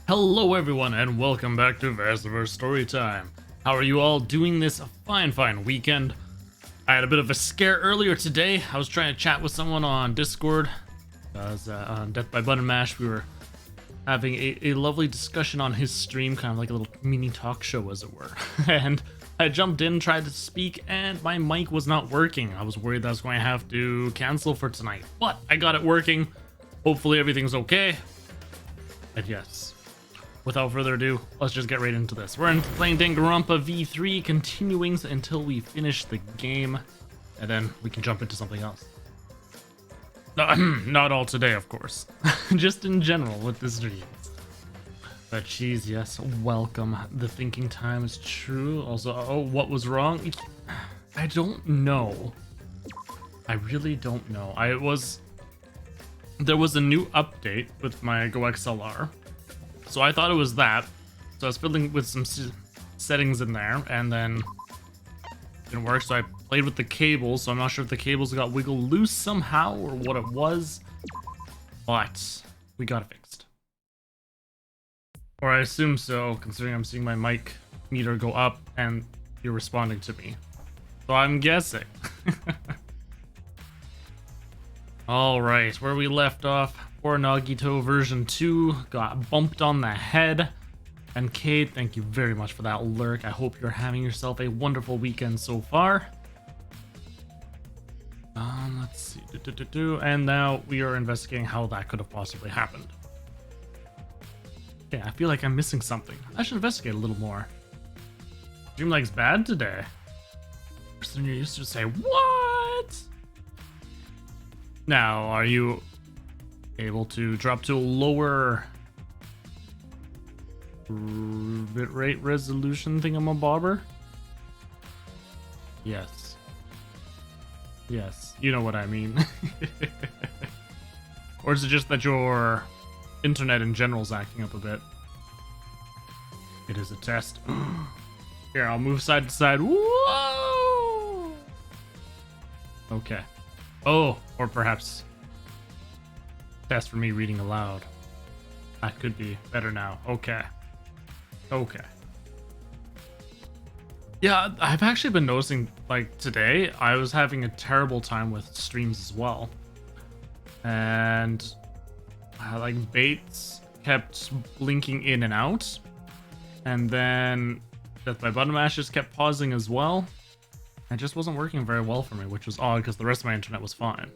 Hello everyone and welcome back to Vesever Storytime. How are you all doing this fine weekend? I had a bit of a scare earlier today. I was trying to chat with someone on Discord. Because on Death by Button Mash we were having a lovely discussion on his stream, kind of like a little mini talk show as it were. And I jumped in, tried to speak, and my mic was not working. I was worried that I was going to have to cancel for tonight, but I got it working. Hopefully everything's okay. And yes, without further ado, let's just get right into this. We're playing Danganronpa V3, continuing until we finish the game, and then we can jump into something else. Not all today, of course. Just in general with the streams. But geez, yes, welcome. The thinking time is true. Also, oh, what was wrong? I don't know. I really don't know. There was a new update with my Go XLR. So I thought it was that. So I was fiddling with some settings in there, and then it didn't work. So I played with the cables. So I'm not sure if the cables got wiggled loose somehow or what it was, but we got it fixed. Or I assume so, considering I'm seeing my mic meter go up and you're responding to me. So I'm guessing. Alright, where we left off, poor Nagito version 2 got bumped on the head. And Kate, thank you very much for that lurk. I hope you're having yourself a wonderful weekend so far. Let's see. And now we are investigating how that could have possibly happened. Okay, I feel like I'm missing something. I should investigate a little more. Dreamlike's bad today. Person you're used to say, what? Now, are you able to drop to a lower bitrate resolution thingamabobber? Yes. Yes, you know what I mean. Or is it just that your internet in general is acting up a bit? It is a test. Here, I'll move side to side. Whoa! Okay. Oh, or perhaps test for me reading aloud. That could be better now. Okay. Okay. Yeah, I've actually been noticing, like, today, I was having a terrible time with streams as well. And like, Bates kept blinking in and out. And then Death by Button Mash just kept pausing as well. It just wasn't working very well for me, which was odd because the rest of my internet was fine.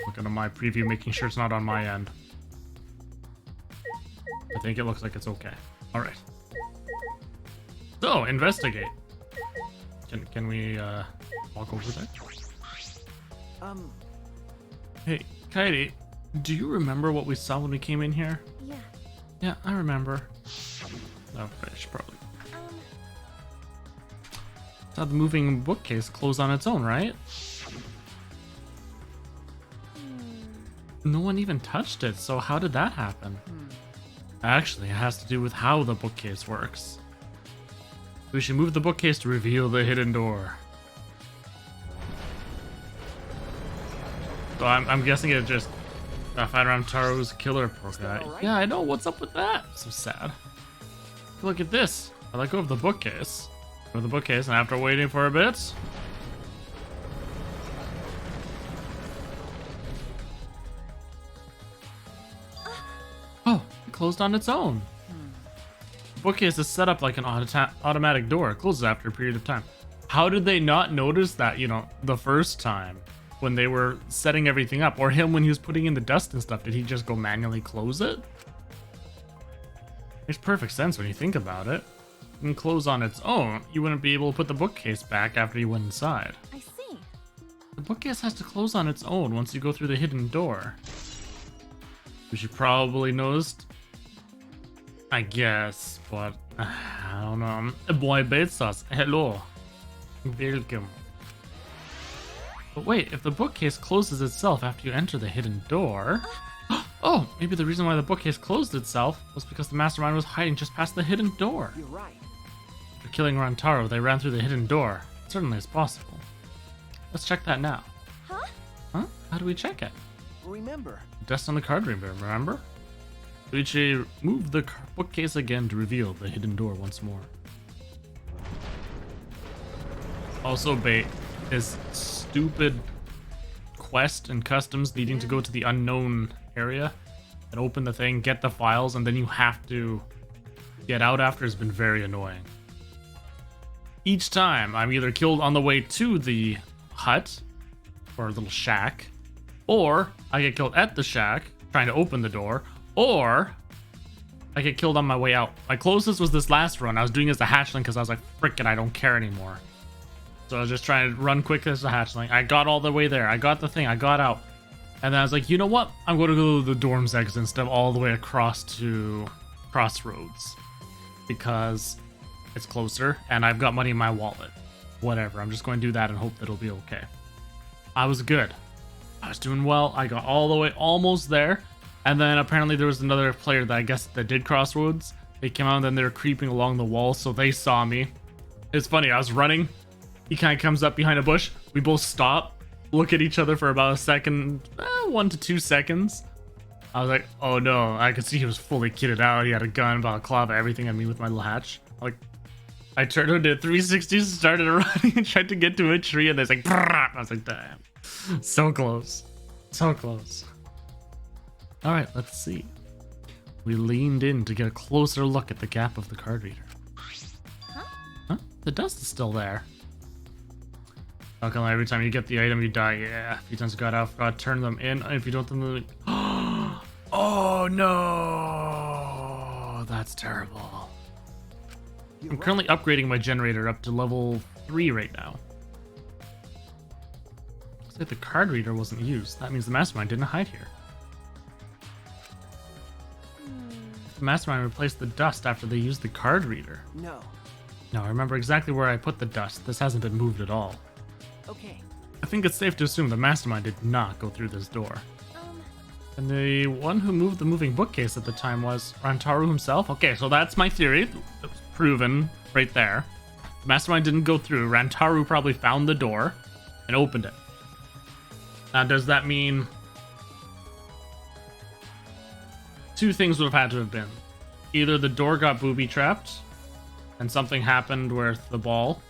Looking at my preview, making sure it's not on my end. I think it looks like it's okay. Alright. So, investigate. Can we walk over there? Hey, Katie, do you remember what we saw when we came in here? Yeah. Yeah, I remember. No fish, probably. Saw the moving bookcase close on its own, right? No one even touched it, so how did that happen? Actually, it has to do with how the bookcase works. We should move the bookcase to reveal the hidden door. So I'm guessing it just fight around Taro's killer, poor guy. Right? Yeah, I know. What's up with that? So sad. Look at this. I let go of the bookcase. Go to the bookcase, and after waiting for a bit, oh, it closed on its own. The bookcase is set up like an automatic door. It closes after a period of time. How did they not notice that, you know, the first time when they were setting everything up? Or him when he was putting in the dust and stuff, did he just go manually close it? Makes perfect sense when you think about it. And close on its own, you wouldn't be able to put the bookcase back after you went inside. I see. The bookcase has to close on its own once you go through the hidden door. Which you probably noticed, I guess, but I don't know. Boy Bates us. Hello. Welcome. But wait, if the bookcase closes itself after you enter the hidden door... Oh, maybe the reason why the bookcase closed itself was because the mastermind was hiding just past the hidden door. You're right. After killing Rantaro, they ran through the hidden door. Certainly it's possible. Let's check that now. Huh? Huh? How do we check it? Remember. Dust on the card reader, remember? Luigi moved the bookcase again to reveal the hidden door once more. Also bait is stupid quest and customs needing to go to the unknown area and open the thing, get the files, and then you have to get out after has been very annoying. Each time I'm either killed on the way to the hut or little shack, or I get killed at the shack trying to open the door, or I get killed on my way out. My closest was this last run. I was doing it as a hatchling because I was like, frickin', I don't care anymore. So I was just trying to run quick as a hatchling. I got all the way there. I got the thing. I got out. And then I was like, you know what? I'm going to go to the dorms exit instead of all the way across to Crossroads. Because it's closer and I've got money in my wallet. Whatever. I'm just going to do that and hope that it'll be okay. I was good. I was doing well. I got all the way almost there. And then apparently there was another player that I guess that did Crossroads. They came out and then they were creeping along the wall. So they saw me. It's funny. I was running. He kind of comes up behind a bush. We both stop, look at each other for about a second, 1 to 2 seconds. I was like, oh no. I could see he was fully kitted out. He had a gun, balaclava, everything on me with my little hatch. Like, I turned into 360s, started running and tried to get to a tree, and there's like, brrr. I was like, damn. So close. So close. All right, let's see. We leaned in to get a closer look at the gap of the card reader. Huh? The dust is still there. Okay, every time you get the item, you die. Yeah, a few times you got out, got turn them in. If you don't, then oh no, that's terrible. I'm currently upgrading my generator up to level 3 right now. Looks like the card reader wasn't used. That means the mastermind didn't hide here. The mastermind replaced the dust after they used the card reader. No. No, I remember exactly where I put the dust. This hasn't been moved at all. Okay. I think it's safe to assume the mastermind did not go through this door. And the one who moved the moving bookcase at the time was Rantaru himself? Okay, so that's my theory. It was proven right there. The mastermind didn't go through. Rantaru probably found the door and opened it. Now, does that mean... Two things would have had to have been. Either the door got booby-trapped and something happened with the ball,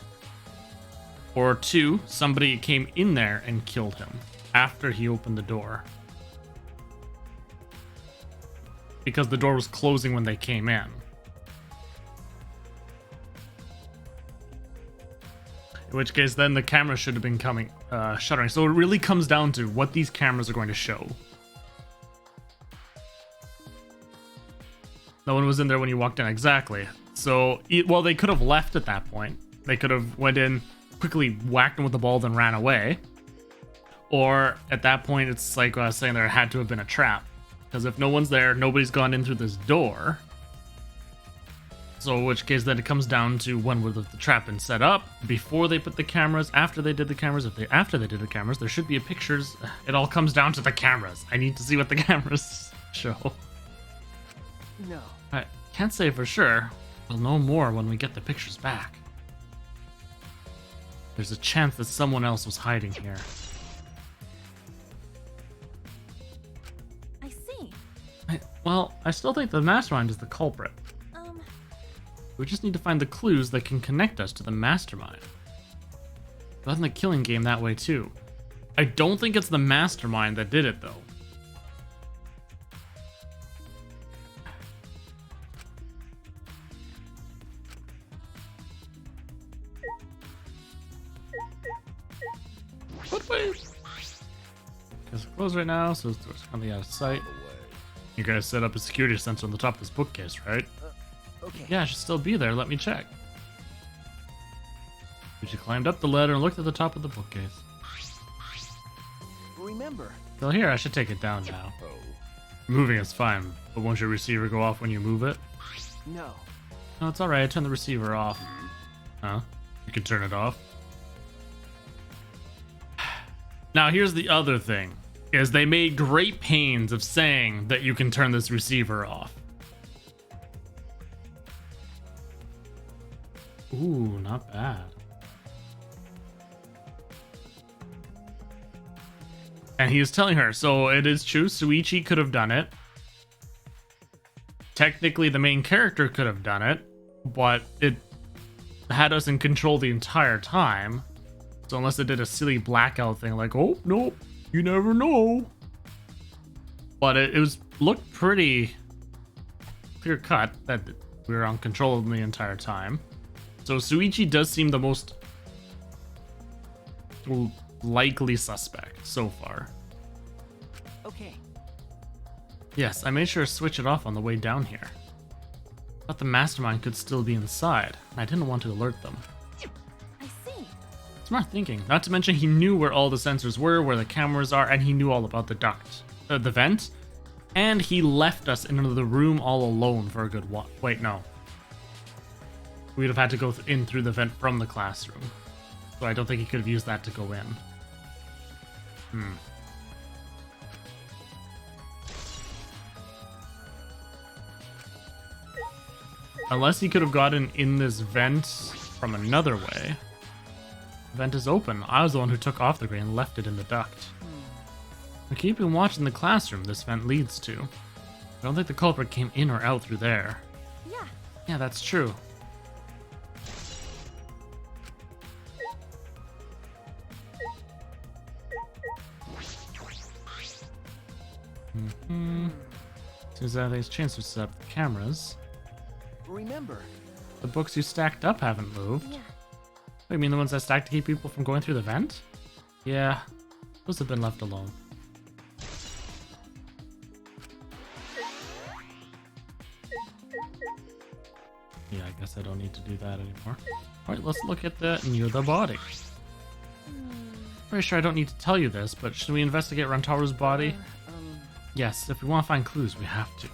or 2, somebody came in there and killed him after he opened the door. Because the door was closing when they came in. In which case, then the camera should have been coming, shuttering. So it really comes down to what these cameras are going to show. No one was in there when you walked in, exactly. So, well, they could have left at that point. They could have went in, quickly whacked him with the ball, then ran away. Or at that point, it's like what I was saying, there had to have been a trap. Because if no one's there, nobody's gone in through this door. So in which case then it comes down to when would the trap been set up, before they put the cameras, after they did the cameras. After they did the cameras, there should be a pictures. It all comes down to the cameras. I need to see what the cameras show. No. I can't say for sure. We'll know more when we get the pictures back. There's a chance that someone else was hiding here. I see. Well, I still think the mastermind is the culprit. We just need to find the clues that can connect us to the mastermind. But in the killing game that way too. I don't think it's the mastermind that did it though. What way? Because it's closed right now, so it's coming out of sight. You guys set up a security sensor on the top of this bookcase, right? Okay. Yeah, it should still be there. Let me check. She climbed up the ladder and looked at the top of the bookcase. Remember. Still here, I should take it down now. Moving is fine, but won't your receiver go off when you move it? No. No, it's alright. I turned the receiver off. Huh? You can turn it off. Now, here's the other thing, is they made great pains of saying that you can turn this receiver off. Ooh, not bad. And he is telling her, so it is true, Suichi could have done it. Technically, the main character could have done it, but it had us in control the entire time. So unless it did a silly blackout thing, like, oh, nope, you never know. But it looked pretty clear cut that we were on control the entire time. So Suichi does seem the most likely suspect so far. Okay. Yes, I made sure to switch it off on the way down here. Thought the mastermind could still be inside, and I didn't want to alert them. I see. Smart thinking. Not to mention he knew where all the sensors were, where the cameras are, and he knew all about the duct, the vent. And he left us in the room all alone for a good while. Wait, no. We'd have had to go in through the vent from the classroom. So I don't think he could have used that to go in. Unless he could have gotten in this vent from another way. The vent is open. I was the one who took off the gray and left it in the duct. I keep watching the classroom this vent leads to. I don't think the culprit came in or out through there. Yeah. Yeah, that's true. Seems that there's a chance to set up the cameras. Remember. The books you stacked up haven't moved. Yeah. Wait, you mean the ones I stacked to keep people from going through the vent? Yeah, those have been left alone. Yeah, I guess I don't need to do that anymore. Alright, let's look at the near the body. Pretty sure I don't need to tell you this, but should we investigate Rantaro's body? Yes, if we want to find clues, we have to.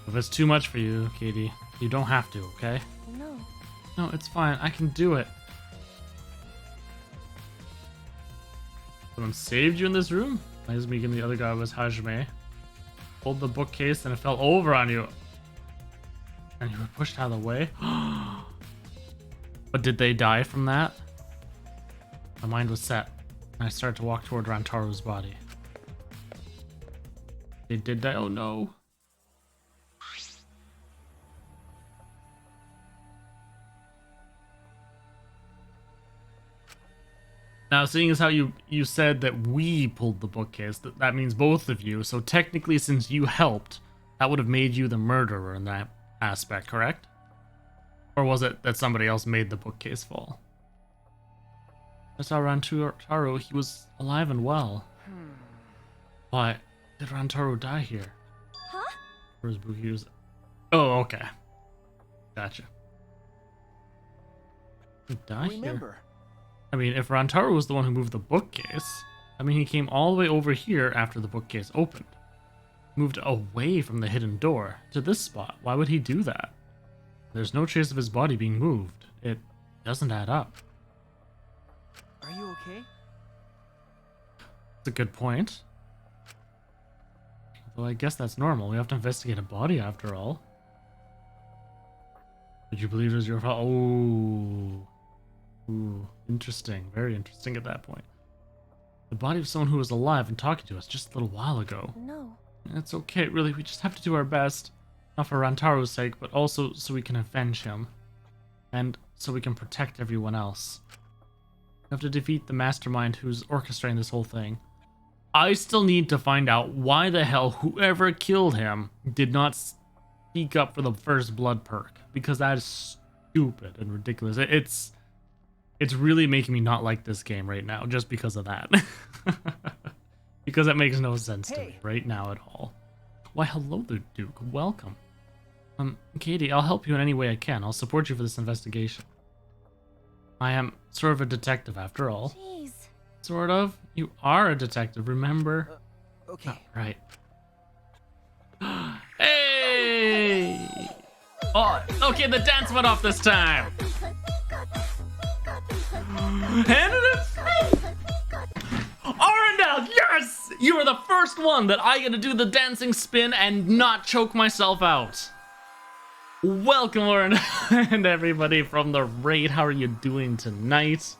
If it's too much for you, Katie, you don't have to, okay? No. No, it's fine. I can do it. Someone saved you in this room? Nice meeting the other guy was Hajime. Pulled the bookcase and it fell over on you. And you were pushed out of the way? But did they die from that? My mind was set, and I started to walk toward Rantaro's body. They did die? Oh no. Now, seeing as how you said that we pulled the bookcase, that means both of you. So technically, since you helped, that would have made you the murderer in that aspect, correct? Or was it that somebody else made the bookcase fall? I saw Rantaro, he was alive and well. Why did Rantaro die here? Huh? Or was Buki's... Oh, okay. Gotcha. He died here. I mean, if Rantaro was the one who moved the bookcase, I mean, he came all the way over here after the bookcase opened. Moved away from the hidden door to this spot. Why would he do that? There's no trace of his body being moved. It doesn't add up. Are you okay? That's a good point. Well, I guess that's normal. We have to investigate a body after all. Did you believe it was your fault? Oh. Ooh, interesting. Very interesting at that point. The body of someone who was alive and talking to us just a little while ago. No. It's okay, really. We just have to do our best. Not for Rantaro's sake, but also so we can avenge him. And so we can protect everyone else. We have to defeat the mastermind who's orchestrating this whole thing. I still need to find out why the hell whoever killed him did not speak up for the first blood perk. Because that is stupid and ridiculous. It's really making me not like this game right now, just because of that. Because it makes no sense to me right now at all. Why, hello there, Duke. Welcome. Katie, I'll help you in any way I can. I'll support you for this investigation. I am sort of a detective after all. Jeez. Sort of? You are a detective, remember? Okay. Oh, right. Hey! Oh, okay, the dance went off this time! Handed it! Arendelle, yes! You are the first one that I get to do the dancing spin and not choke myself out. Welcome, Arendelle, and everybody from the raid. How are you doing tonight?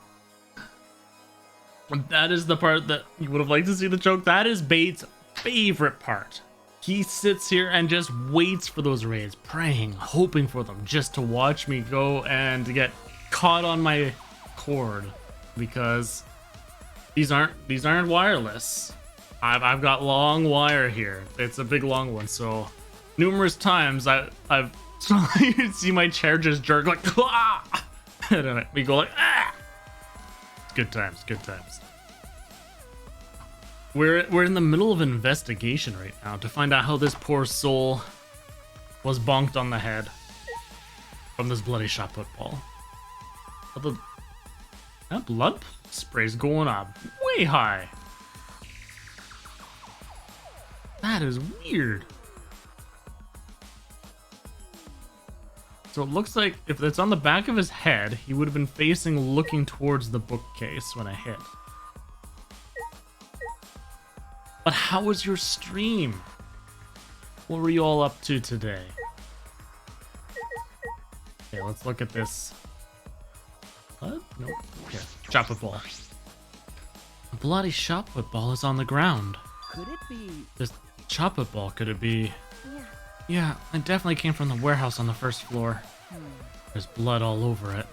That is the part that you would have liked to see the choke. That is Bait's favorite part. He sits here and just waits for those raids, praying, hoping for them, just to watch me go and get caught on my cord, because these aren't wireless. I've got long wire here. It's a big long one, so numerous times I've you see my chair just jerk like ah! And then we go like ah. Good times, good times. We're in the middle of an investigation right now to find out how this poor soul was bonked on the head from this bloody shot put ball. But that blood spray's going up way high. That is weird. So it looks like if it's on the back of his head, he would have been facing, looking towards the bookcase when I hit. But how was your stream? What were you all up to today? Okay, let's look at this. What? Nope. Okay, shot put ball. A bloody shot put ball is on the ground. Could it be? This shot put ball, could it be? Yeah. Yeah, it definitely came from the warehouse on the first floor. There's blood all over it.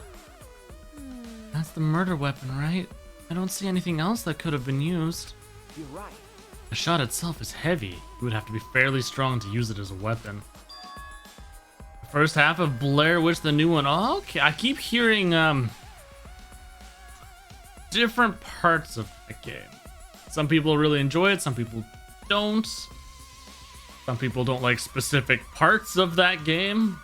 That's the murder weapon, right? I don't see anything else that could have been used. You're right. The shot itself is heavy. You would have to be fairly strong to use it as a weapon. The first half of Blair Witch, the new one. Oh, okay, I keep hearing different parts of the game. Some people really enjoy it, some people don't. Some people don't like specific parts of that game,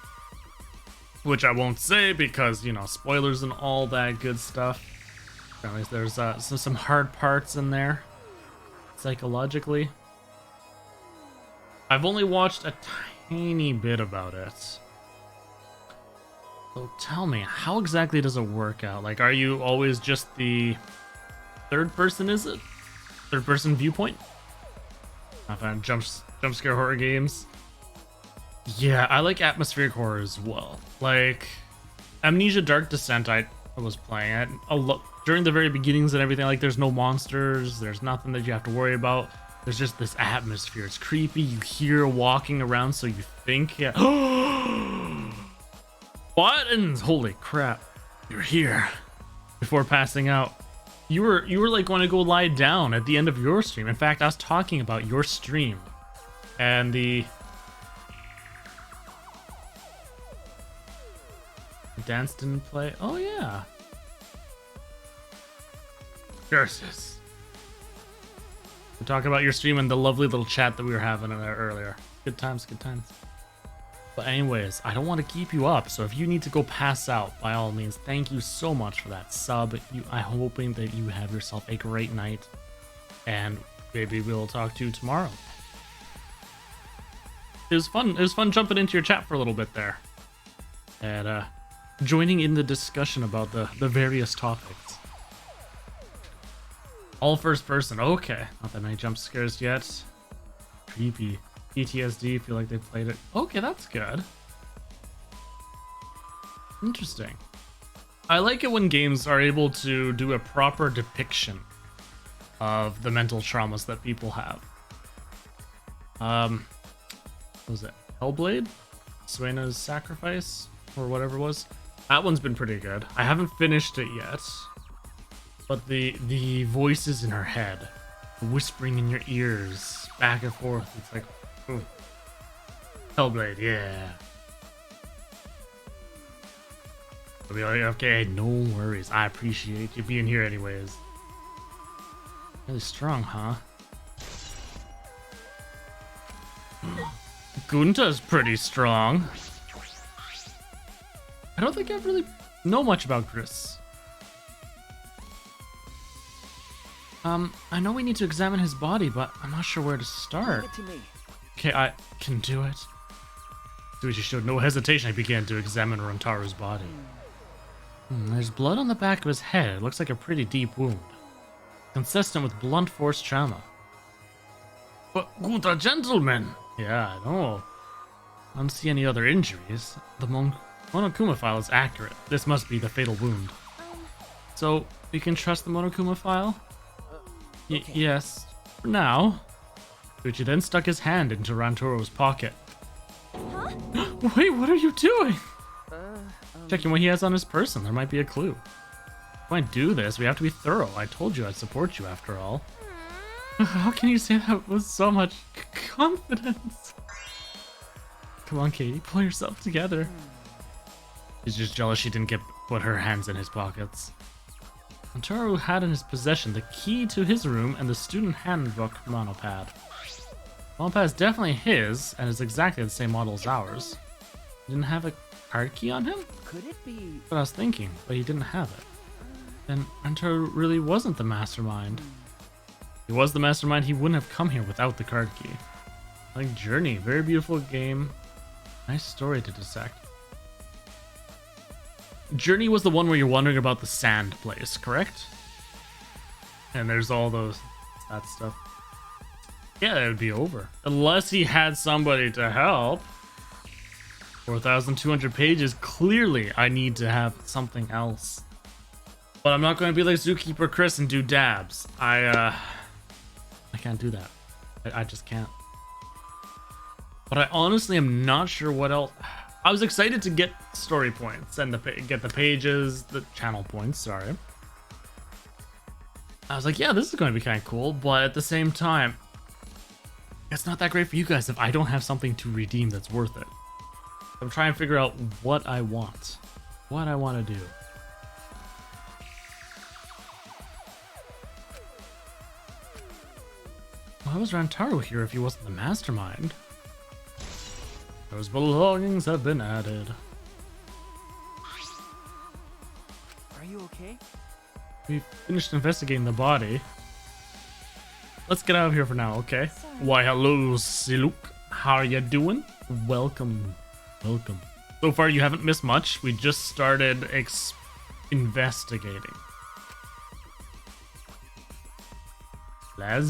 which I won't say because, you know, spoilers and all that good stuff. Apparently there's some hard parts in there, psychologically. I've only watched a tiny bit about it. So tell me, how exactly does it work out? Like, are you always just the third person, is it? Third person viewpoint? I find jump scare horror games. Yeah, I like atmospheric horror as well. Like Amnesia Dark Descent, I was playing it during the very beginnings and everything. Like, there's no monsters, there's nothing that you have to worry about. There's just this atmosphere. It's creepy. You hear walking around, so you think, yeah. Buttons! Holy crap! You're here. Before passing out, you were like going to go lie down at the end of your stream. In fact, I was talking about your stream and the dance didn't play. Oh yeah. Curses. We're talking about your stream and the lovely little chat that we were having in there earlier. Good times, good times. But anyways, I don't want to keep you up, so if you need to go pass out, by all means, thank you so much for that sub. I'm hoping that you have yourself a great night, and maybe we'll talk to you tomorrow. It was fun. It was fun jumping into your chat for a little bit there, and joining in the discussion about the various topics. All first person. Okay, not that many jump scares yet. Creepy. PTSD, feel like they played it. Okay, that's good. Interesting. I like it when games are able to do a proper depiction of the mental traumas that people have. What was it? Hellblade? Suena's Sacrifice? Or whatever it was. That one's been pretty good. I haven't finished it yet. But the voices in her head, whispering in your ears, back and forth, it's like, ooh. Hellblade, yeah. I'll be like, okay, no worries. I appreciate you being here anyways. Really strong, huh? Gunta's pretty strong. I don't think I really know much about Gris. I know we need to examine his body, but I'm not sure where to start. Leave it to me. Okay, I can do it. Suichi showed no hesitation. I began to examine Rontaru's body. There's blood on the back of his head. It looks like a pretty deep wound. Consistent with blunt force trauma. But good gentlemen! Yeah, I know. I don't see any other injuries. The Monokuma file is accurate. This must be the fatal wound. So, we can trust the Monokuma file? Okay. Yes, for now. Gucci then stuck his hand into Rantaro's pocket. Huh? Wait, what are you doing? Uh, Checking what he has on his person. There might be a clue. If I do this, we have to be thorough. I told you I'd support you after all. How can you say that with so much confidence? Come on, Katie, pull yourself together. She's just jealous she didn't put her hands in his pockets. Rantaro had in his possession the key to his room and the student handbook monopad. Monopad is definitely his and is exactly the same model as ours. He didn't have a card key on him? could it be? That's what I was thinking, but he didn't have it. Then Rantaro really wasn't the mastermind. If he was the mastermind, he wouldn't have come here without the card key. Like Journey, very beautiful game. Nice story to dissect. Journey was the one where you're wondering about the sand place, correct? And there's all that stuff. Yeah, it would be over. Unless he had somebody to help. 4,200 pages. Clearly, I need to have something else. But I'm not going to be like Zookeeper Chris and do dabs. I can't do that. I just can't. But I honestly am not sure what else. I was excited to get story points and get the pages, the channel points, sorry. I was like, yeah, this is going to be kind of cool, but at the same time, it's not that great for you guys if I don't have something to redeem that's worth it. I'm trying to figure out what I want. What I want to do. Why was Rantaro here if he wasn't the mastermind? Those belongings have been added. Are you okay? We finished investigating the body. Let's get out of here for now, okay? Sorry. Why, hello, Siluk. How are you doing? Welcome. Welcome. So far, you haven't missed much. We just started investigating.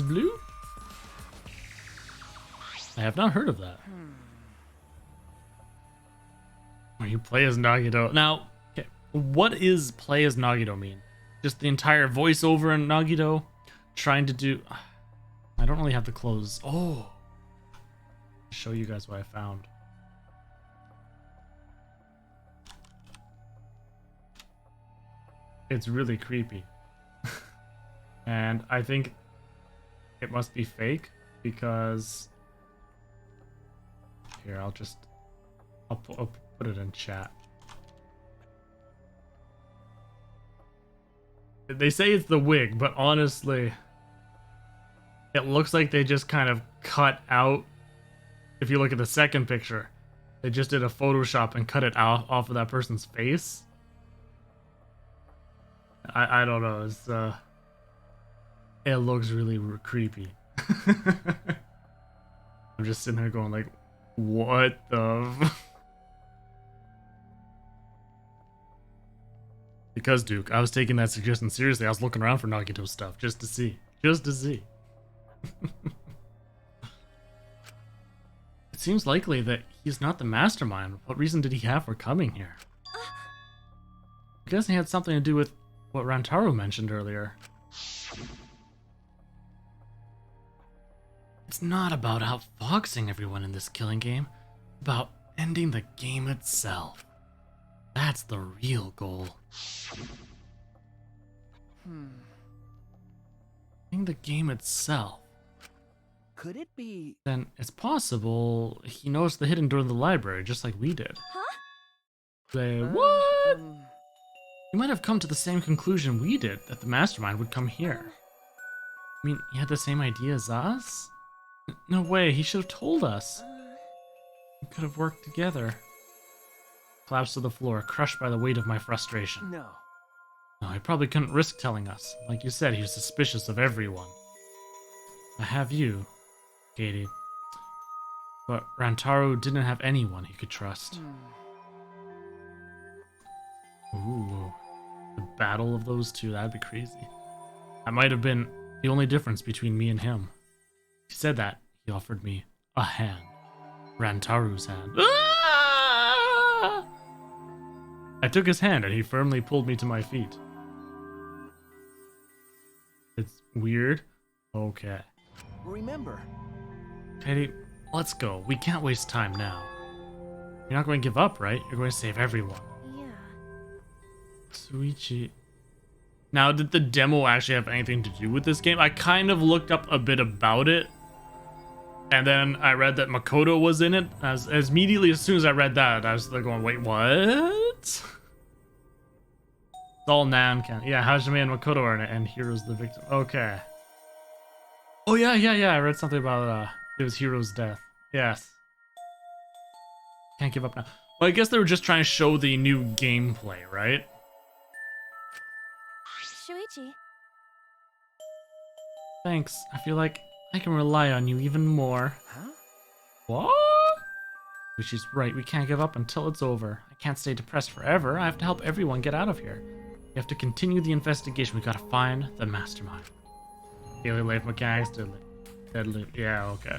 Blue? I have not heard of that. Where you play as Nagito. Now, okay, what is play as Nagito mean? Just the entire voiceover in Nagito? Trying to do... I don't really have the clothes. Oh! Show you guys what I found. It's really creepy. And I think it must be fake because... Here, I'll put it in chat. They say it's the wig, but honestly, it looks like they just kind of cut out. If you look at the second picture, they just did a Photoshop and cut it off of that person's face. I don't know. It's it looks really creepy. I'm just sitting there going like, what the? Because Duke, I was taking that suggestion seriously. I was looking around for Nagito stuff just to see. Just to see. It seems likely that he's not the mastermind. What reason did he have for coming here? I guess he had something to do with what Rantaro mentioned earlier. It's not about outfoxing everyone in this killing game. It's about ending the game itself. That's the real goal. Ending the game itself. Could it be? Then it's possible he noticed the hidden door in the library just like we did. Huh? Say, what? Um, He might have come to the same conclusion we did, that the mastermind would come here. I mean, he had the same idea as us? No way, he should have told us. We could have worked together. Collapsed to the floor, crushed by the weight of my frustration. no. No, he probably couldn't risk telling us. Like you said, he was suspicious of everyone. I have you, Katie. But Rantaro didn't have anyone he could trust. Ooh, the battle of those two, that'd be crazy. That might have been the only difference between me and him. He said that, he offered me a hand. Rantaru's hand. Ah! I took his hand and he firmly pulled me to my feet. It's weird, Okay. Remember, Katie, let's go. We can't waste time now. You're not going to give up, right? You're going to save everyone. Yeah. Suichi. Now, did the demo actually have anything to do with this game? I kind of looked up a bit about it. And then I read that Makoto was in it. As immediately as soon as I read that, I was like going, wait, what? It's all Nan-can. Yeah, Hajime and Makoto are in it, and Hiro's the victim. Okay. Oh, yeah. I read something about it was Hiro's death. Yes. Can't give up now. Well, I guess they were just trying to show the new gameplay, right? Shuichi. Thanks. I feel like I can rely on you even more. huh? What? She's right. We can't give up until it's over. I can't stay depressed forever. I have to help everyone get out of here. We have to continue the investigation. We gotta find the mastermind. Daily life mechanics, deadly. Yeah, okay.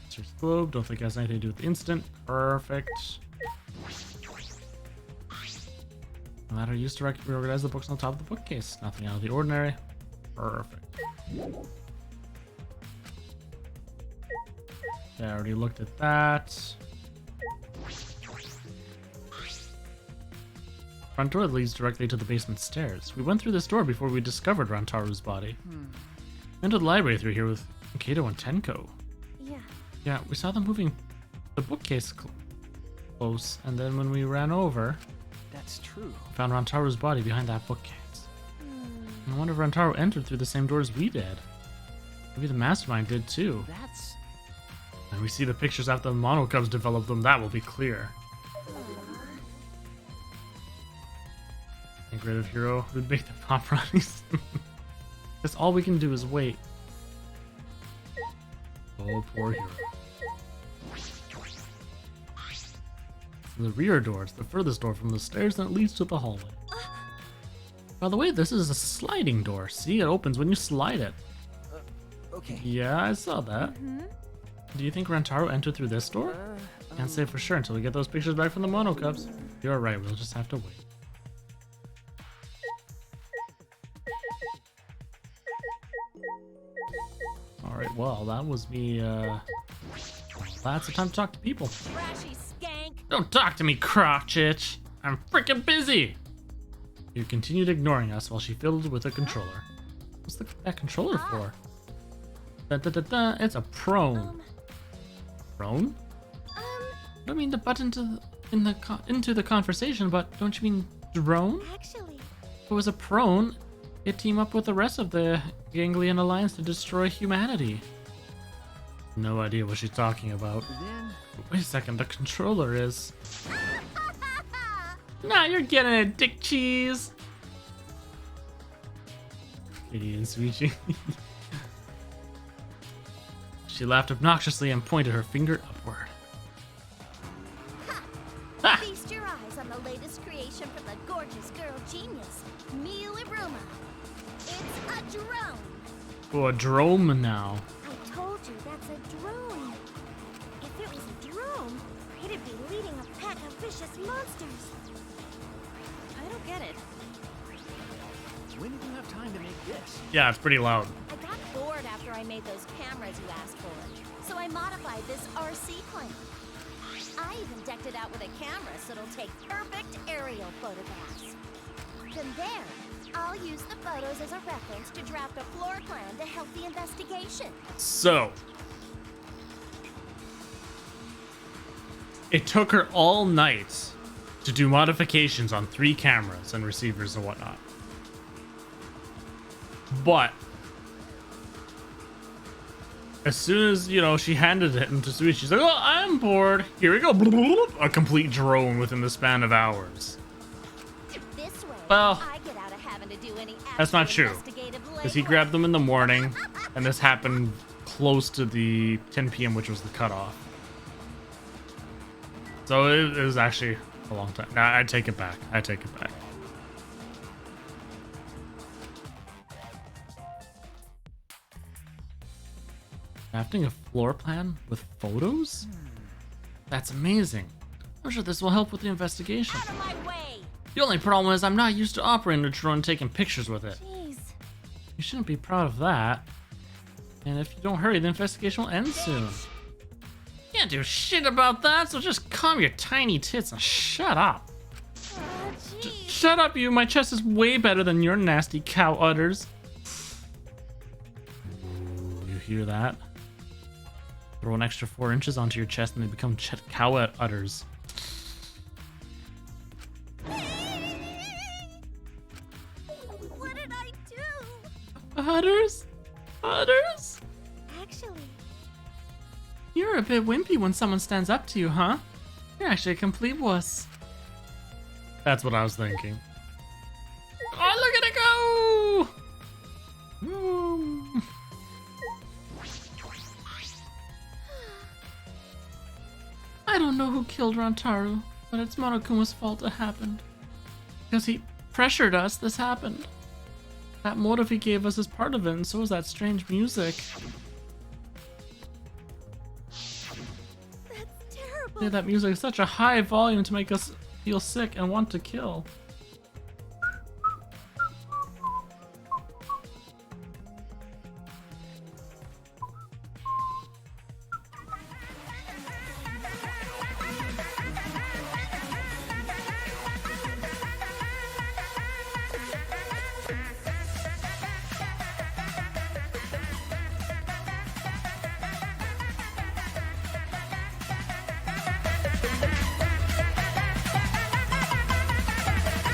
Search the globe. Don't think it has anything to do with the incident. Perfect. The ladder used to reorganize the books on the top of the bookcase. Nothing out of the ordinary. Perfect. Yeah, I already looked at that. Front door leads directly to the basement stairs. We went through this door before we discovered Rantaru's body. We entered the library through here with Kato and Tenko. Yeah. Yeah, we saw them moving the bookcase close, and then when we ran over, That's true. we found Rantaru's body behind that bookcase. I wonder if Rantaru entered through the same doors we did. Maybe the mastermind did too. That's And we see the pictures after the Mono Cubs develop them, that will be clear. Think rid of Hero who'd make the paparazzi. Guess all we can do is wait. Oh, poor Hero. The rear door is the furthest door from the stairs and it leads to the hallway. By the way, this is a sliding door. See, it opens when you slide it. okay. Yeah, I saw that. Do you think Rantaru entered through this door? Can't say for sure until we get those pictures back from the Mono Cubs. You're right, we'll just have to wait. Alright, well, that was me, That's the time to talk to people. Trashy skank. Don't talk to me, crotch itch. I'm freaking busy. You continued ignoring us while she fiddled with a controller. What's that controller for? It's a prone. Prone? I don't mean to butt into the conversation, but don't you mean drone? Actually, If it was a prone, it'd team up with the rest of the Ganglion Alliance to destroy humanity. No idea what she's talking about. Then Wait a second, the controller is... Nah, you're getting it, dick cheese! Idiot Suichi. She laughed obnoxiously and pointed her finger upward. Ah! feast your eyes on the latest creation from the gorgeous girl genius, Miuruma. It's a drone. Oh, a drone now. I told you that's a drone. If it was a drone, it'd be leading a pack of vicious monsters. I don't get it. when did you have time to make this? Yeah, it's pretty loud. I got bored after I made those cameras you asked for, so I modified this RC plane. I even decked it out with a camera so it'll take perfect aerial photographs. From there, I'll use the photos as a reference to draft a floor plan to help the investigation. So, it took her all night to do modifications on 3 cameras and receivers and whatnot. But as soon as, you know, she handed it into Sui, she's like, oh, I'm bored. Here we go. A complete drone within the span of hours. This way, Well, I get out of having to do any that's not actual true. investigative Because he legwork. grabbed them in the morning, and this happened close to the 10 p.m., which was the cutoff. So it was actually a long time. Nah, I take it back. I take it back. Crafting a floor plan with photos? That's amazing. I'm sure this will help with the investigation. Out of my way! The only problem is I'm not used to operating a drone and taking pictures with it. Jeez. You shouldn't be proud of that. And if you don't hurry, the investigation will end soon. Can't do shit about that, so just calm your tiny tits and shut up. Oh, jeez. Shut up, you. My chest is way better than your nasty cow udders. Ooh, you hear that? Throw an extra 4 inches onto your chest and they become cow udders. What did I do? Udders? Udders? Actually, You're a bit wimpy when someone stands up to you, huh? You're actually a complete wuss. That's what I was thinking. Oh, look at it go! Ooh. I don't know who killed Rantaru, but it's Monokuma's fault it happened. Because he pressured us, this happened. That motive he gave us is part of it, and so is that strange music. that's terrible. Yeah, that music is such a high volume to make us feel sick and want to kill.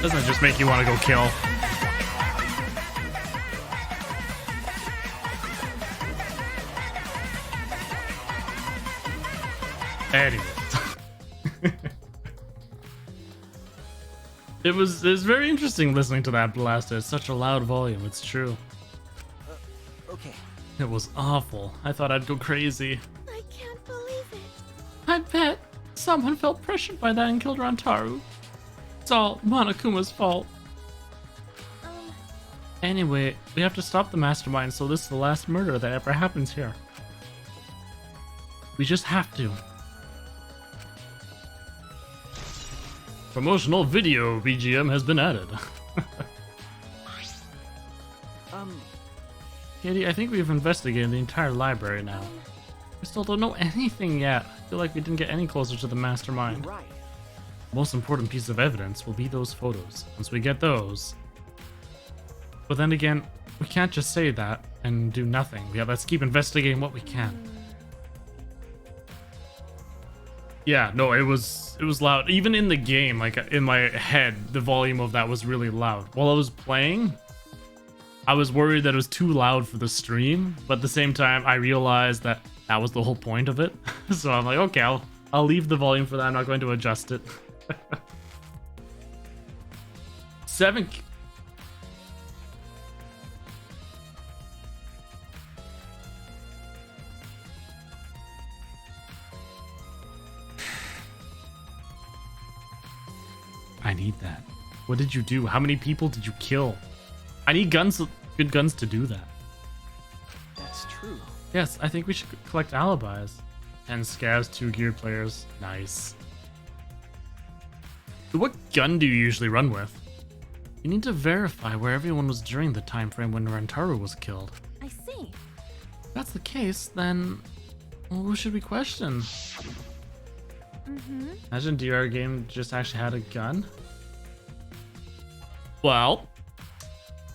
Doesn't it just make you want to go kill? Anyway. It was very interesting listening to that blast at such a loud volume, it's true. Okay. It was awful. I thought I'd go crazy. I can't believe it. I bet someone felt pressured by that and killed Rantaru. It's all Monokuma's fault. Anyway, we have to stop the mastermind, so this is the last murder that ever happens here. We just have to. Promotional video BGM has been added. Katie, I think we've investigated the entire library now. We still don't know anything yet. I feel like we didn't get any closer to the mastermind. Right. Most important piece of evidence will be those photos. Once we get those. But then again, we can't just say that and do nothing. Yeah, let's keep investigating what we can. Yeah, no, it was loud. Even in the game, like in my head, the volume of that was really loud. While I was playing, I was worried that it was too loud for the stream, but at the same time, I realized that that was the whole point of it. So I'm like, okay, I'll leave the volume for that. I'm not going to adjust it. 7. I need that. What did you do? How many people did you kill? I need guns, good guns to do that. That's true. Yes, I think we should collect alibis. 10 scavs, 2 geared players. Nice. So what gun do you usually run with? You need to verify where everyone was during the time frame when Rantaru was killed. I see. If that's the case, then who should we question? Imagine DR game just actually had a gun. Well,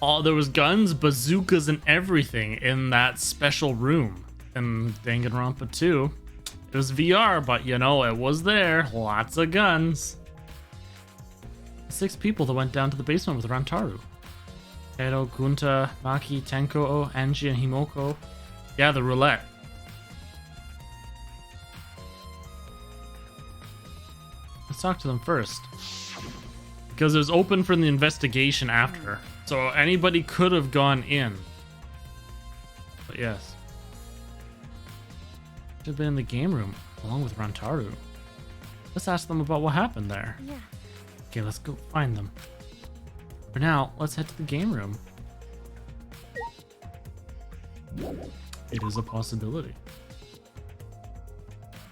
there was guns, bazookas, and everything in that special room in Danganronpa 2. It was VR, but you know, it was there. Lots of guns. 6 people that went down to the basement with Rantaru. Edo, Gunta, Maki, Tenko, Angie, and Himoko. Yeah, the roulette. Let's talk to them first. Because it was open for the investigation after. So anybody could have gone in. But yes. Should have been in the game room along with Rantaru. Let's ask them about what happened there. Yeah. Okay, let's go find them. For now, let's head to the game room. It is a possibility.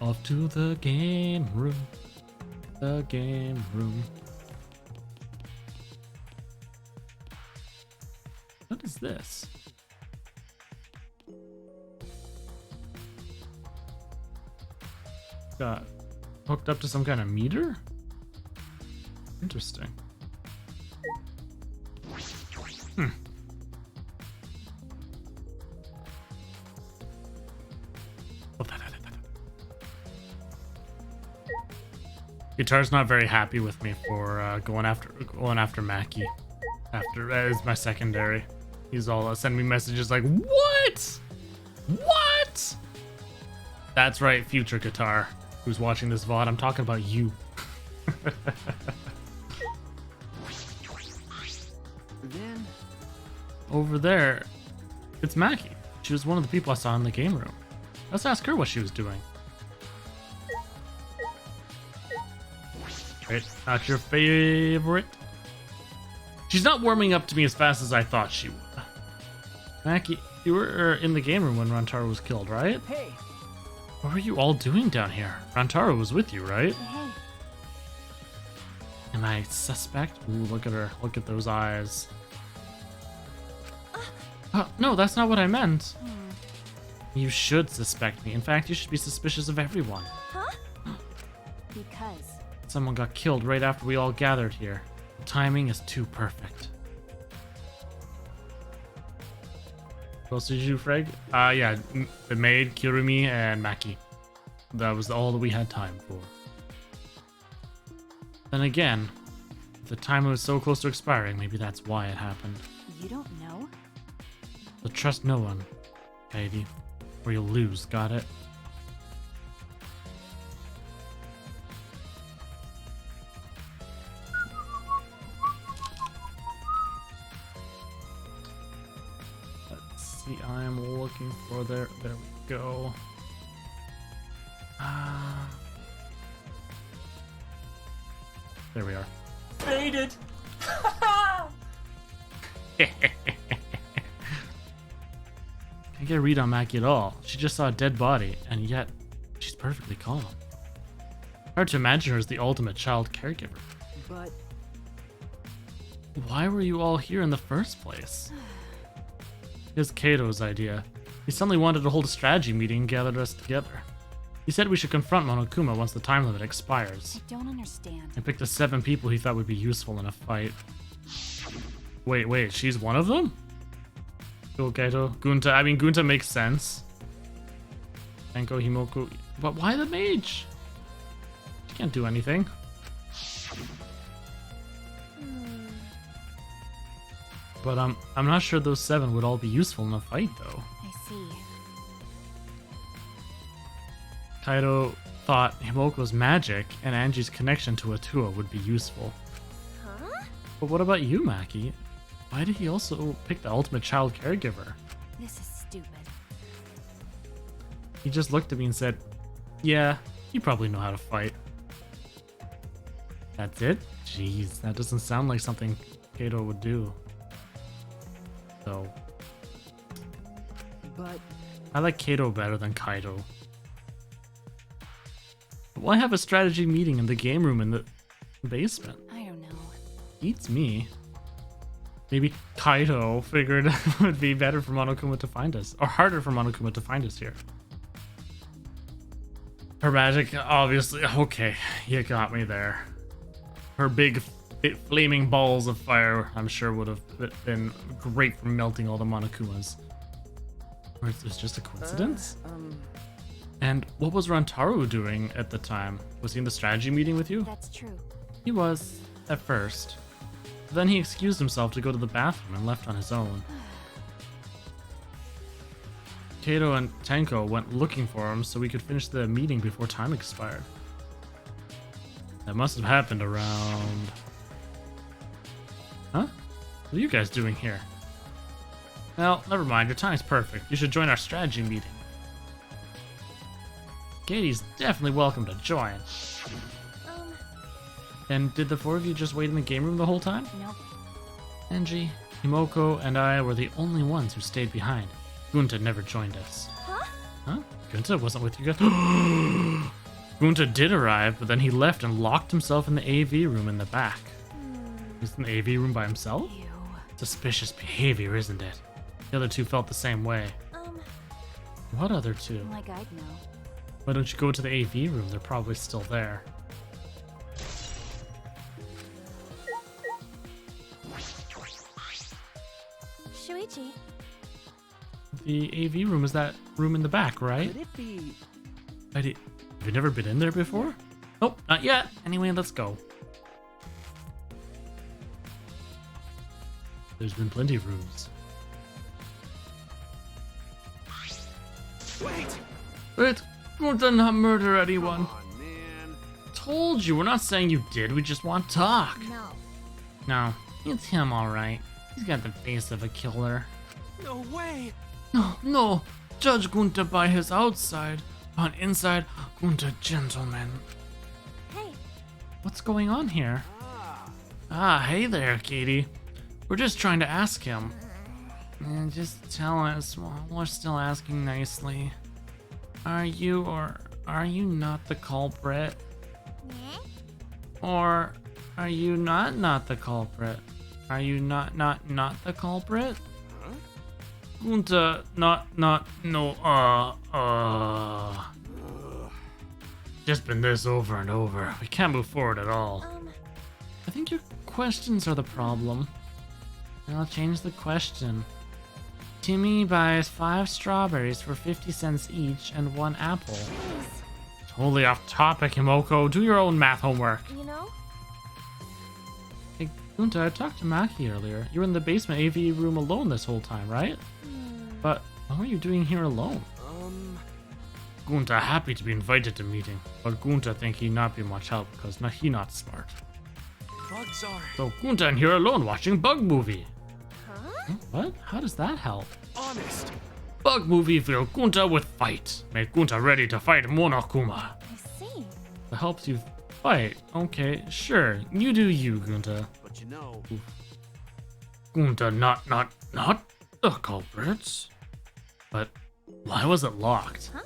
Off to the game room. The game room. What is this? Got hooked up to some kind of meter? Interesting. Hmm. Guitar's not very happy with me for going after Mackie as my secondary. He's all sending me messages like, "What? What?" That's right, future Guitar, who's watching this VOD. I'm talking about you. Then Over there, it's Mackie. She was one of the people I saw in the game room. Let's ask her what she was doing. Right, not your favorite. She's not warming up to me as fast as I thought she would. Mackie, you were in the game room when Rantaro was killed, right? hey, What were you all doing down here? Rantaro was with you, right? Hey, Am I suspect? Ooh, look at her. Look at those eyes. No, that's not what I meant. You should suspect me. In fact, you should be suspicious of everyone. huh? Because Someone got killed right after we all gathered here. The timing is too perfect. What else did you do, Freg? Yeah, the maid, Kirumi, and Maki. That was all that we had time for. Then again, if the timer was so close to expiring, maybe that's why it happened. you don't know? So trust no one, Katie, or you'll lose, got it? Let's see, I'm looking for there we go. There we are. faded. Can't get a read on Mackie at all. She just saw a dead body, and yet she's perfectly calm. Hard to imagine her as the ultimate child caregiver. But Why were you all here in the first place? It was Kato's idea. He suddenly wanted to hold a strategy meeting and gathered us together. He said we should confront Monokuma once the time limit expires. I don't understand. I picked the 7 people he thought would be useful in a fight. Wait, she's one of them? Cool, Kaito. Gunta, I mean, Gunta makes sense. Tenko, Himoku. But why the mage? She can't do anything. But I'm not sure those 7 would all be useful in a fight, though. I see. Kaido thought Himoko's magic and Anji's connection to Atua would be useful. Huh? But what about you, Maki? Why did he also pick the ultimate child caregiver? This is stupid. He just looked at me and said, "Yeah, you probably know how to fight." That's it? Jeez, that doesn't sound like something Kato would do. So, but I like Kato better than Kaido. But why have a strategy meeting in the game room in the basement? I don't know. Beats me. Maybe Kaido figured it would be better for Monokuma to find us, or harder for Monokuma to find us here. Her magic, obviously. Okay, you got me there. Her big flaming balls of fire, I'm sure, would have been great for melting all the Monokumas. Or is this just a coincidence? And what was Rantaro doing at the time? Was he in the strategy meeting with you? That's true. He was, at first. Then he excused himself to go to the bathroom and left on his own. Kato and Tenko went looking for him so we could finish the meeting before time expired. That must have happened around... Huh? What are you guys doing here? Well, never mind, your timing's perfect. You should join our strategy meeting. Katie's definitely welcome to join. And did the 4 of you just wait in the game room the whole time? Nope. Anji, Himoko, and I were the only ones who stayed behind. Gunta never joined us. Huh? Huh? Gunta wasn't with you guys? Gunta did arrive, but then he left and locked himself in the AV room in the back. He's in the AV room by himself? Ew. Suspicious behavior, isn't it? The other two felt the same way. What other two? Like I'd know. Why don't you go to the AV room? They're probably still there. Shuichi. The AV room is that room in the back, right? Could it be? Have you never been in there before? Nope, not yet. Anyway, let's go. There's been plenty of rooms. Wait! Wait, Gunta not murder anyone. Come on, man. Told you, we're not saying you did, we just want to talk. No. No, it's him alright. He's got the face of a killer. No way! No, judge Gunta by his outside. On inside, Gunta gentleman. Hey. What's going on here? Hey there, Katie. We're just trying to ask him. And just tell us, we're still asking nicely. Are you or are you not the culprit? Or are you not the culprit? Are you not the culprit? Gunta, Just been this over and over. We can't move forward at all. I think your questions are the problem. I'll change the question. Timmy buys 5 strawberries for 50 cents each and 1 apple. Please. Totally off topic, Himoko. Do your own math homework. You know? Hey, Gunta, I talked to Maki earlier. You were in the basement AV room alone this whole time, right? But what were you doing here alone? Gunta happy to be invited to meeting, but Gunta think he not be much help because he not smart. Bugs are. So Gunta in here alone watching bug movie. Huh? What? How does that help? Honest. Bug movie fill Gunta with fight. Make Gunta ready to fight Monokuma. I see. That helps you fight. Okay, sure. You do you, Gunta. But you know. Gunta not the culprits. But why was it locked? Huh?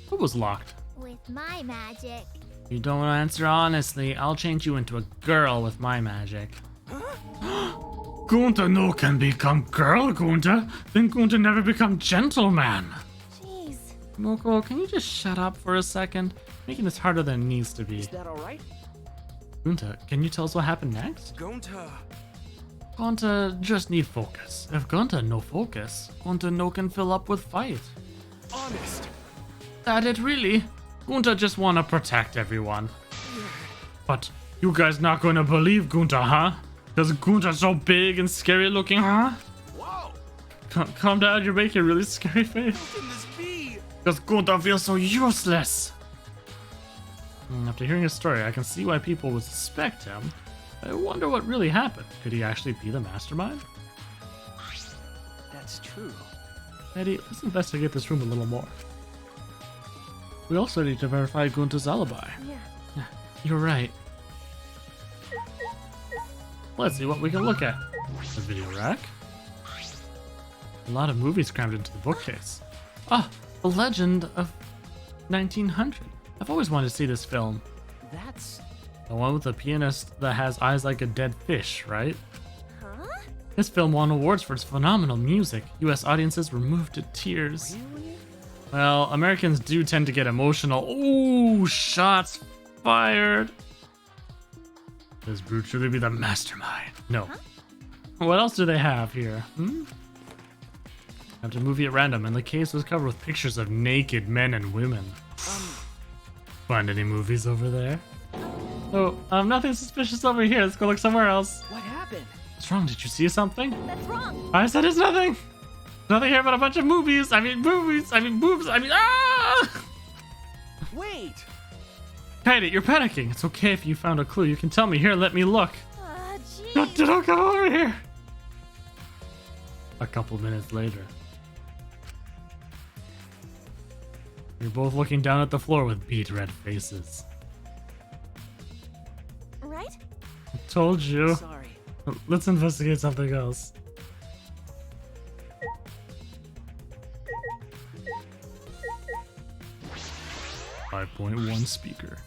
What was locked? With my magic. You don't answer honestly. I'll change you into a girl with my magic. Gunta no can become girl, Gunta. Then Gunta never become gentleman. Jeez. Moko, can you just shut up for a second? Making this harder than it needs to be. Is that alright? Gunta, can you tell us what happened next? Gunta. Gunta just need focus. If Gunta no focus, Gunta no can fill up with fight. Honest. That it really? Gunta just wanna protect everyone. But you guys not gonna believe Gunta, huh? Cause Gunta's so big and scary looking, huh? Whoa! Calm down, you're making a really scary face. How can this be? Cause Gunta feels so useless. After hearing his story, I can see why people would suspect him. I wonder what really happened. Could he actually be the mastermind? That's true. Eddie, let's investigate this room a little more. We also need to verify Gunta's alibi. Yeah. You're right. Let's see what we can look at. A video rack. A lot of movies crammed into the bookcase. Ah, The Legend of 1900. I've always wanted to see this film. That's. The one with the pianist that has eyes like a dead fish, right? Huh? This film won awards for its phenomenal music. US audiences were moved to tears. Really? Well, Americans do tend to get emotional. Ooh, shots fired. Does Brute truly be the mastermind? No. Huh? What else do they have here? Have to movie at random, and the case was covered with pictures of naked men and women. Find any movies over there? Oh, nothing suspicious over here. Let's go look somewhere else. What happened? What's wrong? Did you see something? That's wrong. I said it's nothing. Nothing here but a bunch of movies. Boobs. Ah! Wait! Katie, you're panicking. It's okay if you found a clue. You can tell me. Here, let me look. Jeez. Don't come over here. A couple minutes later. You're both looking down at the floor with beet red faces. Right? I told you. Sorry. Let's investigate something else. 5.1 speaker.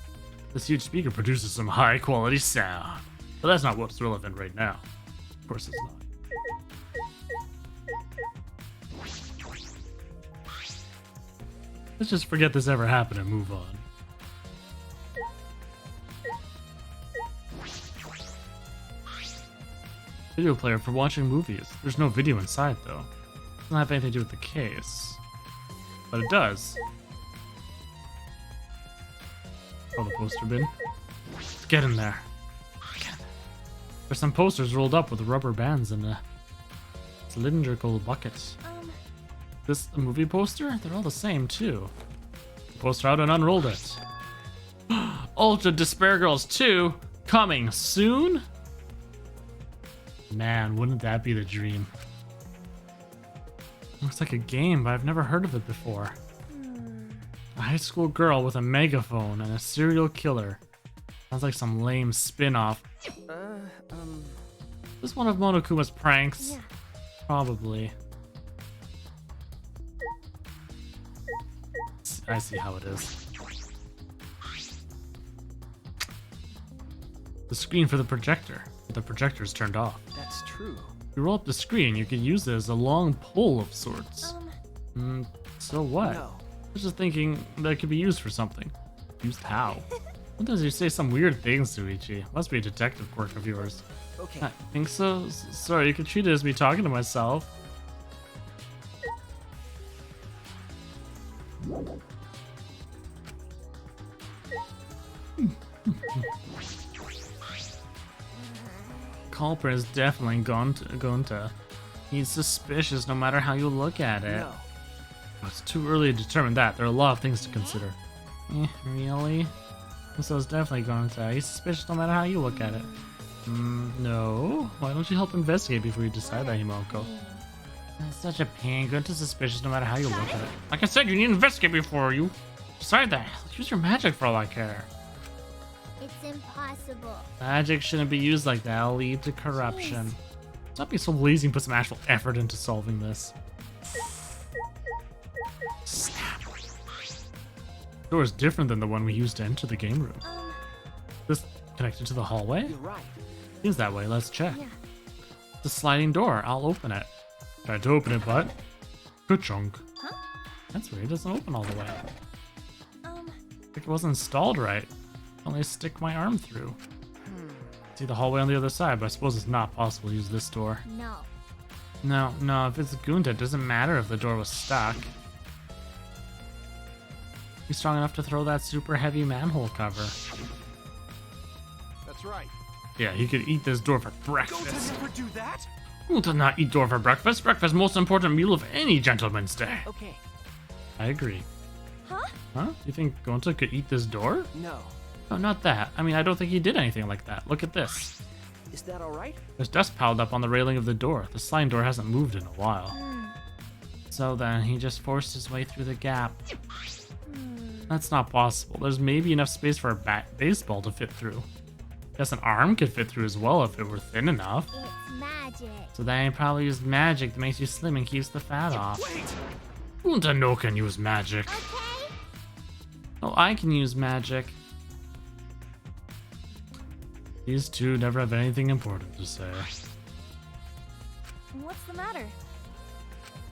This huge speaker produces some high quality sound. But that's not what's relevant right now. Of course it's not. Let's just forget this ever happened and move on. Video player for watching movies. There's no video inside though. Doesn't have anything to do with the case. But it does. Oh, the poster bin. Let's get in there. There's some posters rolled up with rubber bands in a cylindrical bucket. This a movie poster? They're all the same too. Poster out and unrolled it. Ultra Despair Girls 2 coming soon? Man, wouldn't that be the dream? Looks like a game, but I've never heard of it before. A high school girl with a megaphone and a serial killer. Sounds like some lame spin-off. This is one of Monokuma's pranks? Yeah. Probably. I see how it is. The screen for the projector. The projector is turned off. That's true. If you roll up the screen, you could use it as a long pole of sorts. So what? No. I was just thinking that it could be used for something. Used how? Sometimes you say some weird things, Suichi. Must be a detective quirk of yours. Okay. I think so. Sorry, you could treat it as me talking to myself. Culprit is definitely Gonta. He's suspicious no matter how you look at it. No. It's too early to determine that. There are a lot of things to consider. Really? So it's definitely Gonta. He's suspicious no matter how you look at it. No. Why don't you help investigate before you decide that, Himoko? It's such a pain. Gonta's suspicious no matter how you look at it. Like I said, you need to investigate before you decide that. Use your magic for all I care. It's impossible. Magic shouldn't be used like that. It'll lead to corruption. Stop being so lazy and put some actual effort into solving this. Snap. The door is different than the one we used to enter the game room. This connected to the hallway? You're right. Seems that way. Let's check. Yeah. The sliding door. I'll open it. Tried to open it, but good chunk. Huh? That's weird. It doesn't open all the way. Like it wasn't installed right. Only stick my arm through. See the hallway on the other side, but I suppose it's not possible to use this door. No. No, if it's Gunta, it doesn't matter if the door was stuck. He's strong enough to throw that super heavy manhole cover. That's right. Yeah, he could eat this door for breakfast. Don't never do that. Who does not eat door for breakfast? Breakfast is the most important meal of any gentleman's day. Okay. I agree. Huh? Huh? You think Gonta could eat this door? No. No, not that. I mean, I don't think he did anything like that. Look at this. Is that all right? There's dust piled up on the railing of the door. The sliding door hasn't moved in a while. So then, he just forced his way through the gap. That's not possible. There's maybe enough space for a baseball to fit through. Guess an arm could fit through as well if it were thin enough. It's magic. So then he probably used magic that makes you slim and keeps the fat off. Wait. Gunta no can use magic. Okay. Oh, I can use magic. These two never have anything important to say. What's the matter?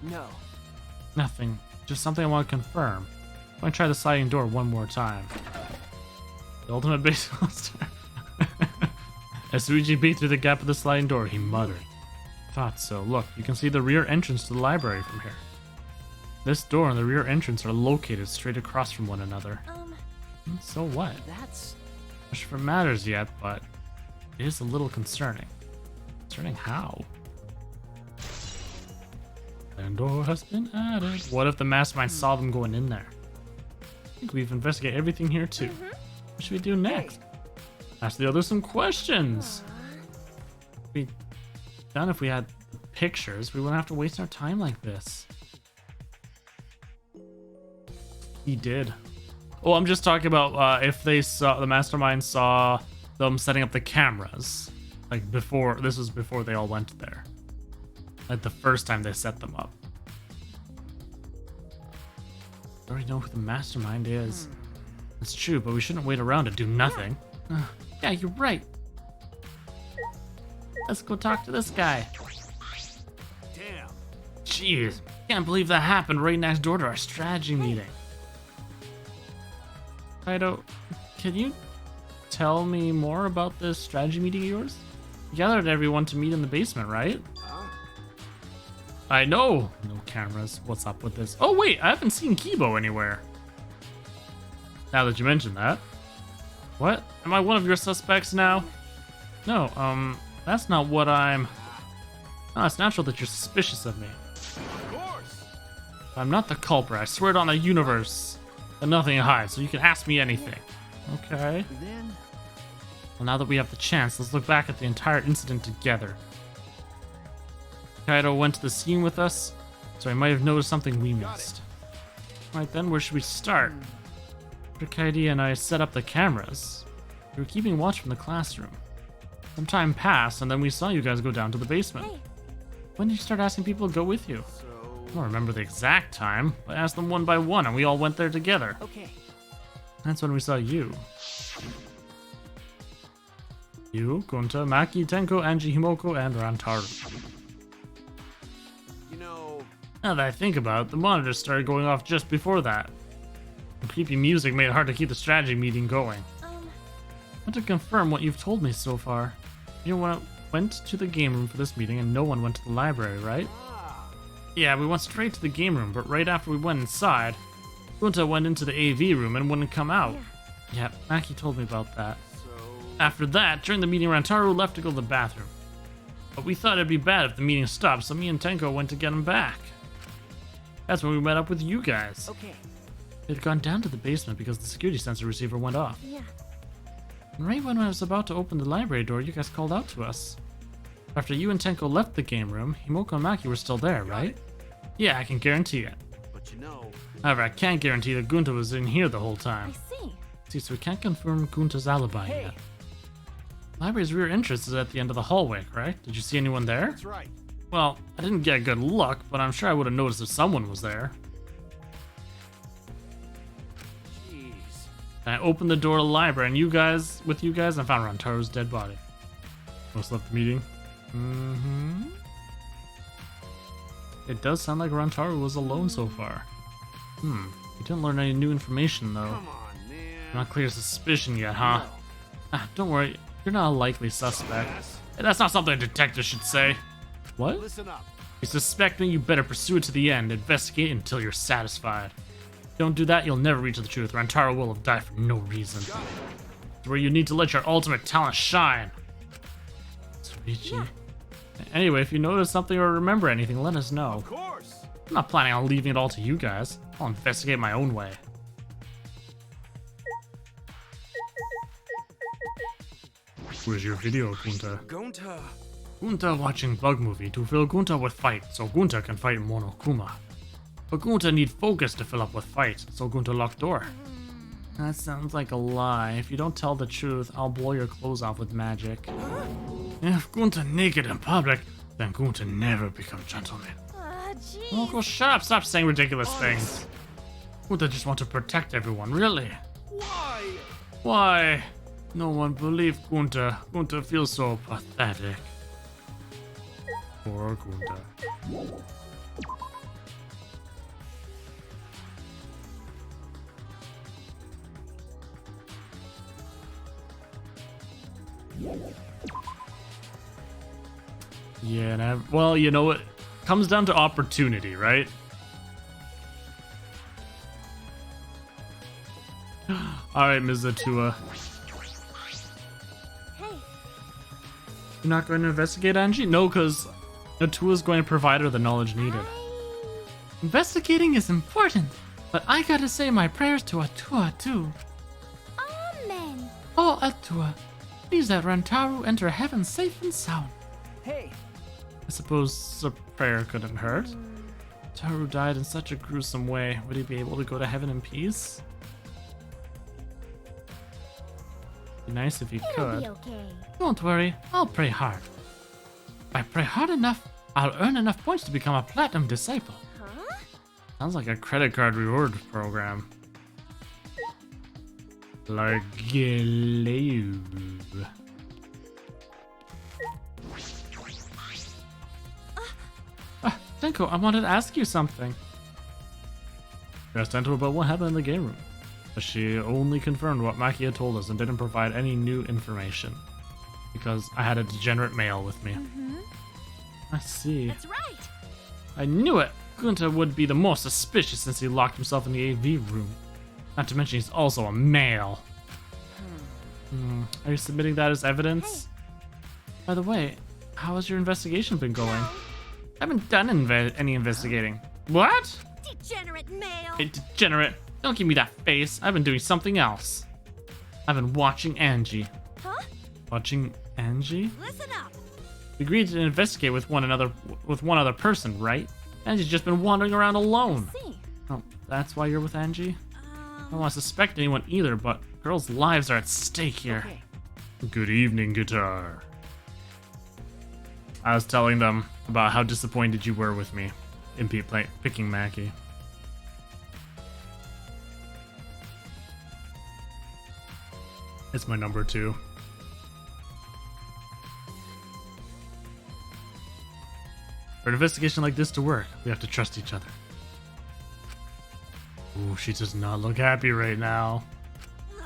No. Nothing. Just something I want to confirm. I'm going to try the sliding door one more time. The ultimate baseball star. As Suichi beat through the gap of the sliding door, he muttered. Thought so. Look, you can see the rear entrance to the library from here. This door and the rear entrance are located straight across from one another. So what? That's... Not sure if it matters yet, but it is a little concerning. Concerning how? And door has been added. What if the mastermind saw them going in there? I think we've investigated everything here too. What should we do next? Ask the others some questions. Be done if we had pictures. We wouldn't have to waste our time like this. He did. Oh, I'm just talking about if they saw the mastermind saw them setting up the cameras, like before. This was before they all went there. Like the first time they set them up. I already know who the mastermind is. That's true, but we shouldn't wait around to do nothing. Yeah, you're right. Let's go talk to this guy. Damn. Jeez, can't believe that happened right next door to our strategy meeting. Kaido, can you tell me more about this strategy meeting of yours? You gathered everyone to meet in the basement, right? Huh? I know. No cameras. What's up with this? Oh wait, I haven't seen Kibo anywhere. Now that you mention that. What? Am I one of your suspects now? No, that's not what I'm... No, it's natural that you're suspicious of me. Of course. I'm not the culprit, I swear it on the universe. And nothing to hide, so you can ask me anything. Okay. Then Well, now that we have the chance, let's look back at the entire incident together. Kaido went to the scene with us, so he might have noticed something we missed. Right then, where should we start? After Kaidi and I set up the cameras, we were keeping watch from the classroom. Some time passed, and then we saw you guys go down to the basement. Hey. When did you start asking people to go with you? so. I don't remember the exact time. I asked them one by one, and we all went there together. Okay. That's when we saw you. You, Gunta, Maki, Tenko, Anji, Himoko, and Rantaru. You know, Now that I think about it, the monitors started going off just before that. The creepy music made it hard to keep the strategy meeting going. I want to confirm what you've told me so far. You went to the game room for this meeting and no one went to the library, right? Yeah, we went straight to the game room, but right after we went inside, Gunta went into the AV room and wouldn't come out. Yeah, Maki told me about that. so. After that, during the meeting, Rantaru left to go to the bathroom. But we thought it'd be bad if the meeting stopped, so me and Tenko went to get him back. That's when we met up with you guys. Okay. We had gone down to the basement because the security sensor receiver went off. Yeah. And right when I was about to open the library door, you guys called out to us. After you and Tenko left the game room, Himoko and Maki were still there, right? Yeah, I can guarantee it. But you know, However, I can't guarantee that Gunta was in here the whole I time. see. See, so we can't confirm Gunta's alibi hey, yet. Library's rear entrance is at the end of the hallway, right? Did you see anyone there? that's right. Well, I didn't get a good look, but I'm sure I would have noticed if someone was there. Jeez. And I opened the door to the library and with you guys, I found Rantaru's dead body. Most left the meeting. Mm-hmm. It does sound like Rantaru was alone so far. We didn't learn any new information though. Come on, man. Not clear suspicion yet, huh? No. Ah, don't worry, you're not a likely suspect. Yes. That's not something a detective should say. What? Listen up. You suspect me, you better pursue it to the end. Investigate until you're satisfied. Don't do that, you'll never reach the truth. Rantaru will have died for no reason. Got it. It's where you need to let your ultimate talent shine. Tsuichi. Yeah. Anyway, if you notice something or remember anything, let us know. Of course. I'm not planning on leaving it all to you guys. I'll investigate my own way. Where's your video, Gunta? Gonta. Gunta watching bug movie to fill Gunta with fight, so Gunta can fight Monokuma. But Gunta need focus to fill up with fight, so Gunta locked door. That sounds like a lie. If you don't tell the truth, I'll blow your clothes off with magic. If Gunta naked in public, then Gunta never become gentleman. Jeez. Moko, shut up! Stop saying ridiculous things. Gunta just want to protect everyone, really. Why? Why? No one believed Gunta. Gunta feels so pathetic. Poor Gunta. Yeah, well, you know what? Comes down to opportunity, right? Alright, Ms. Atua. Hey. You're not going to investigate Angie? No, because Atua's going to provide her the knowledge needed. Investigating is important, but I gotta say my prayers to Atua, too. Amen. Oh, Atua, please let Rantaru enter heaven safe and sound. Hey. I suppose a prayer couldn't hurt. Taru died in such a gruesome way. Would he be able to go to heaven in peace? Be nice if he It'll could. be okay. Don't worry, I'll pray hard. If I pray hard enough, I'll earn enough points to become a platinum disciple. Huh? Sounds like a credit card reward program. Largaloo. Denko, I wanted to ask you something. I asked Denko about what happened in the game room, but she only confirmed what Maki had told us and didn't provide any new information. Because I had a degenerate male with me. I see. That's right. I knew it! Gunta would be the most suspicious since he locked himself in the AV room. Not to mention he's also a male. Are you submitting that as evidence? By the way, how has your investigation been going? I haven't done any investigating. What? Degenerate male. Hey, degenerate. Don't give me that face. I've been doing something else. I've been watching Angie. Huh? Watching Angie? Listen up. We agreed to investigate with one other person, right? Angie's just been wandering around alone. See. Oh, that's why you're with Angie? I don't want to suspect anyone either, but girls' lives are at stake here. Okay. Good evening, Guitar. I was telling them about how disappointed you were with me in picking Mackie. It's my number 2. For an investigation like this to work, we have to trust each other. Ooh, she does not look happy right now. Ugh,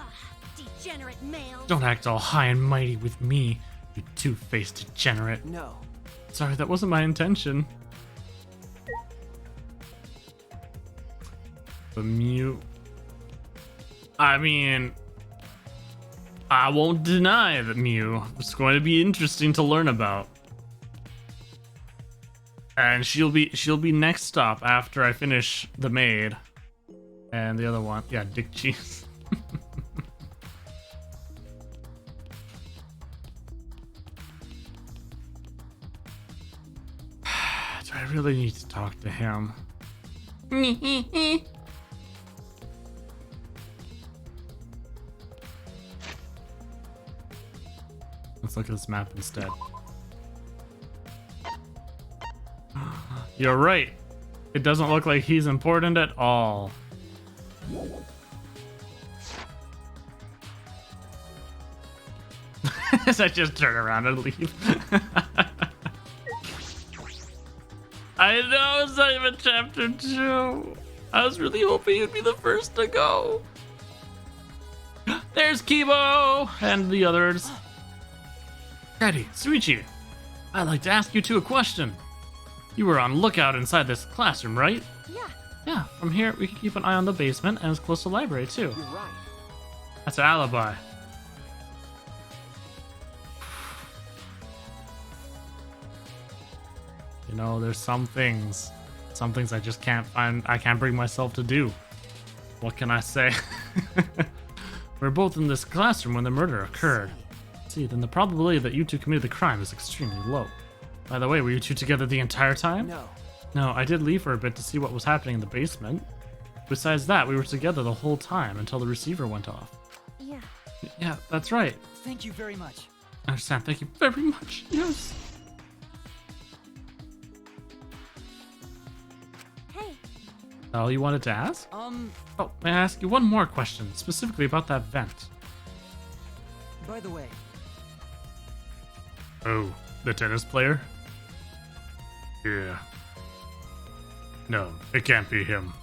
degenerate male. Don't act all high and mighty with me, you two-faced degenerate. No. Sorry, that wasn't my intention. The Mew. I mean, I won't deny that Mew. It's going to be interesting to learn about. And she'll be next stop after I finish the maid. And the other one, yeah, Dick Cheese. Do I really need to talk to him? Let's look at this map instead. You're right. It doesn't look like he's important at all. I just turn around and leave. I know it's not even chapter 2. I was really hoping you'd be the first to go. There's Kibo and the others. Daddy, Suichi, I'd like to ask you two a question. You were on lookout inside this classroom, right? Yeah. Yeah, from here we can keep an eye on the basement and it's close to the library too. You're right. That's an alibi. You know, there's some things I just can't find, I can't bring myself to do. What can I say? We're both in this classroom when the murder occurred. See, then the probability that you two committed the crime is extremely low. By the way, were you two together the entire time? No. No, I did leave for a bit to see what was happening in the basement. Besides that, we were together the whole time until the receiver went off. Yeah. Yeah, that's right. Thank you very much. I understand, thank you very much. Yes. Hey. All you wanted to ask? Oh, may I ask you one more question, specifically about that vent? By the way, Oh, the tennis player? Yeah. No, it can't be him.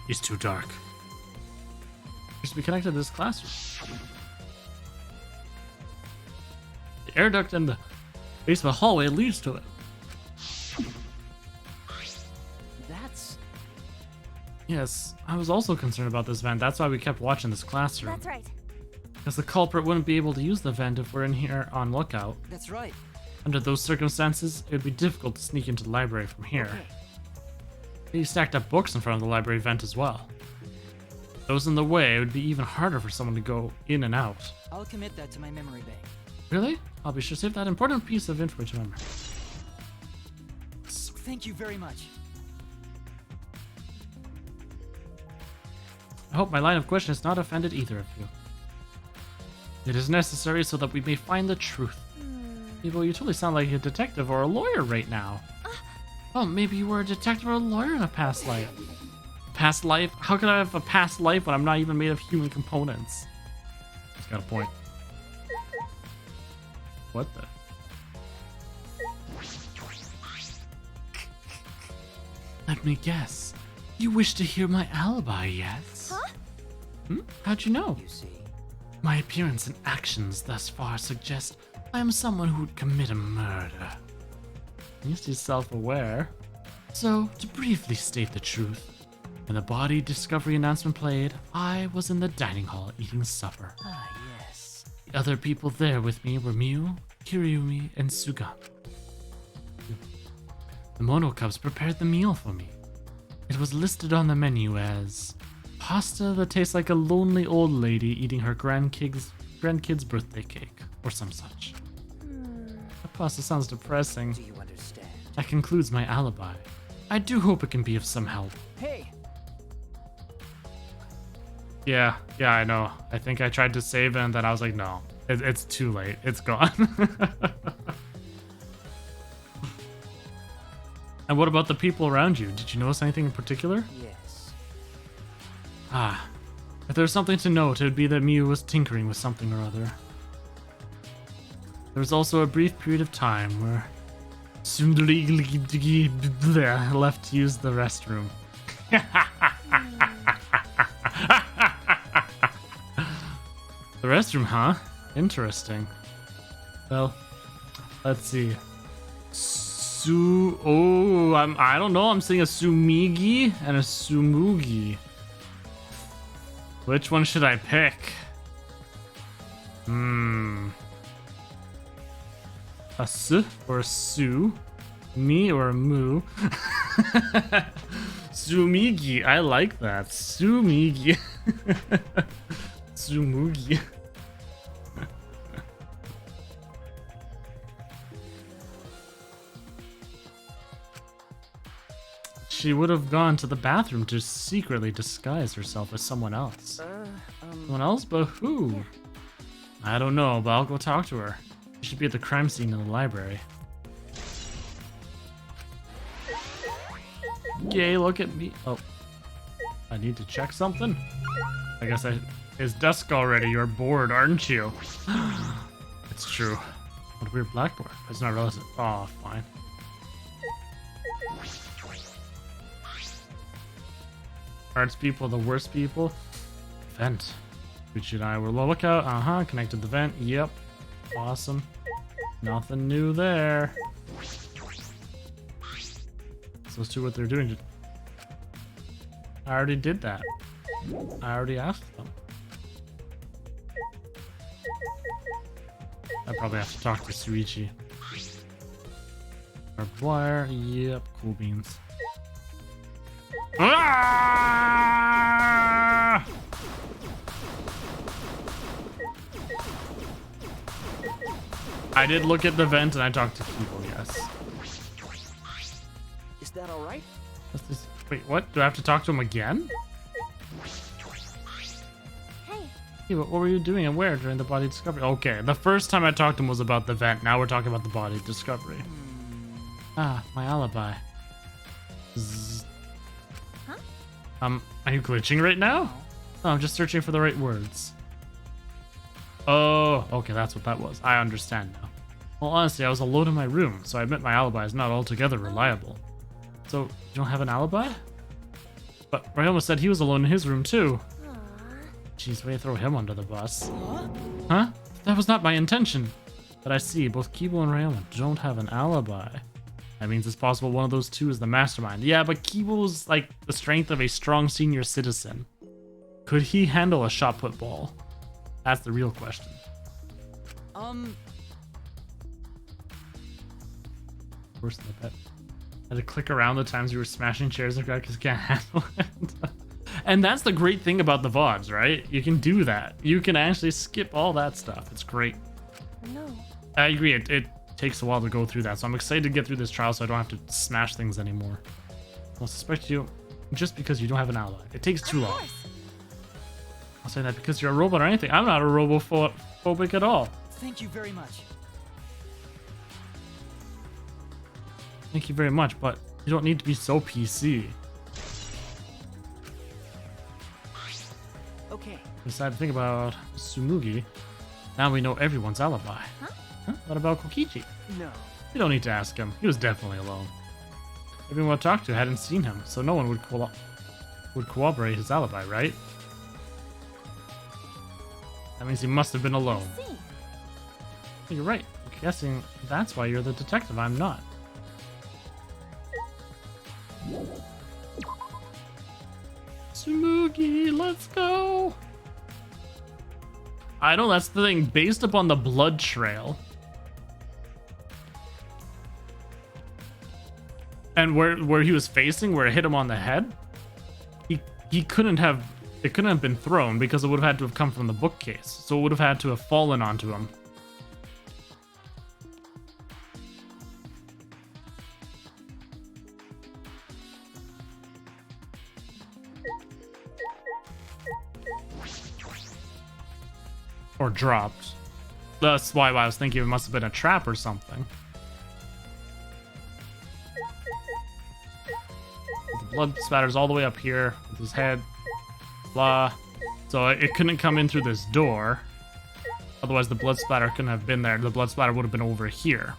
He's too dark. He used to be connected to this classroom. The air duct in the basement hallway leads to it. that's... Yes, I was also concerned about this vent. That's why we kept watching this classroom. That's right. Because the culprit wouldn't be able to use the vent if we're in here on lookout. That's right. Under those circumstances, it would be difficult to sneak into the library from here. Okay. He stacked up books in front of the library vent as well. If those in the way, it would be even harder for someone to go in and out. I'll commit that to my memory bank. Really? I'll be sure to save that important piece of information to memory. Thank you very much. I hope my line of question has not offended either of you. It is necessary so that we may find the truth. People, you totally sound like a detective or a lawyer right now. Oh, maybe you were a detective or a lawyer in a past life. Past life? How could I have a past life when I'm not even made of human components? He's got a point. What the? Let me guess. You wish to hear my alibi, yes? Huh? How'd you know? You see. My appearance and actions thus far suggest I am someone who would commit a murder. At least he's self-aware. So, to briefly state the truth, when the body discovery announcement played, I was in the dining hall eating supper. Ah, yes. The other people there with me were Miu, Kiryumi, and Suga. The Mono Cubs prepared the meal for me. It was listed on the menu as pasta that tastes like a lonely old lady eating her grandkid's birthday cake, or some such. That pasta sounds depressing. Do you understand? That concludes my alibi. I do hope it can be of some help. Hey! Yeah, I know. I think I tried to save it and then I was like, no, it's too late. It's gone. And what about the people around you? Did you notice anything in particular? Yes. Ah, if there's something to note, it would be that Miu was tinkering with something or other. There was also a brief period of time where Sundari left to use the restroom. The restroom, huh? Interesting. Well, let's see. I don't know. I'm seeing a Sumigi and a Sumugi. Which one should I pick? A su or a su? Me or a mu? Sumigi. I like that. Sumigi. Sumugi. She would have gone to the bathroom to secretly disguise herself as someone else. Someone else? But who? I don't know, but I'll go talk to her. She should be at the crime scene in the library. Yay, look at me. Oh. I need to check something? I guess it's dusk already. You're bored, aren't you? It's true. What a weird blackboard. It's not relative. Oh, fine. Arts people, the worst people. Vent. Gucci and I were lookout. Connected the vent. Yep. Awesome. Nothing new there. So let's do what they're doing. I already did that. I already asked them. I probably have to talk to Suichi. Barbed wire. Yep. Cool beans. Ah! I did look at the vent and I talked to people, yes. Is that alright? What's this? Wait, what? Do I have to talk to him again? Hey, Hey, what were you doing and where during the body discovery? Okay, the first time I talked to him was about the vent. Now we're talking about the body discovery. Ah, my alibi. Zzz. Huh? Are you glitching right now? Oh, I'm just searching for the right words. Oh, okay, that's what that was. I understand now. Well, honestly, I was alone in my room, so I admit my alibi is not altogether reliable. So, you don't have an alibi? But Ryoma said he was alone in his room, too. aw. Jeez, way to throw him under the bus. Huh? That was not my intention. But I see, both Kibo and Ryoma don't have an alibi. That means it's possible one of those two is the mastermind. Yeah, but Kibo's like the strength of a strong senior citizen. Could he handle a shot put ball? That's the real question. Worse than the pet. I had to click around the times you were smashing chairs and because you can't handle it. And that's the great thing about the VODs, right? You can do that. You can actually skip all that stuff. It's great. No. I agree. It takes a while to go through that, so I'm excited to get through this trial so I don't have to smash things anymore. I'll suspect you just because you don't have an ally. It takes too long. I'll say that because you're a robot or anything. I'm not a robophobic at all. Thank you very much. Thank you very much, but you don't need to be so PC. Okay, Decided to think about Tsumugi. Now we know everyone's alibi. Huh? What about Kokichi? No. You don't need to ask him. He was definitely alone. Everyone I talked to hadn't seen him, so no one would corroborate his alibi, right? That means he must have been alone. I see. You're right. I'm guessing that's why you're the detective. I'm not. Tsumugi, let's go. I know that's the thing. Based upon the blood trail. And where he was facing, where it hit him on the head, he couldn't have, it couldn't have been thrown because it would have had to have come from the bookcase. So it would have had to have fallen onto him. Or dropped. That's why I was thinking it must have been a trap or something. The blood spatters all the way up here with his head. Blah. So it couldn't come in through this door. Otherwise the blood splatter couldn't have been there. The blood splatter would have been over here.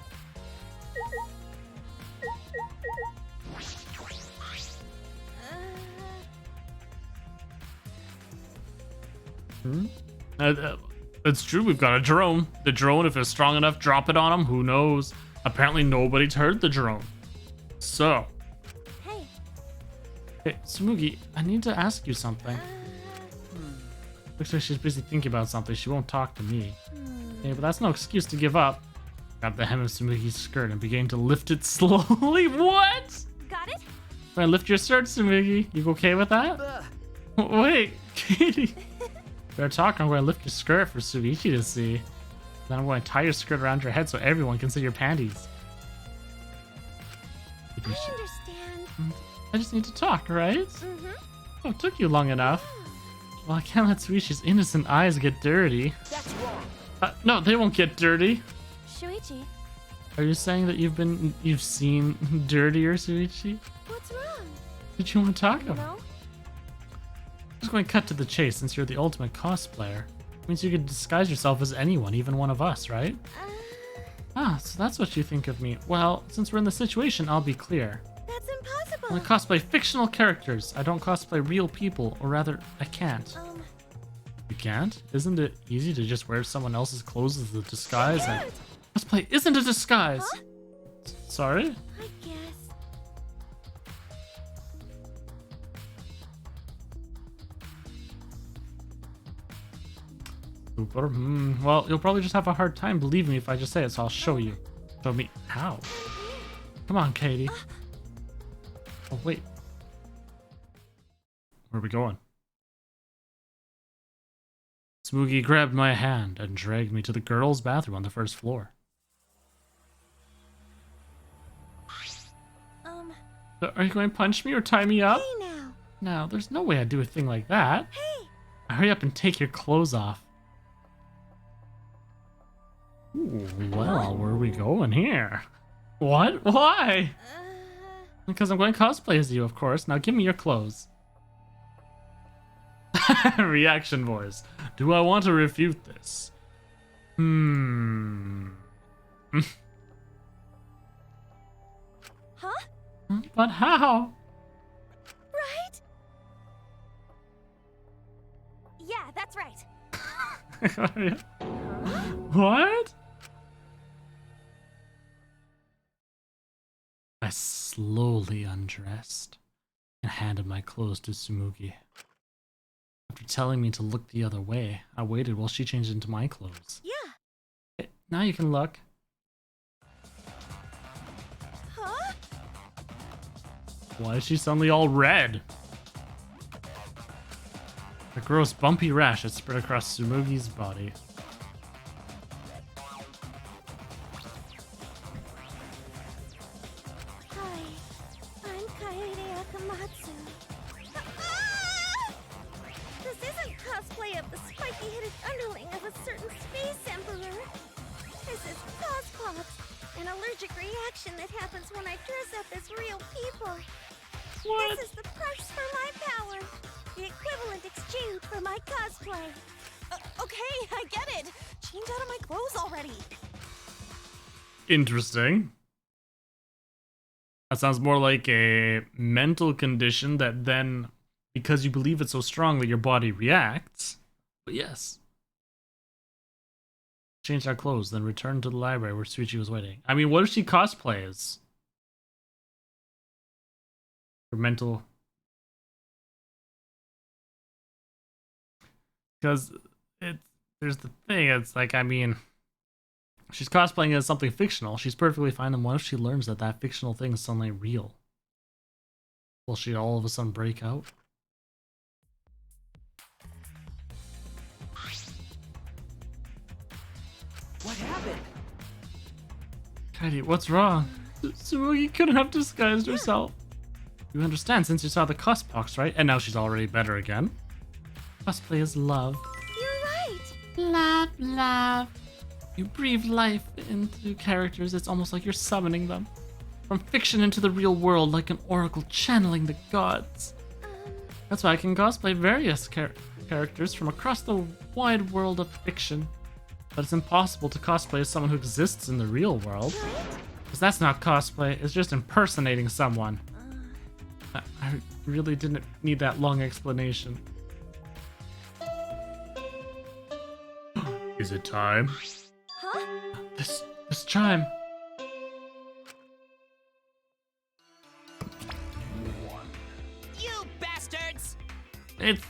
It's true, we've got a drone. The drone, if it's strong enough, drop it on him. Who knows? Apparently nobody's heard the drone. So. Hey, Tsumugi, I need to ask you something. Looks like she's busy thinking about something. She won't talk to me. Hey, but that's no excuse to give up. Grabbed the hem of Tsumugi's skirt and began to lift it slowly. What? Got it? When I lift your skirt, Tsumugi, you okay with that? Wait, Katie. Better talk. I'm going to lift your skirt for Shuichi to see. Then I'm going to tie your skirt around your head so everyone can see your panties. I understand. I just need to talk, right? Mm-hmm. Oh, it took you long enough. Well, I can't let Shuichi's innocent eyes get dirty. That's wrong. No, they won't get dirty. Shuichi, Are you saying that you've seen dirtier, Shuichi? what's wrong? Did you want to talk about? No? I'm just going to cut to the chase since you're the ultimate cosplayer. It means you could disguise yourself as anyone, even one of us, right? Ah, so that's what you think of me. Well, since we're in the situation, I'll be clear. That's impossible. I cosplay fictional characters. I don't cosplay real people, or rather, I can't. You can't? Isn't it easy to just wear someone else's clothes as a disguise? And cosplay isn't a disguise! Huh? Sorry? I guess. Well, you'll probably just have a hard time believing me if I just say it, so I'll show you. Show me how. Come on, Katie. Oh, wait. Where are we going? Tsumugi grabbed my hand and dragged me to the girls' bathroom on the first floor. Are you going to punch me or tie me up? Hey now. No, there's no way I'd do a thing like that. Hey. Hurry up and take your clothes off. Ooh, well, where are we going here? What? Why? Because I'm going cosplay as you, of course. Now give me your clothes. Reaction voice. Do I want to refute this? Huh? But how? Right? Yeah, that's right. What? I slowly undressed and handed my clothes to Tsumugi. After telling me to look the other way, I waited while she changed into my clothes. Yeah. Okay, now you can look. Huh? Why is she suddenly all red? A gross bumpy rash had spread across Tsumugi's body. Hi, I'm Kaede Akamatsu. This isn't cosplay of the spiky-headed underling of a certain space emperor. This is cosclops, an allergic reaction that happens when I dress up as real people. What? This is the price for my power. The equivalent exchange for my cosplay. Okay, I get it. Change out of my clothes already. Interesting. That sounds more like a mental condition that then, because you believe it so strongly, your body reacts. But yes. Change our clothes, then return to the library where Suichi was waiting. I mean, what if she cosplays? Her mental... Because there's the thing, it's like, I mean... She's cosplaying as something fictional. She's perfectly fine. And what if she learns that that fictional thing is suddenly real? Will she all of a sudden break out? What happened? Katie, what's wrong? Tsurugi couldn't have disguised herself. You understand since you saw the cusp box, right? And now she's already better again. Cosplay is love. You're right. Love, love. You breathe life into characters. It's almost like you're summoning them. From fiction into the real world, like an oracle channeling the gods. That's why I can cosplay various characters from across the wide world of fiction. But it's impossible to cosplay as someone who exists in the real world. Because that's not cosplay, it's just impersonating someone. I really didn't need that long explanation. Is it time? Huh? This chime. You bastards! It's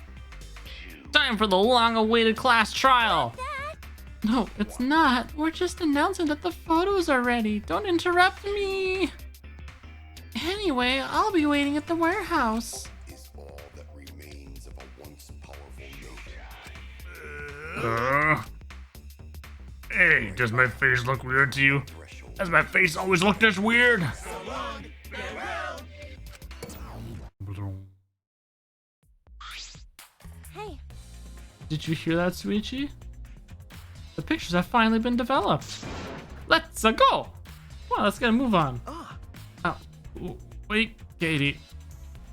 time for the long-awaited class trial. No, it's not. We're just announcing that the photos are ready. Don't interrupt me. Anyway, I'll be waiting at the warehouse. Is all that remains of a once powerful Hey, does my face look weird to you? Has my face always looked this weird? Hey, Did you hear that, Suichi? The pictures have finally been developed. Let's go! Come on, let's get a move on. Oh, wait, Katie.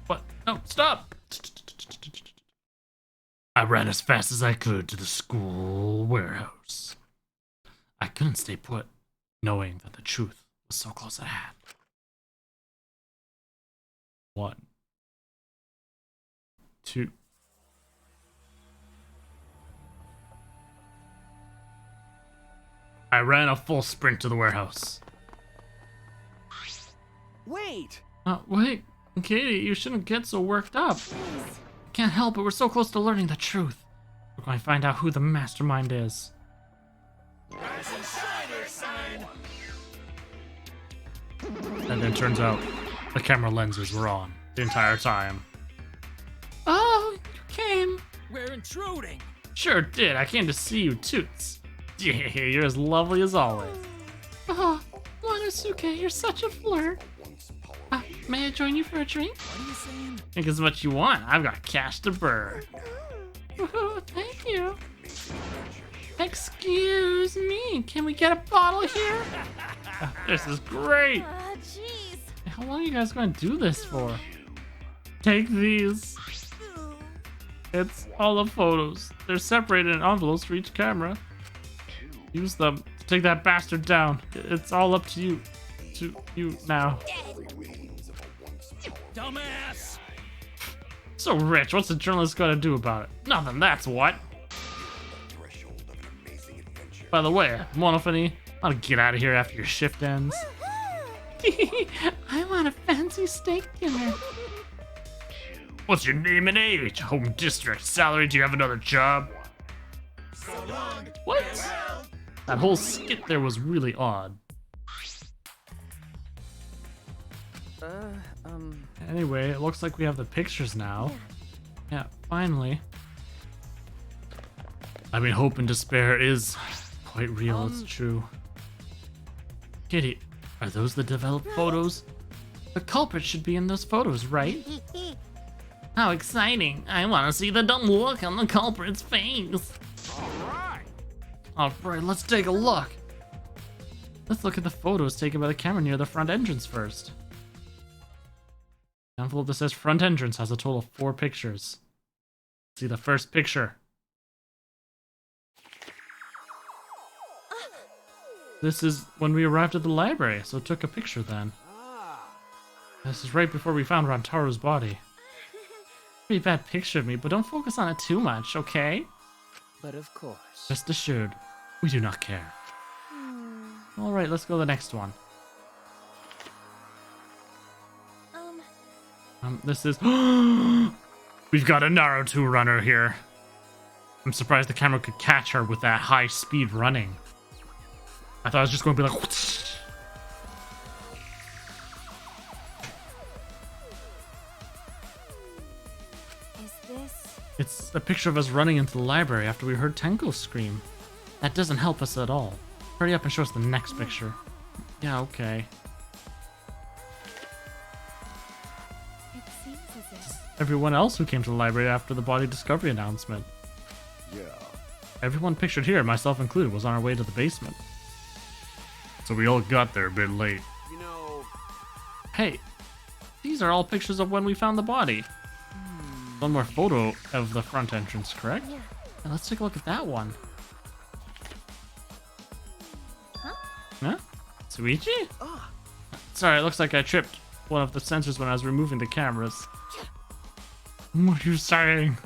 What? No, stop! I ran as fast as I could to the school warehouse. I couldn't stay put, knowing that the truth was so close at hand. 1, 2. I ran a full sprint to the warehouse. Wait! Wait, Katie, you shouldn't get so worked up. please. Can't help it, we're so close to learning the truth. We're going to find out who the mastermind is. And then turns out the camera lenses were on the entire time. Oh, you came. We're intruding! Sure did, I came to see you, Toots. Yeah, you're as lovely as always. Oh, Monosuke, you're such a flirt. May I join you for a drink? What are you saying? Drink as much you want, I've got cash to burn. Oh, thank you. Excuse me, can we get a bottle here? This is great. Jeez. How long are you guys going to do this for? Take these. It's all the photos. They're separated in envelopes for each camera. Use them to take that bastard down. It's all up to you. To you now. Dumbass! So rich, what's a journalist got to do about it? Nothing, that's what. By the way, Monofany, I'll get out of here after your shift ends. I want a fancy steak dinner. What's your name and age? Home district, salary, do you have another job? What? That whole skit there was really odd. Anyway, it looks like we have the pictures now. Yeah, finally. I mean, hope and despair is quite real, it's true. Kitty, are those the developed photos? The culprit should be in those photos, right? How exciting! I want to see the dumb look on the culprit's face. Alright, let's take a look. Let's look at the photos taken by the camera near the front entrance first. The envelope that says front entrance has a total of 4 pictures. See the first picture. This is when we arrived at the library, so took a picture then. This is right before we found Rantaro's body. Pretty bad picture of me, but don't focus on it too much, okay? But of course. Rest assured, we do not care. Alright, let's go to the next one. This is... We've got a Naruto runner here. I'm surprised the camera could catch her with that high speed running. I thought I was just going to be like... Whoosh. Is this? It's a picture of us running into the library after we heard Tenko scream. That doesn't help us at all. Hurry up and show us the next picture. Yeah, okay. It seems as if. Everyone else who came to the library after the body discovery announcement. Yeah. Everyone pictured here, myself included, was on our way to the basement. So we all got there a bit late. You know... Hey, these are all pictures of when we found the body. One more photo of the front entrance, correct? Yeah. Now let's take a look at that one. Huh? Suichi? Ah, Sorry, it looks like I tripped one of the sensors when I was removing the cameras. What are you saying?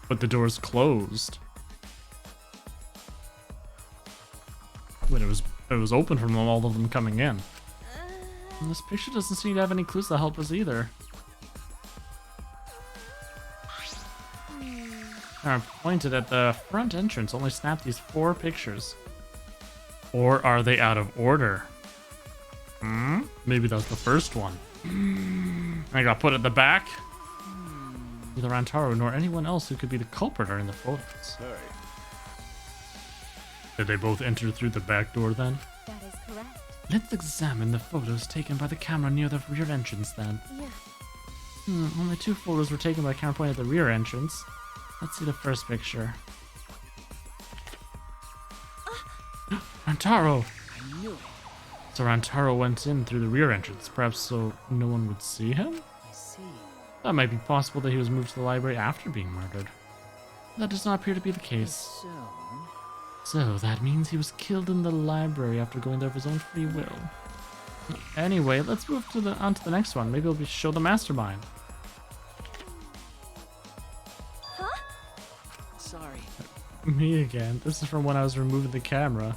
But the door's closed. But it was open from all of them coming in. And this picture doesn't seem to have any clues that help us either. I pointed at the front entrance, only snapped these 4 pictures. Or are they out of order? Maybe that was the first one. I got put at the back. Neither Rantaro nor anyone else who could be the culprit are in the photos. Hey. Did they both enter through the back door then? That is correct. Let's examine the photos taken by the camera near the rear entrance then. Yeah. Only 2 photos were taken by the camera pointing at the rear entrance. Let's see the first picture. Rantaro! I knew it. So Rantaro went in through the rear entrance, perhaps so no one would see him? I see. That might be possible that he was moved to the library after being murdered. That does not appear to be the case. So... So that means he was killed in the library after going there of his own free will. Anyway, let's move to on to the next one. Maybe it'll show the mastermind. Huh? Sorry. Me again. This is from when I was removing the camera.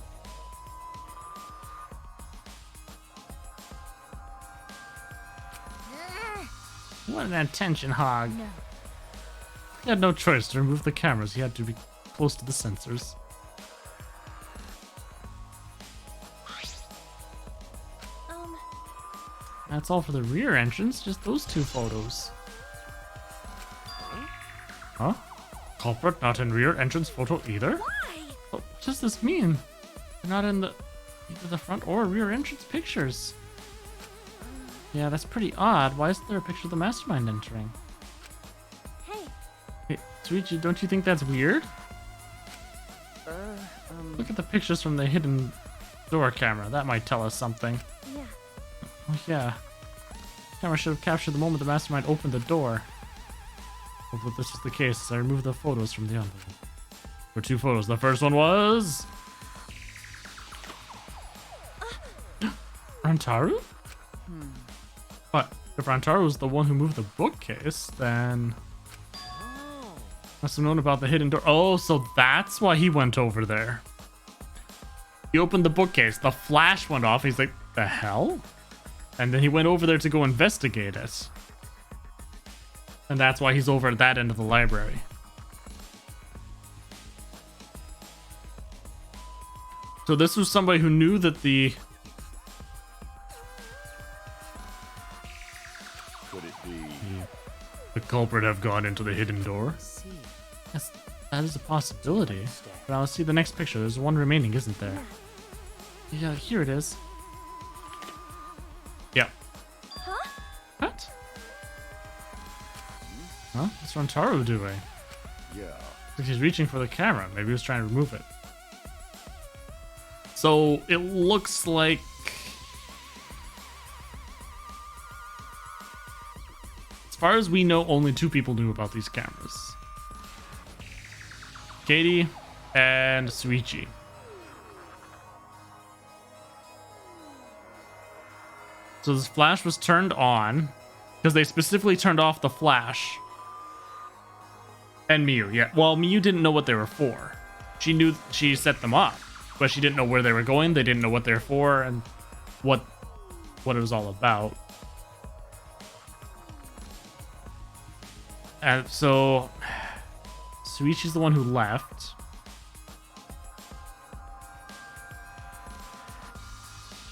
What an attention hog. No. He had no choice to remove the cameras. He had to be close to the sensors. That's all for the rear entrance, just those 2 photos. Huh? Culprit not in rear entrance photo either? Why? What does this mean? They're not in either the front or rear entrance pictures. Yeah, that's pretty odd. Why isn't there a picture of the mastermind entering? Hey. Hey, Suichi, don't you think that's weird? Look at the pictures from the hidden door camera. That might tell us something. Yeah. Oh, yeah. Camera should have captured the moment the mastermind opened the door. Hopefully this is the case. I removed the photos from the envelope. For 2 photos. The first one was... Rantaru? But if Rantaru was the one who moved the bookcase, then... Must have known about the hidden door. Oh, so that's why he went over there. He opened the bookcase. The flash went off. He's like, the hell? And then he went over there to go investigate it. And that's why he's over at that end of the library. So this was somebody who knew that the... Could it be? The culprit have gone into the hidden door? I see. Yes, that is a possibility. But now let's see the next picture. There's one remaining, isn't there? Yeah, here it is. Yeah. Huh? What? Huh? What's Rantaro doing? Yeah. He's reaching for the camera. Maybe he was trying to remove it. So it looks like far as we know, only 2 people knew about these cameras. Katie and Suichi. So this flash was turned on because they specifically turned off the flash. And Miyu, yeah. Well, Miyu didn't know what they were for. She knew she set them up, but she didn't know where they were going. They didn't know what they're for and what it was all about. And so Suichi's the one who left.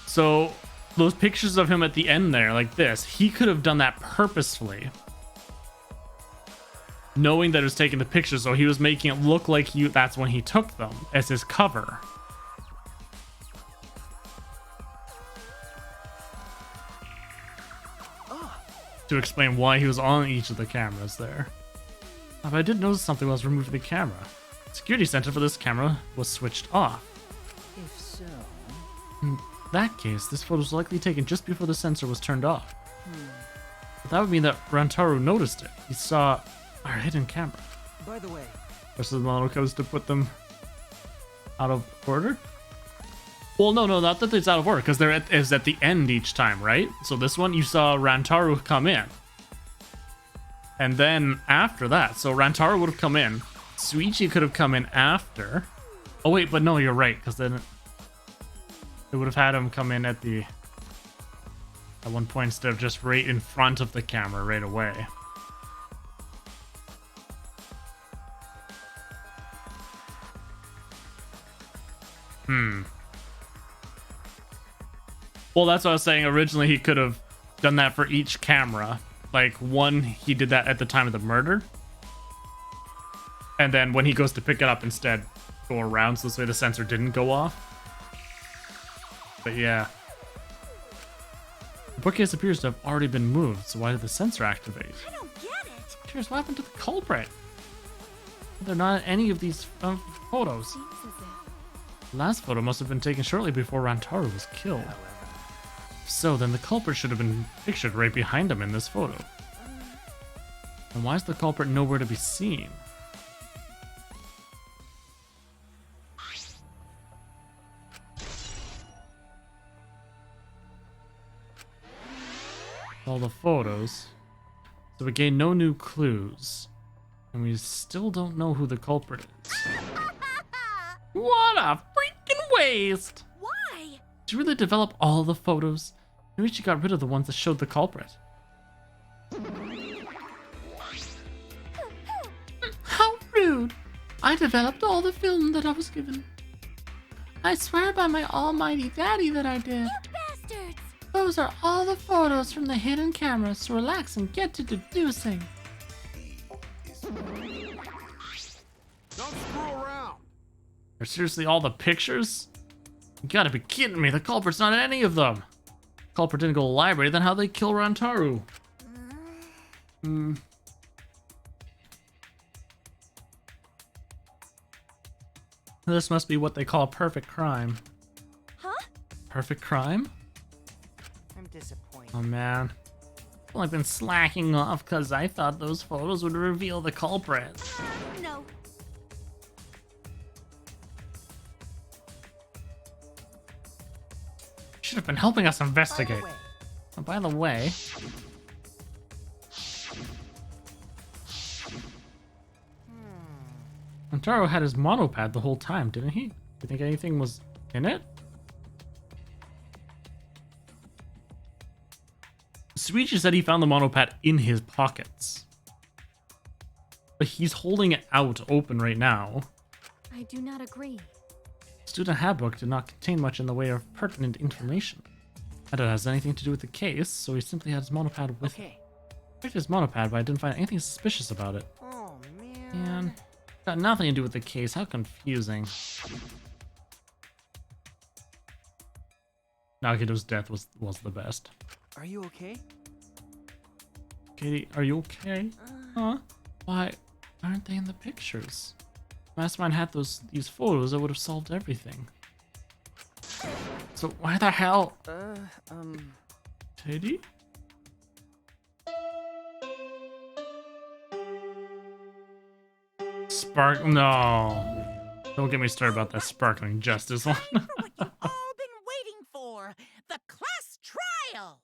So those pictures of him at the end there, like this, he could have done that purposefully, knowing that it was taking the pictures, so he was making it look like that's when he took them as his cover. To explain why he was on each of the cameras there. But I did notice something was removing the camera. The security center for this camera was switched off. If so... In that case, this photo was likely taken just before the sensor was turned off. But that would mean that Rantaru noticed it. He saw our hidden camera. By the way... Versus the model codes to put them out of order? Well, no, not that it's out of order, because they're at the end each time, right? So this one, you saw Rantaru come in. And then after that, so Rantaru would have come in. Suichi could have come in after. Oh, wait, but no, you're right, because then it would have had him come in at one point instead of just right in front of the camera right away. Well, that's what I was saying. Originally, he could have done that for each camera. Like, one, he did that at the time of the murder. And then when he goes to pick it up, instead, go around so this way the sensor didn't go off. But yeah. The bookcase appears to have already been moved, so why did the sensor activate? I don't get it. Curious, what happened to the culprit? They're not in any of these photos. Seems as if The last photo must have been taken shortly before Rantaru was killed. So then the culprit should have been pictured right behind him in this photo. And why is the culprit nowhere to be seen? All the photos. So we gained no new clues. And we still don't know who the culprit is. What a freaking waste! why? Did you really develop all the photos? Maybe she got rid of the ones that showed the culprit. How rude! I developed all the film that I was given. I swear by my almighty daddy that I did. Bastards! Those are all the photos from the hidden camera, so relax and get to deducing. Don't screw around! Are seriously all the pictures? You gotta be kidding me, the culprit's not in any of them. Culprit didn't go to the library, then how'd they kill Rantaru? This must be what they call a perfect crime. Huh? Perfect crime? I'm disappointed. Oh man. Well, I've been slacking off because I thought those photos would reveal the culprit. No. Should have been helping us investigate. way. Oh, by the way, Antaro had his monopad the whole time, didn't he? Do you think anything was in it? Suichi said he found the monopad in his pockets. But he's holding it out open right now. I do not agree. The student handbook did not contain much in the way of pertinent information. And it has anything to do with the case, so he simply had his monopad with him. Okay. I checked his monopad, but I didn't find anything suspicious about it. Oh, man. Man, got nothing to do with the case. How confusing. Nagito's death was the best. Are you okay? Katie, are you okay? Huh? Why aren't they in the pictures? Mastermind had these photos that would have solved everything. So why the hell? Katie? Spark. No. Don't get me started about that sparkling justice one. For what you've all been waiting for, the class trial.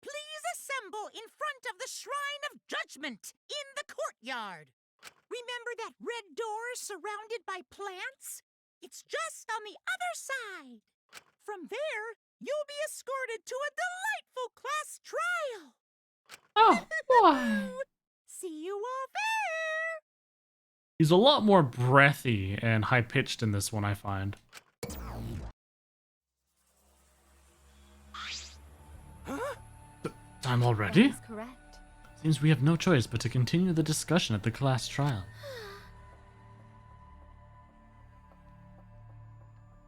Please assemble in front of the Shrine of Judgment in the courtyard. Remember that red door surrounded by plants? It's just on the other side. From there, you'll be escorted to a delightful class trial. Oh, why? See you all there. He's a lot more breathy and high-pitched in this one, I find. Time already? That's correct. Seems we have no choice but to continue the discussion at the class trial.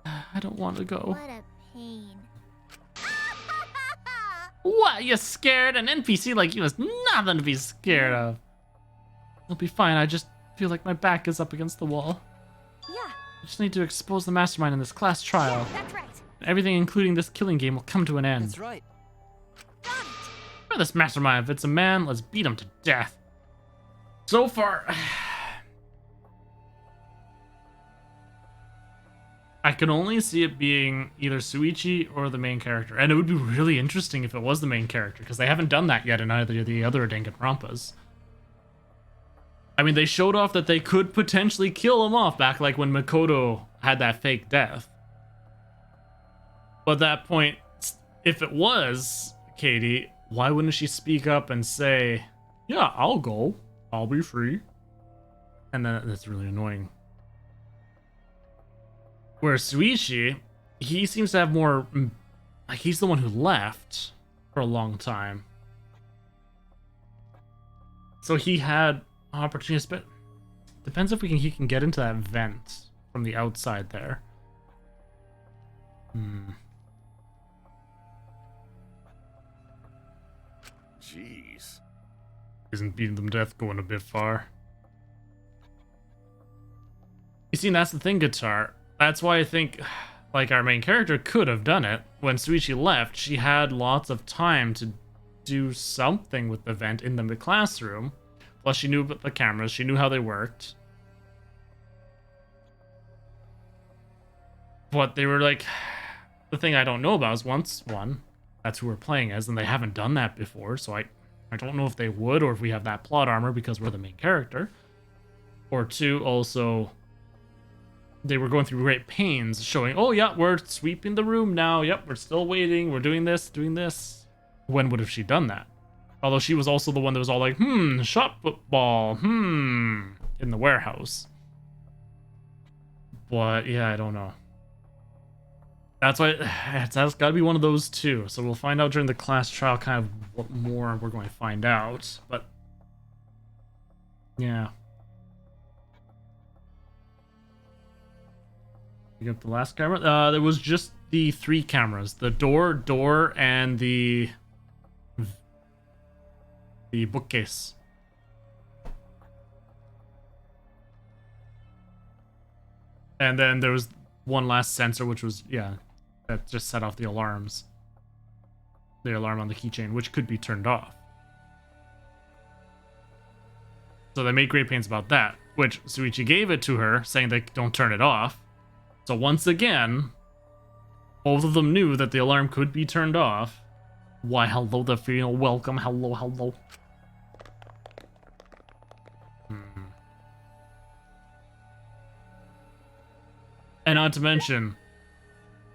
I don't want to go. What a pain. What? You scared? An NPC like you is nothing to be scared of. It'll be fine. I just feel like my back is up against the wall. Yeah, I just need to expose the mastermind in this class trial. that's right. Everything, including this killing game, will come to an end. That's right. Got it. For this mastermind, if it's a man, let's beat him to death. So far, I can only see it being either Suichi or the main character. And it would be really interesting if it was the main character, because they haven't done that yet in either of the other Danganronpas. I mean, they showed off that they could potentially kill him off back like when Makoto had that fake death. But at that point, if it was Katie, why wouldn't she speak up and say, yeah, I'll go. I'll be free. And then that's really annoying. Whereas Suichi, he seems to have more, like, he's the one who left for a long time. So he had opportunities, but depends if he can get into that vent from the outside there. Jeez. Isn't beating them to death going a bit far? You see, that's the thing, Guitar. That's why I think, like, our main character could have done it. When Suichi left, she had lots of time to do something with the vent in the classroom. Plus, she knew about the cameras. She knew how they worked. But they were like... The thing I don't know about is one, that's who we're playing as, and they haven't done that before, so I don't know if they would, or if we have that plot armor because we're the main character. Or two, also... They were going through great pains showing, oh yeah, we're sweeping the room now. Yep, we're still waiting. We're doing this, doing this. When would have she done that? Although she was also the one that was all like, shot football, in the warehouse. But yeah, I don't know. That's why that's got to be one of those two. So we'll find out during the class trial kind of what more we're going to find out. But yeah. You got the last camera? There was just the 3 cameras. The door, and the bookcase. And then there was one last sensor, which was, yeah, that just set off the alarms. The alarm on the keychain, which could be turned off. So they made great pains about that, which Suichi gave it to her, saying they don't turn it off. So once again, both of them knew that the alarm could be turned off. Why, hello there, feel welcome, hello. And not to mention,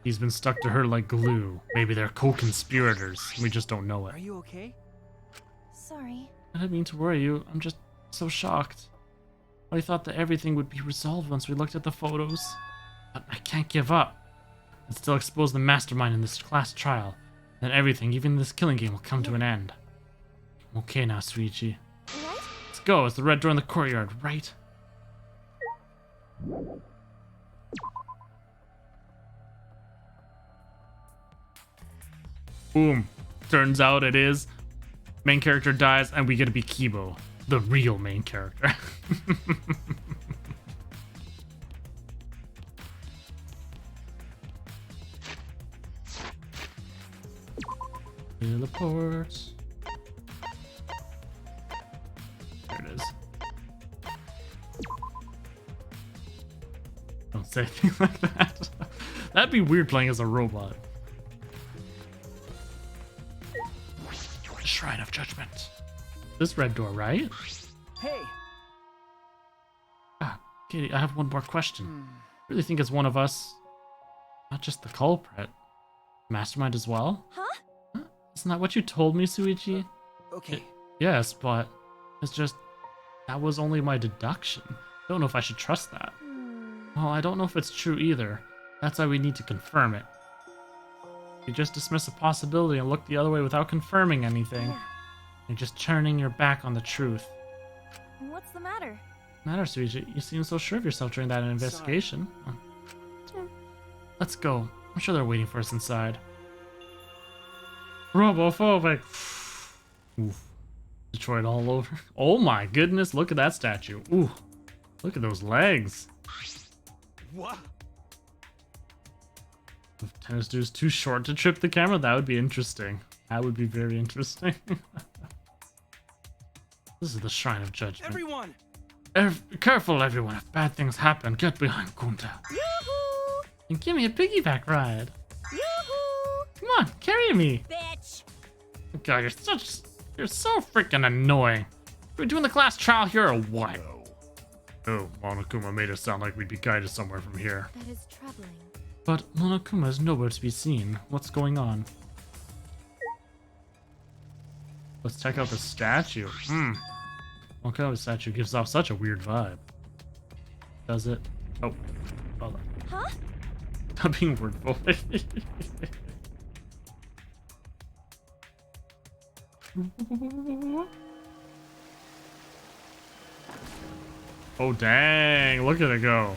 he's been stuck to her like glue. Maybe they're co-conspirators. We just don't know it. Are you okay? Sorry. I didn't mean to worry you. I'm just so shocked. I thought that everything would be resolved once we looked at the photos. But I can't give up. And still expose the mastermind in this class trial. Then everything, even this killing game, will come to an end. I'm okay now, Suichi. Right? Let's go. It's the red door in the courtyard, right? Boom. Turns out it is. Main character dies, and we get to be Kibo, the real main character. Teleports. There it is. say anything like that. That'd be weird playing as a robot. Shrine of Judgment. This red door, right? Hey. Ah, Katie, I have one more question. Really think it's one of us, not just the culprit, mastermind as well? Huh? Isn't that what you told me, Suichi? Okay. Yes, but it's just that was only my deduction. Don't know if I should trust that. Well, I don't know if it's true either. That's why we need to confirm it. You just dismiss a possibility and look the other way without confirming anything. You're just turning your back on the truth. What's the matter? Matter, Suichi. You seem so sure of yourself during that investigation. Let's go. I'm sure they're waiting for us inside. Robophobic. Oof. Detroit all over. Oh my goodness, look at that statue. Ooh. Look at those legs. What? If Tennis Dude's too short to trip the camera, that would be interesting. That would be very interesting. This is the Shrine of Judgment. Everyone! Careful, everyone. If bad things happen, get behind Kunta. Yoo-hoo! And give me a piggyback ride. Yoo-hoo! Come on, carry me. Bitch! God, you're so freaking annoying. Are we doing the class trial here or what? Oh, Monokuma made it sound like we'd be guided somewhere from here. That is troubling. But Monokuma is nowhere to be seen. What's going on? Let's check out the statue. Monokuma's statue gives off such a weird vibe. Does it? Oh. Hold on. Huh? Stop being wordful. Oh dang, look at it go.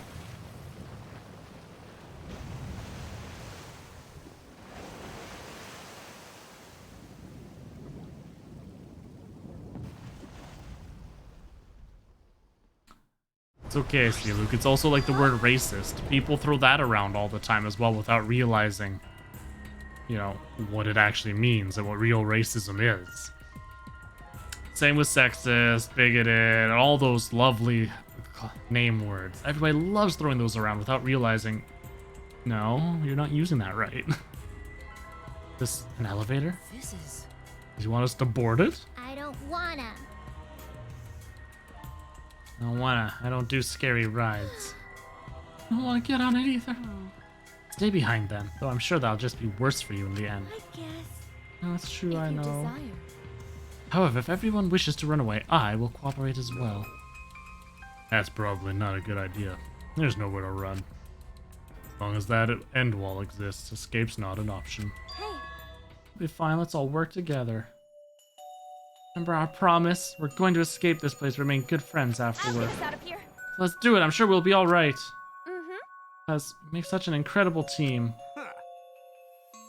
It's okay, see, Luke. It's also like the word racist. People throw that around all the time as well without realizing, you know, what it actually means and what real racism is. Same with sexist, bigoted, all those lovely name words. Everybody loves throwing those around without realizing, no, you're not using that right. This an elevator? This is... Do you want us to board it? I don't wanna. I don't wanna. I don't do scary rides. I don't wanna get on it either. Stay behind then, though I'm sure that'll just be worse for you in the end. I guess. No, that's true, If I you know. desire. However, if everyone wishes to run away, I will cooperate as well. That's probably not a good idea. There's nowhere to run. As long as that end wall exists, escape's not an option. Hey, We'll be fine, let's all work together. Remember our promise? We're going to escape this place, remain good friends I'll afterward. get us out of here. Let's do it, I'm sure we'll be alright. Mm-hmm. Because we make such an incredible team.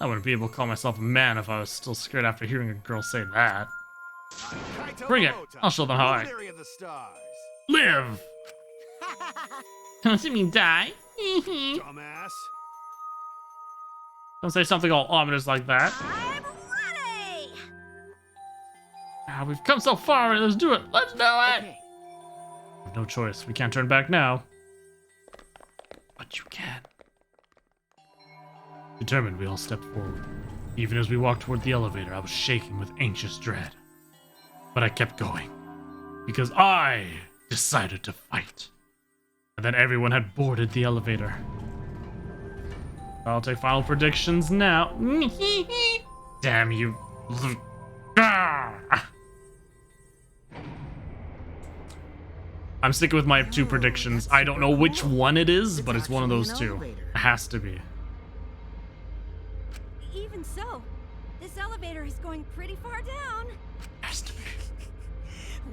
I wouldn't be able to call myself a man if I was still scared after hearing a girl say that. Bring it! I'll show them how I live! Don't you mean die? Dumbass. Don't say something all ominous like that. I'm ready! Ah, we've come so far, let's do it! Let's do it! Okay. No choice, we can't turn back now. But you can. Determined, we all stepped forward. Even as we walked toward the elevator, I was shaking with anxious dread. But I kept going. Because I decided to fight. And then everyone had boarded the elevator. I'll take final predictions now. Damn you. I'm sticking with my two predictions. I don't know which one it is, but it's one of those two. It has to be. Even so, this elevator is going pretty far down. Has to be.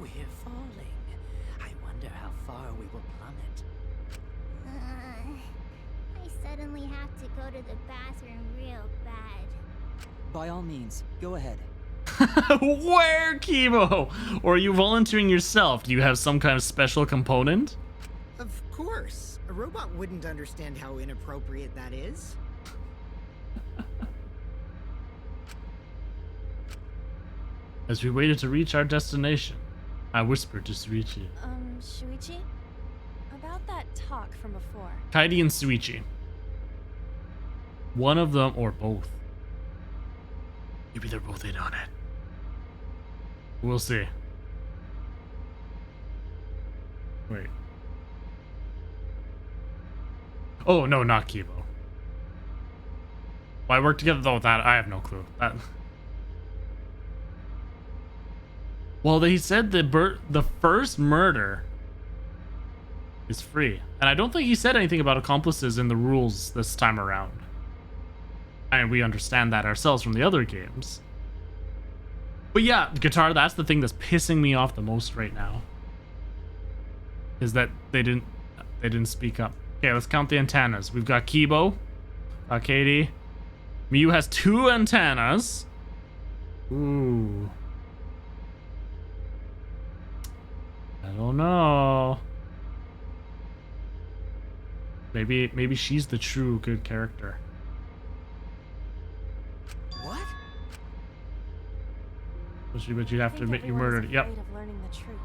We're falling. I wonder how far we will plummet. I suddenly have to go to the bathroom real bad. By all means, go ahead. Where, Kibo? Or are you volunteering yourself? Do you have some kind of special component? Of course. A robot wouldn't understand how inappropriate that is. As we waited to reach our destination, I whispered to Shuichi. Shuichi? About that talk from before. Kaidi and Suichi. One of them, or both. Maybe they're both in on it. We'll see. Wait. Oh, no, not Kibo. Why work together though? That I have no clue. Well, he said the first murder is free, and I don't think he said anything about accomplices in the rules this time around. And we understand that ourselves from the other games. But yeah, Guitar, that's the thing that's pissing me off the most right now. Is that they didn't speak up. Okay, let's count the antennas. We've got Kibo, Katie. Miyu has 2 antennas. Ooh. I don't know. Maybe she's the true good character. What? But you have to admit you murdered. Yep. Of learning the truth.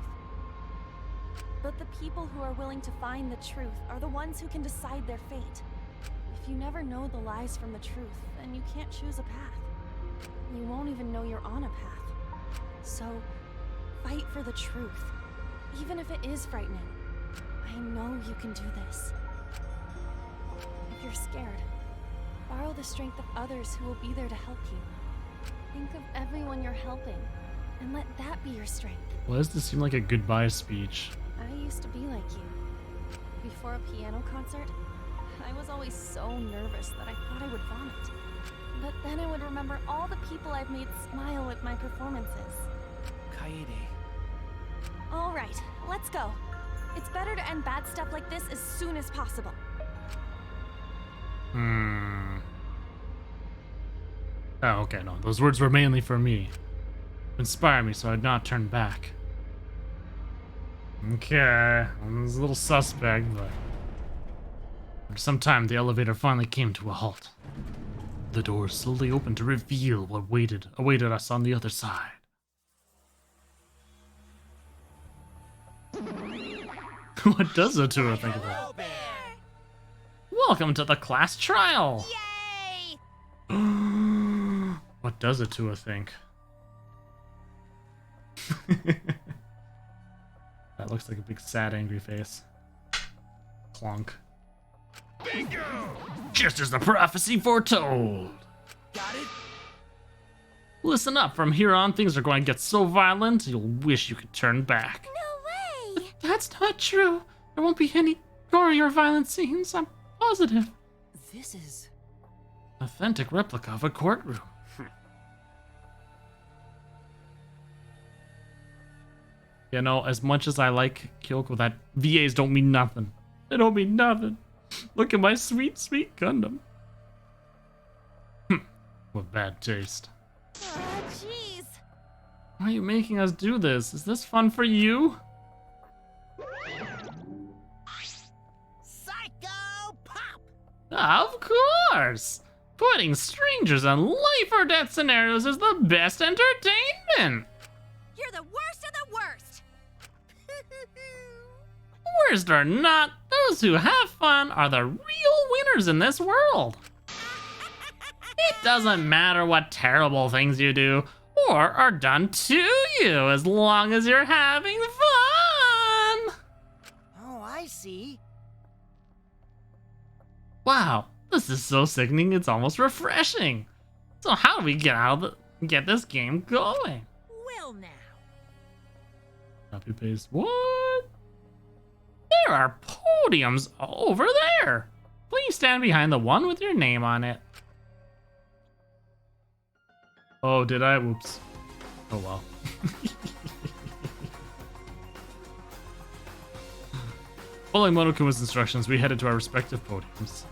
But the people who are willing to find the truth are the ones who can decide their fate. If you never know the lies from the truth, then you can't choose a path. You won't even know you're on a path. So, fight for the truth. Even if it is frightening. I know you can do this. If you're scared, borrow the strength of others who will be there to help you. Think of everyone you're helping, and let that be your strength. Why does this seem like a goodbye speech? I used to be like you. Before a piano concert, I was always so nervous that I thought I would vomit. But then I would remember all the people I've made smile with my performances. Kaede. All right, let's go. It's better to end bad stuff like this as soon as possible. Oh, okay, no. Those words were mainly for me. To inspire me so I'd not turn back. Okay. I was a little suspect, but... After some time, the elevator finally came to a halt. The doors slowly opened to reveal what awaited us on the other side. What does the tour think of that? Welcome to the class trial! Yay! What does a tour think? That looks like a big sad angry face. Clunk. Bingo! Just as the prophecy foretold! Got it? Listen up, from here on things are going to get so violent you'll wish you could turn back. No way! That's not true. There won't be any gory or violent scenes, I'm positive. This is... Authentic replica of a courtroom. You know, as much as I like Kyoko, that VAs don't mean nothing. They don't mean nothing. Look at my sweet, sweet Gundam. What bad taste. Oh, jeez. Why are you making us do this? Is this fun for you? Psycho Pop! Of course! Putting strangers in life or death scenarios is the best entertainment! You're the worst of the worst! Worst or not, those who have fun are the real winners in this world. It doesn't matter what terrible things you do or are done to you as long as you're having fun. Oh, I see. Wow, this is so sickening it's almost refreshing. So how do we get this game going? Well now. Copy paste. What? There are podiums over there. Please stand behind the one with your name on it. Oh, did I? Whoops. Oh well. Following Monokuma's instructions, we headed to our respective podiums.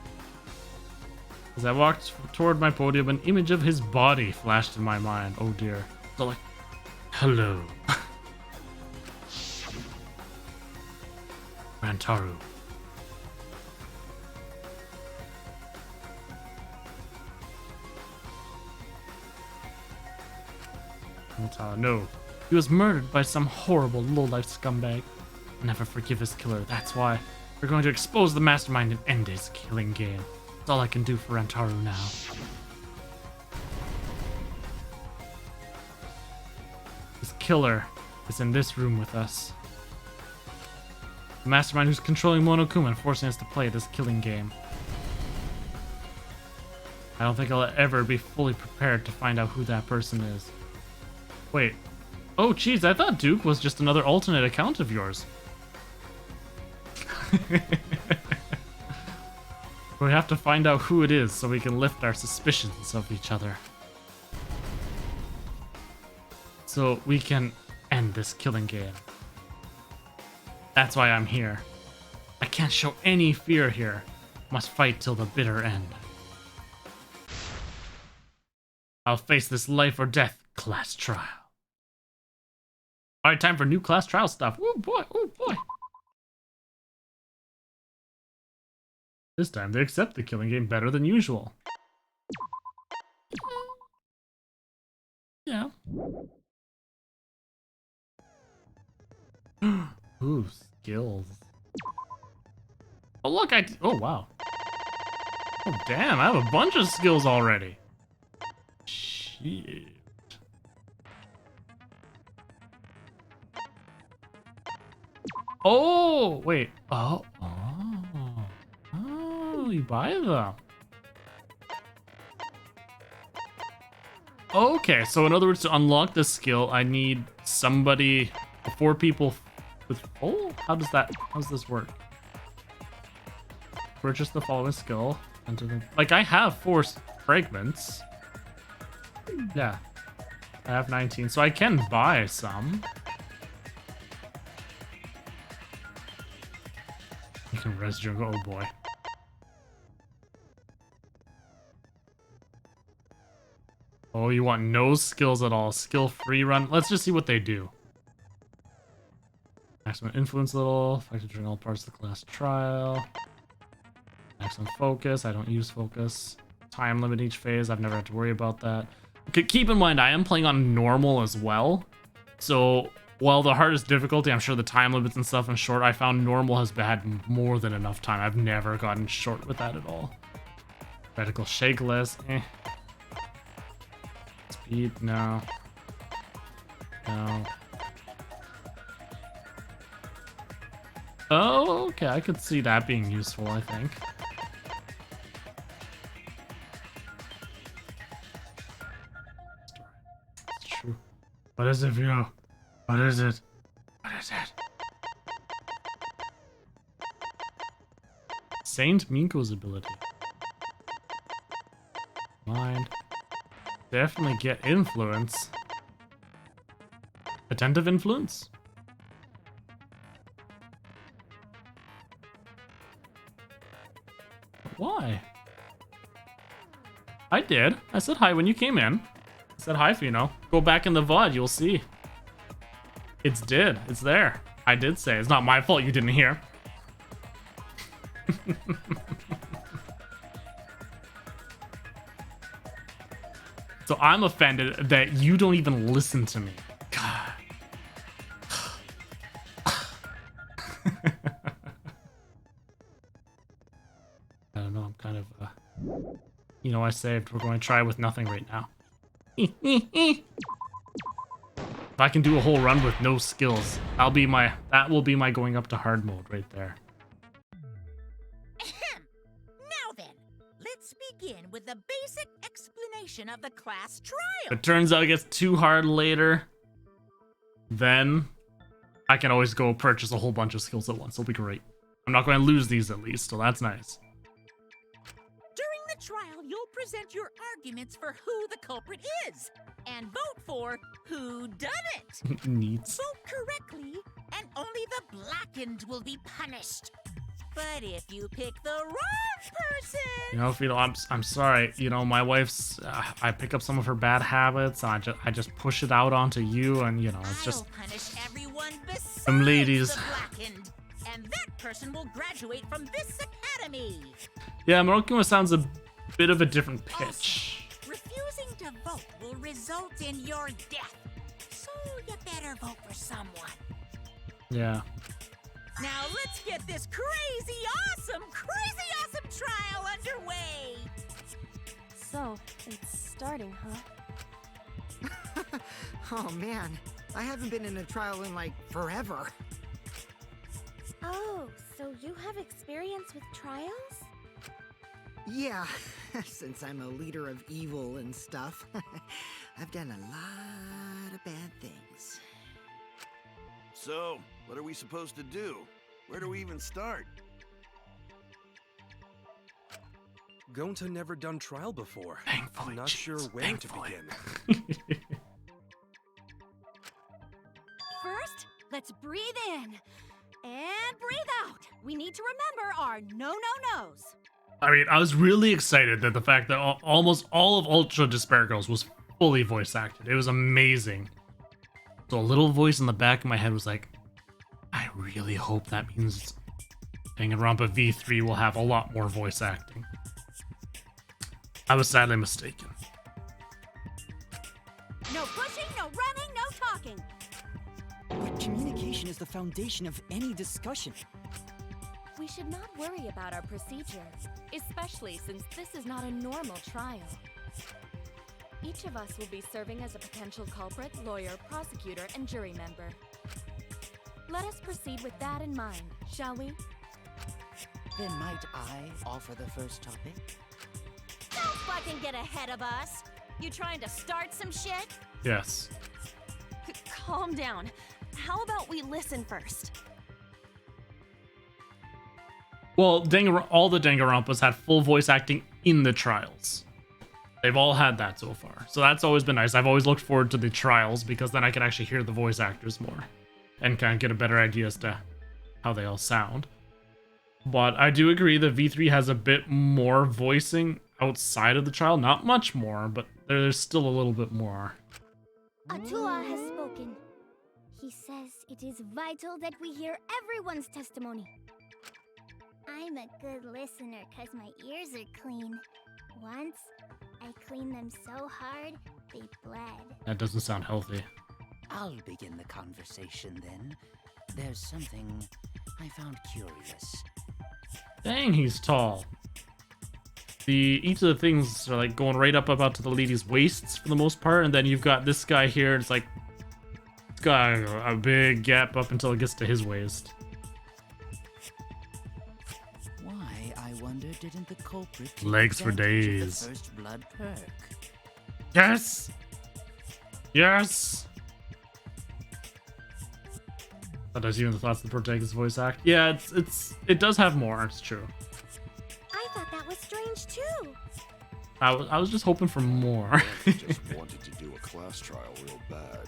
As I walked toward my podium, an image of his body flashed in my mind. Oh dear. So like, hello. Rantaru. No. He was murdered by some horrible low-life scumbag. I'll never forgive his killer, that's why. We're going to expose the mastermind and end his killing game. That's all I can do for Rantaru now. This killer is in this room with us. The mastermind who's controlling Monokuma and forcing us to play this killing game. I don't think I'll ever be fully prepared to find out who that person is. Wait. Oh, geez, I thought Duke was just another alternate account of yours. We have to find out who it is so we can lift our suspicions of each other. So we can end this killing game. That's why I'm here. I can't show any fear here. Must fight till the bitter end. I'll face this life or death class trial. Alright, time for new class trial stuff. Oh boy, oh boy. This time they accept the killing game better than usual. Yeah. Ooh, skills. Oh look, oh wow. Oh damn, I have a bunch of skills already. Shit. Oh, wait. Oh, you buy them. Okay, so in other words, to unlock this skill, I need somebody, 4 people with full? How does this work? Purchase the following skill. Enter the, like, I have 4 fragments. Yeah. I have 19, so I can buy some. You can res jungle, oh boy. Oh, you want no skills at all. Skill free run. Let's just see what they do. Maximum influence little. Effective during all parts of the class trial. Maximum focus. I don't use focus. Time limit each phase. I've never had to worry about that. Keep in mind, I am playing on normal as well. So while the hardest difficulty, I'm sure the time limits and stuff in short, I found normal has had more than enough time. I've never gotten short with that at all. Reticle shakeless. Speed, no. No. Oh, okay, I could see that being useful, I think. It's true. What is it, Vito? What is it? What is it? Saint Minko's ability. Mind. Definitely get influence. Attentive influence? Why? I did. I said hi when you came in. I said hi, Fino. Go back in the VOD, you'll see. It's did. It's there. I did say. It's not my fault you didn't hear. So I'm offended that you don't even listen to me. God. I don't know, I'm kind of, you know, I saved. We're going to try with nothing right now. If I can do a whole run with no skills, that will be my going up to hard mode right there. Now then, let's begin with the basic explanation of the class trial. If it turns out it gets too hard later, then I can always go purchase a whole bunch of skills at once. It'll be great. I'm not going to lose these at least, so that's nice. During the trial, you'll present your arguments for who the culprit is, and vote for who done it. Needs. Vote correctly, and only the blackened will be punished. But if you pick the wrong person... You know, Fido, I'm sorry. You know, my wife's... I pick up some of her bad habits, and I just push it out onto you, and, you know, it's just... I'll punish everyone besides them ladies. the blackened, and that person will graduate from this academy. Yeah, Morokuma sounds a bit of a different pitch. Also, refusing to vote will result in your death. So you better vote for someone. Yeah. Now let's get this crazy awesome trial underway! So, it's starting, huh? Oh man, I haven't been in a trial in like forever. Oh, so you have experience with trials? Yeah, since I'm a leader of evil and stuff, I've done a lot of bad things. So, what are we supposed to do? Where do we even start? Gonta never done trial before. Thankfully, I'm not jeez, sure where thankfully. to begin. First, let's breathe in and breathe out. We need to remember our no-no-nos. I mean, I was really excited that the fact that almost all of Ultra Despair Girls was fully voice acted. It was amazing. So a little voice in the back of my head was like, I really hope that means Danganronpa V3 will have a lot more voice acting. I was sadly mistaken. No pushing, no running, no talking. But communication is the foundation of any discussion. We should not worry about our procedure, especially since this is not a normal trial. Each of us will be serving as a potential culprit, lawyer, prosecutor, and jury member. Let us proceed with that in mind, shall we? Then might I offer the first topic? Don't fucking get ahead of us. You trying to start some shit? Yes. Calm down. How about we listen first? Well, all the Danganronpas had full voice acting in the trials. They've all had that so far. So that's always been nice. I've always looked forward to the trials because then I can actually hear the voice actors more and kind of get a better idea as to how they all sound. But I do agree that V3 has a bit more voicing outside of the trial. Not much more, but there's still a little bit more. Atua has spoken. He says it is vital that we hear everyone's testimony. I'm a good listener because my ears are clean. Once, I cleaned them so hard, they bled. That doesn't sound healthy. I'll begin the conversation then. There's something I found curious. Dang, he's tall. Each of the things are like going right up about to the lady's waists for the most part, and then you've got this guy here. It's like it's got a big gap up until it gets to his waist. Why, I wonder, didn't the culprit take Legs for advantage of days. the first blood perk? Yes. Yes. That does even the thoughts of the protagonist's voice act. Yeah, it does have more. It's true. I thought that was strange too. I was just hoping for more. I just wanted to do a class trial real bad.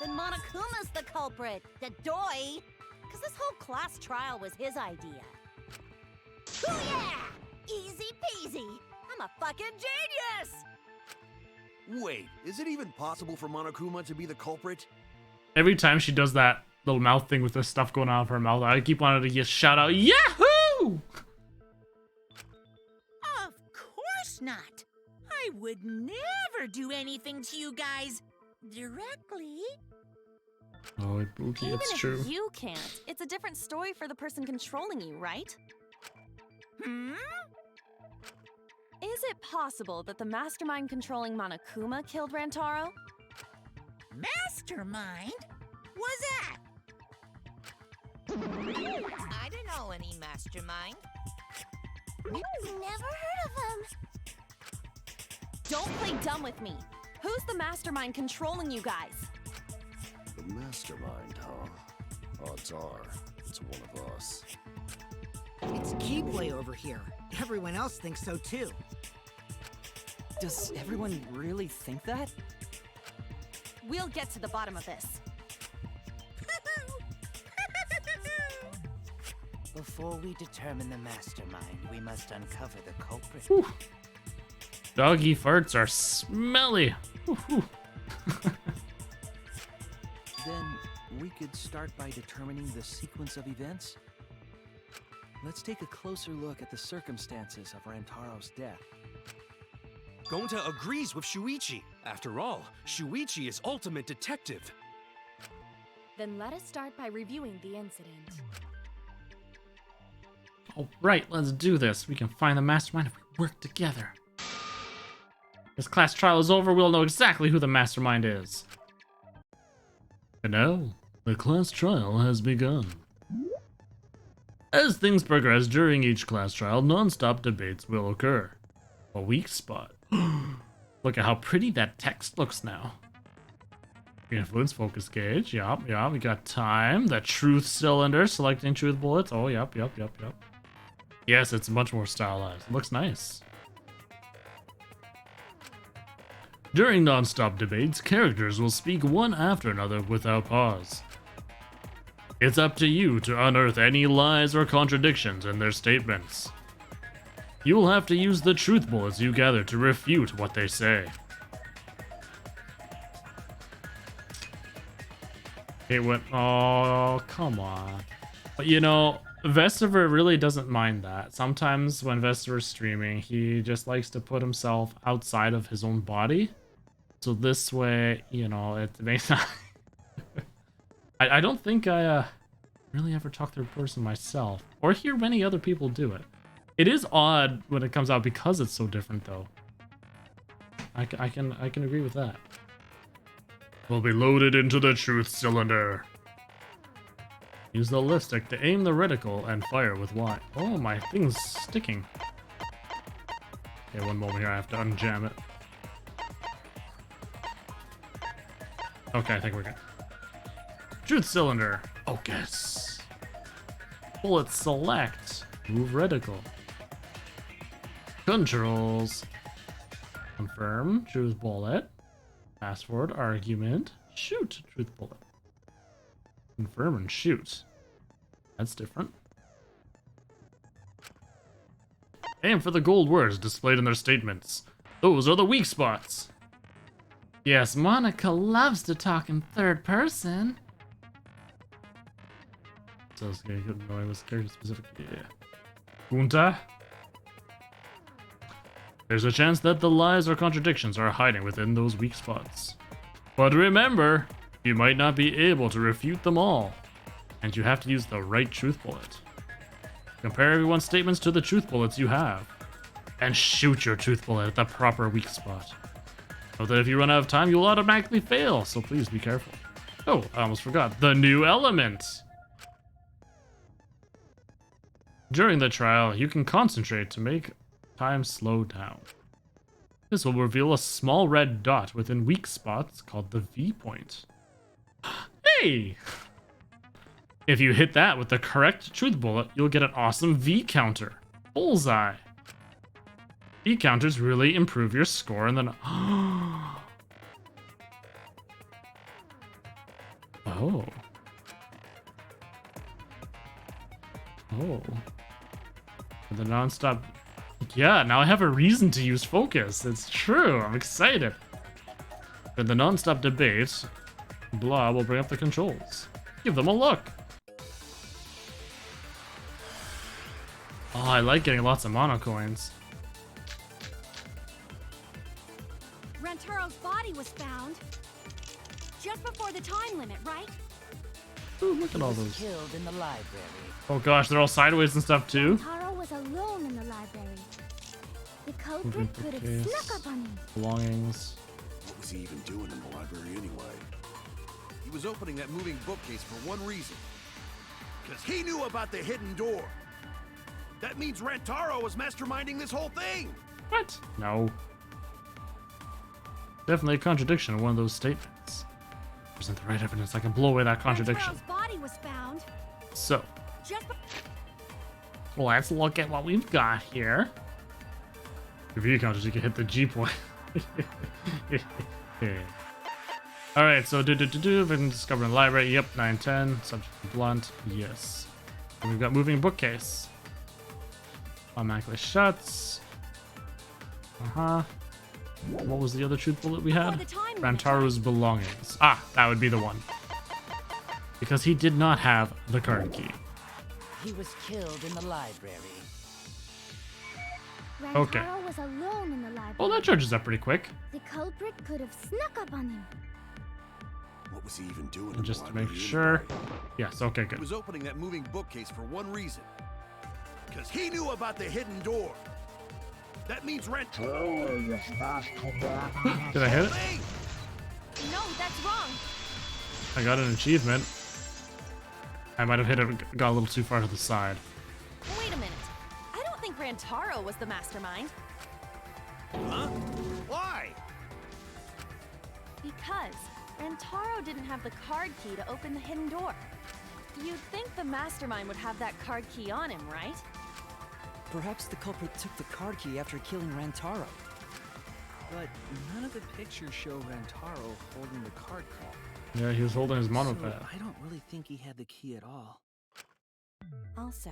Then Monokuma's the culprit, the doy. Because this whole class trial was his idea. Oh yeah! Easy peasy. I'm a fucking genius! Wait, is it even possible for Monokuma to be the culprit? Every time she does that little mouth thing with the stuff going on of her mouth, I keep wanting to just shout out, Yahoo! Of course not. I would never do anything to you guys directly. Oh, Ibuki, Even it's if true. you can't, it's a different story for the person controlling you, right? Hmm? Is it possible that the mastermind controlling Monokuma killed Rantaro? Mastermind? Was that? I don't know any mastermind. Never heard of him. Don't play dumb with me. Who's the mastermind controlling you guys? The mastermind, huh? Odds are, it's one of us. It's Keyblade over here. Everyone else thinks so too. Does everyone really think that? We'll get to the bottom of this. Before we determine the mastermind, we must uncover the culprit. Whew. Doggy farts are smelly. Whew. Then we could start by determining the sequence of events. Let's take a closer look at the circumstances of Rantaro's death. Gonta agrees with Shuichi. After all, Shuichi is ultimate detective. Then let us start by reviewing the incident. Alright, let's do this. We can find the mastermind if we work together. This class trial is over, we'll know exactly who the mastermind is. And now, the class trial has begun. As things progress during each class trial, non-stop debates will occur. A weak spot. Look at how pretty that text looks now. Influence, focus gauge, yup, we got time. The truth cylinder, selecting truth bullets. Oh, yup. Yes, it's much more stylized. It looks nice. During non-stop debates, characters will speak one after another without pause. It's up to you to unearth any lies or contradictions in their statements. You will have to use the truth bullets you gather to refute what they say. It went, oh, come on. But you know, Vesever really doesn't mind that. Sometimes when Vesever's streaming, he just likes to put himself outside of his own body. So this way, you know, it makes... I don't think I really ever talk third person myself, or hear many other people do it. It is odd when it comes out because it's so different, though. I can agree with that. Will be loaded into the truth cylinder. Use the lift stick to aim the reticle and fire with Y. Oh, my thing's sticking. Okay, one moment here, I have to unjam it. Okay, I think we're good. Truth cylinder. Focus. Bullet select. Move reticle. Controls. Confirm. Truth bullet. Fast forward argument. Shoot. Truth bullet. Confirm and shoot. That's different. Aim for the gold words displayed in their statements. Those are the weak spots. Yes, Monica loves to talk in third person. So it's gonna get annoying with character specific. Yeah. Punta. There's a chance that the lies or contradictions are hiding within those weak spots. But remember, you might not be able to refute them all, and you have to use the right truth bullet. Compare everyone's statements to the truth bullets you have, and shoot your truth bullet at the proper weak spot. Note that if you run out of time, you'll automatically fail, so please be careful. Oh, I almost forgot. The new element! During the trial, you can concentrate to make time slow down. This will reveal a small red dot within weak spots called the V point. Hey! If you hit that with the correct truth bullet, you'll get an awesome V counter. Bullseye! V counters really improve your score and then... Oh. Oh. The non-stop... Yeah, now I have a reason to use focus. It's true. I'm excited. In the non-stop debate, blah will bring up the controls. Give them a look. Oh, I like getting lots of mono coins. Rantaro's body was found just before the time limit, right? Ooh, look at all those. Killed in the library. Oh gosh, they're all sideways and stuff too. Rantaro was alone in the library. The culprit could have snuck up on him. Belongings. What was he even doing in the library anyway? He was opening that moving bookcase for one reason. Because he knew about the hidden door. That means Rantaro was masterminding this whole thing. What? No. Definitely a contradiction in one of those statements. Present the right evidence, I can blow away that contradiction. Rantaro's body was found. So, Just let's look at what we've got here. If you counters, you can hit the G point. Alright, so been discovered in the library. Yep, 910. Subject blunt. Yes. And we've got moving bookcase. Automatically shuts. What was the other truth bullet we had? Rantaro's belongings. Ah, that would be the one. Because he did not have the card key. He was killed in the library. Okay. Rantaro was alone in the library. Well, that charges up pretty quick. The culprit could have snuck up on him. was he even doing in And the just to make library sure. anyway? Yes, okay, He good. was opening that moving bookcase for one reason. Because he knew about the hidden door. That means Rentaro was mastermind. Did I hit it? No, that's wrong. I got an achievement. I might have hit it, got a little too far to the side. Wait a minute. I don't think Rantaro was the mastermind. Huh? Why? Because Rantaro didn't have the card key to open the hidden door. You'd think the mastermind would have that card key on him, right? Perhaps the culprit took the card key after killing Rantaro. But none of the pictures show Rantaro holding the card key. Yeah, he was holding his So monopad. I don't really think he had the key at all. Also,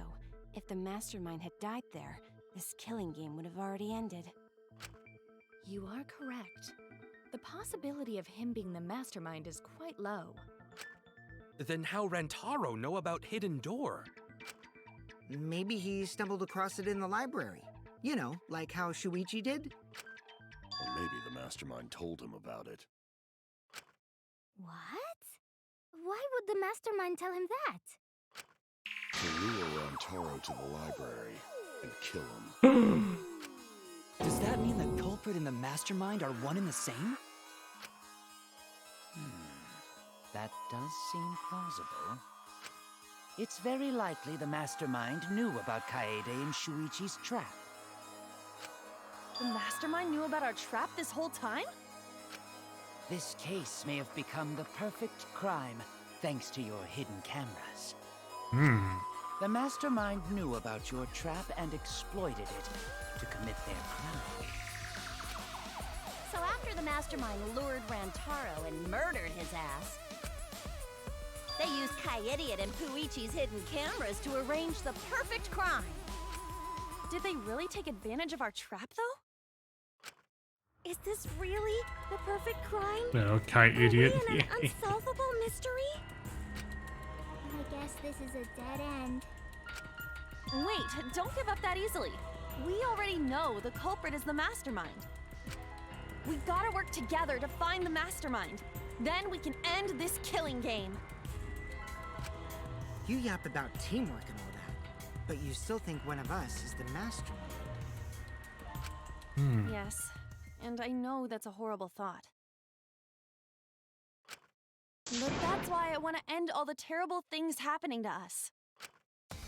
if the mastermind had died there, this killing game would have already ended. You are correct. The possibility of him being the mastermind is quite low. Then how Rantaro know about Hidden Door? Maybe he stumbled across it in the library. You know, like how Shuichi did? Or maybe the mastermind told him about it. What? Why would the mastermind tell him that? To lure Rantaro to the library and kill him. Does that mean the culprit and the mastermind are one and the same? That does seem plausible. It's very likely the mastermind knew about Kaede and Shuichi's trap. The mastermind knew about our trap this whole time? This case may have become the perfect crime thanks to your hidden cameras. The mastermind knew about your trap and exploited it to commit their crime. So after the mastermind lured Rantaro and murdered his ass, they used Kaede and Puichi's hidden cameras to arrange the perfect crime. Did they really take advantage of our trap, though? Is this really the perfect crime? Okay, idiot. Are we in an unsolvable mystery? I guess this is a dead end. Wait, don't give up that easily. We already know the culprit is the mastermind. We gotta work together to find the mastermind. Then we can end this killing game. You yap about teamwork and all that, but you still think one of us is the mastermind. Yes, and I know that's a horrible thought. But that's why I want to end all the terrible things happening to us.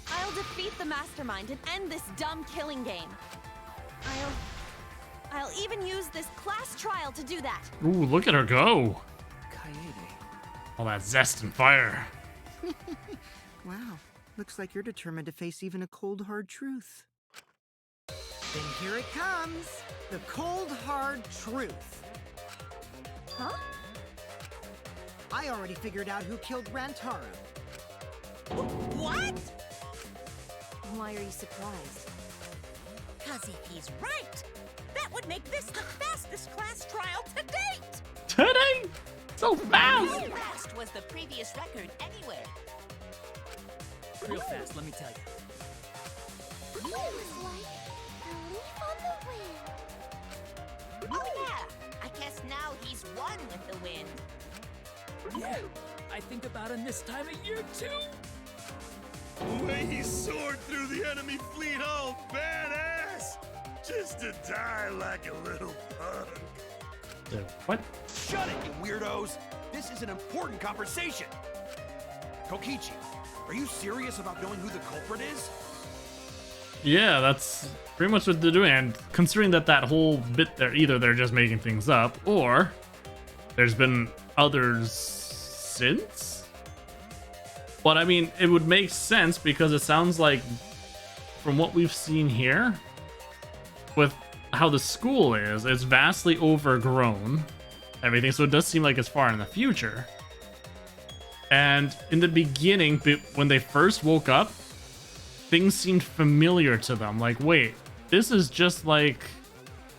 I'll defeat the mastermind and end this dumb killing game. I'll even use this class trial to do that. Ooh, look at her go. Kaede. All that zest and fire. Wow, looks like you're determined to face even a cold, hard truth. Then here it comes, the cold, hard truth. Huh? I already figured out who killed Rantaro. What? Why are you surprised? 'Cause if he's right, that would make this the fastest class trial to date! Today? So fast! How fast was the previous record anywhere? Real fast, let me tell you. It was like a leaf on the wind. Oh yeah, I guess now he's one with the wind. Yeah, I think about him this time of year too. The way he soared through the enemy fleet, all badass! Just to die like a little punk. What? Shut it, you weirdos! This is an important conversation! Kokichi, are you serious about knowing who the culprit is? Yeah, that's pretty much what they're doing. And considering that whole bit there, either they're just making things up, or there's been others since? But I mean, it would make sense because it sounds like, from what we've seen here, with how the school is, it's vastly overgrown, everything, so it does seem like it's far in the future. And in the beginning, when they first woke up, things seemed familiar to them. Like, wait, this is just like...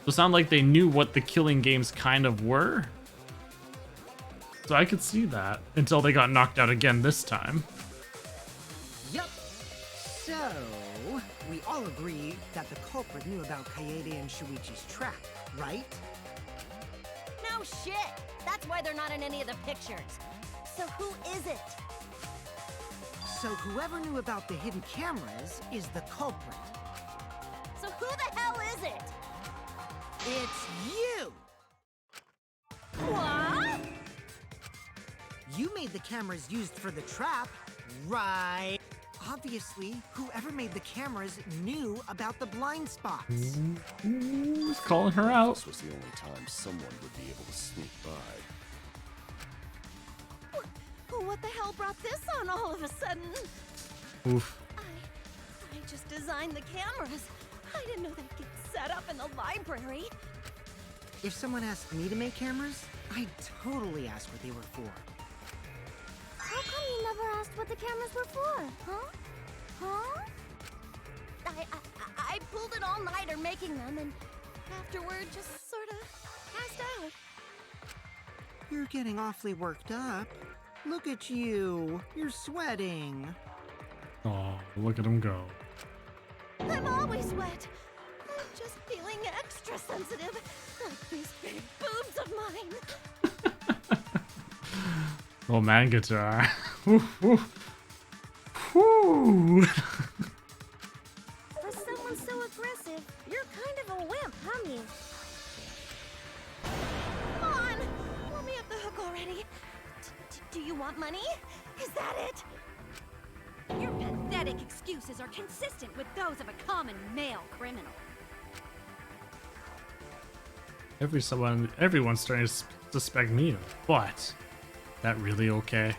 So it sounded like they knew what the killing games kind of were. So I could see that, until they got knocked out again this time. Yup. So, we all agree that the culprit knew about Kaede and Shuichi's trap, right? No shit! That's why they're not in any of the pictures. So who is it? So whoever knew about the hidden cameras is the culprit. So who the hell is it? It's you! What? You made the cameras used for the trap, right? Obviously, whoever made the cameras knew about the blind spots. Who's calling her out? This was the only time someone would be able to sneak by. What the hell brought this on all of a sudden? Oof. I just designed the cameras. I didn't know they'd get set up in the library. If someone asked me to make cameras, I'd totally ask what they were for. How come you never asked what the cameras were for, huh? Huh? I pulled an all-nighter making them, and afterward just sort of passed out. You're getting awfully worked up. Look at you. You're sweating. Oh, look at him go. I'm always wet. I'm just feeling extra sensitive, like these big boobs of mine. Oh, man guitar. Woo, woo. Woo. For someone so aggressive, you're kind of a wimp, huh, me? Come on, let me off the hook already. Do you want money? Is that it? Your pathetic excuses are consistent with those of a common male criminal. Everyone's starting to suspect me, but that really okay?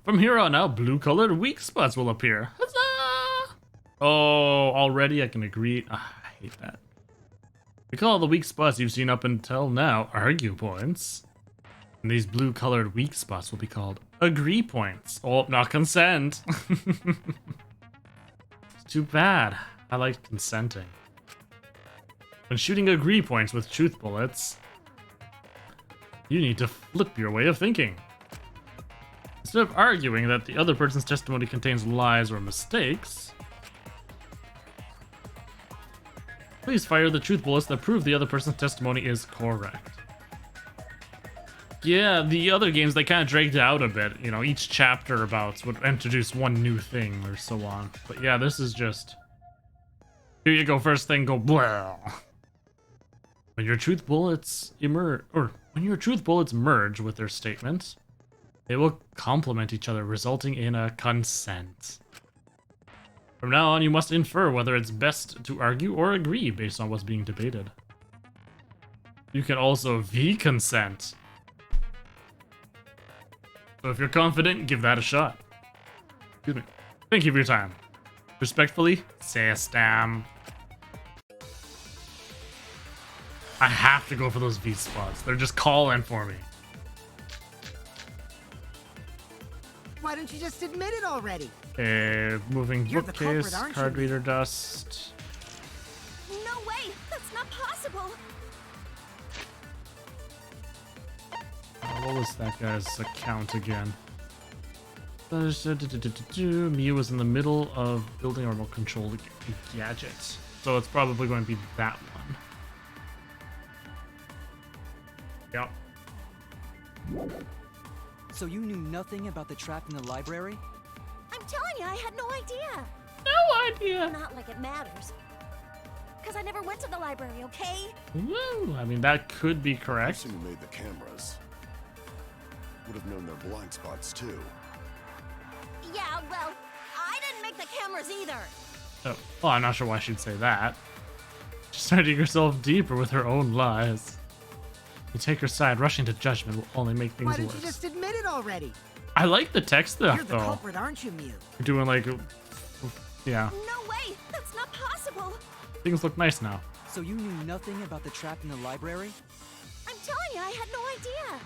From here on out, blue-colored weak spots will appear. Huzzah! Oh, already I can agree. I hate that. We call the weak spots you've seen up until now argue points. And these blue-colored weak spots will be called agree points. Oh, not consent. It's too bad. I like consenting. When shooting agree points with truth bullets, you need to flip your way of thinking. Instead of arguing that the other person's testimony contains lies or mistakes, please fire the truth bullets that prove the other person's testimony is correct. Yeah, the other games, they kind of dragged it out a bit. You know, each chapter about would introduce one new thing or so on. But yeah, this is just... Here you go, first thing, go blah. When your truth bullets merge with their statements, they will complement each other, resulting in a consent. From now on, you must infer whether it's best to argue or agree based on what's being debated. You can also V-consent. So if you're confident, give that a shot. Excuse me. Thank you for your time. Respectfully, System. I have to go for those V spots. They're just calling for me. Why don't you just admit it already? Moving You're the culprit, bookcase, aren't card you? reader dust. No way! That's not possible! What was that guy's account again? Mew was in the middle of building a remote controlled gadget. So it's probably going to be that one. Yep. So you knew nothing about the trap in the library? I'm telling you, I had no idea. No idea. Not like it matters. Because I never went to the library, okay? Woo! I mean, that could be The correct. person who made the cameras would have known their blind spots too. Yeah, well, I didn't make the cameras either. Oh, well, I'm not sure why she'd say that. She's starting to dig herself deeper with her own lies. You take her side, rushing to judgment will only make things Why don't worse. you just admit it already? I like the text stuff, You're the though. culprit, aren't you, Mew? You're doing like, yeah, No way! That's not possible! things look nice now. So you knew nothing about the trap in the library? I'm telling you, I had no idea.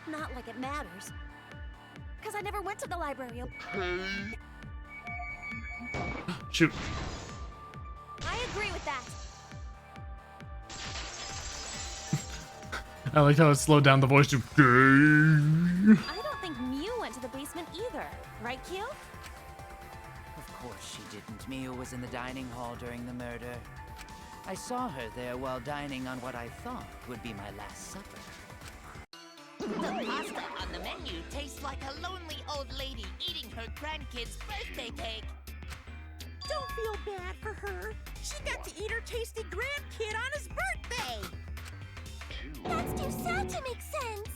Not like it matters. Because I never went to the library. Shoot. I agree with that. I like how it slowed down the voice to I don't think Mew went to the basement either. Right, Q? Of course she didn't. Mew was in the dining hall during the murder. I saw her there while dining on what I thought would be my last supper. The The pasta on the menu tastes like a lonely old lady eating her grandkid's birthday cake. Don't feel bad for her. She got to eat her tasty grandkid on his birthday. That's too sad to make sense.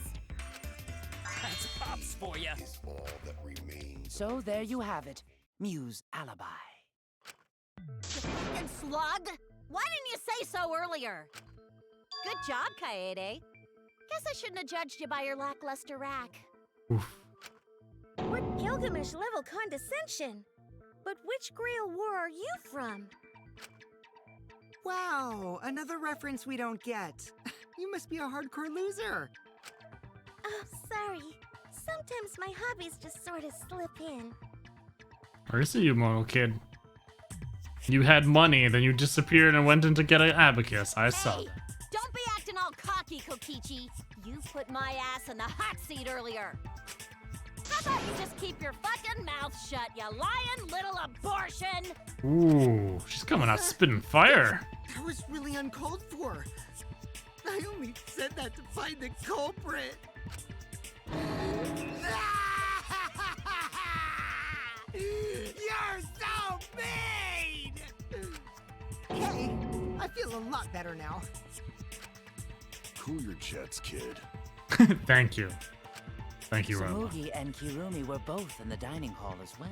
That's Pops for you. Is all that remains. So there you have it. Mew's alibi. You fucking slug! Why didn't you say so earlier? Good job, Kaede. Guess I shouldn't have judged you by your lackluster rack. What Gilgamesh-level condescension? But which Grail war are you from? Wow, another reference we don't get. You must be a hardcore loser. Oh, sorry. Sometimes my hobbies just sort of slip in. I see you, mortal kid. You had money, then you disappeared and went in to get an abacus. I saw that. Don't be acting all cocky, Kokichi. You put my ass in the hot seat earlier. How about you just keep your fucking mouth shut, you lying little abortion? Ooh, she's coming out spitting fire. That was really uncalled for. I only said that to find the culprit. You're so mean! Hey, I feel a lot better now. Cool your jets, kid. Thank you. Thank you, Roma. Tsumugi and Kirumi were both in the dining hall as well.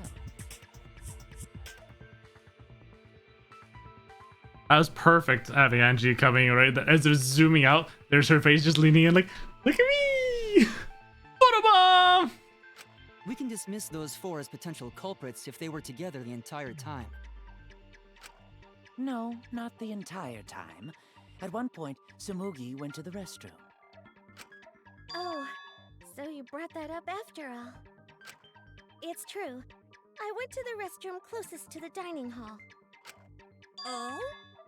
That was perfect having Angie coming right there. As it was zooming out, there's her face just leaning in like, look at me! Photobomb! We can dismiss those four as potential culprits if they were together the entire time. No, not the entire time. At one point, Tsumugi went to the restroom. Oh, so you brought that up after all. It's true. I went to the restroom closest to the dining hall. Oh?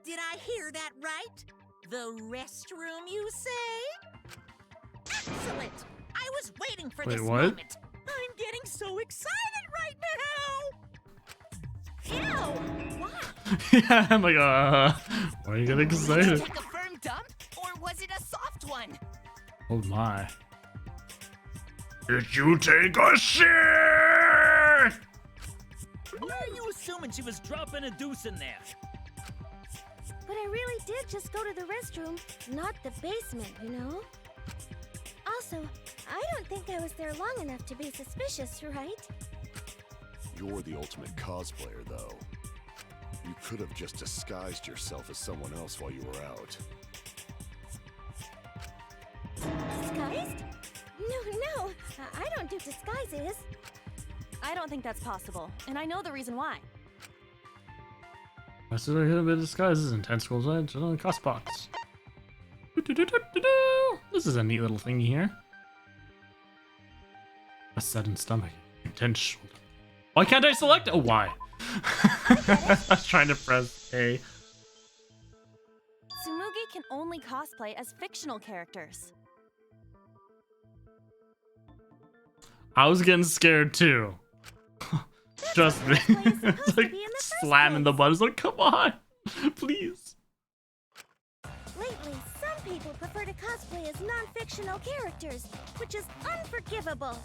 Did I hear that right? The restroom, you say? Excellent! I was waiting for Wait, this what? moment. I'm getting so excited right now! Ew! What? Yeah, I'm like, why are you getting Did you excited? take a firm dump, or was it a soft one? Oh my. Did you take a shit? Why are you assuming she was dropping a deuce in there? But I really did just go to the restroom, not the basement, you know? Also, I don't think I was there long enough to be suspicious, right? You're the ultimate cosplayer, though. You could have just disguised yourself as someone else while you were out. Disguised? No, I don't do disguises. I don't think that's possible, and I know the reason why. I still hit a bit of disguises and tentacles and cost box. This is a neat little thingy here. A sudden stomach. Intense shoulder. Why can't I select? Oh, why? I was trying to press A. Tsumugi can only cosplay as fictional characters. I was getting scared too. Trust me. It's like slamming the buttons. Like, come on, please. Lately, some people prefer to cosplay as non-fictional characters, which is unforgivable.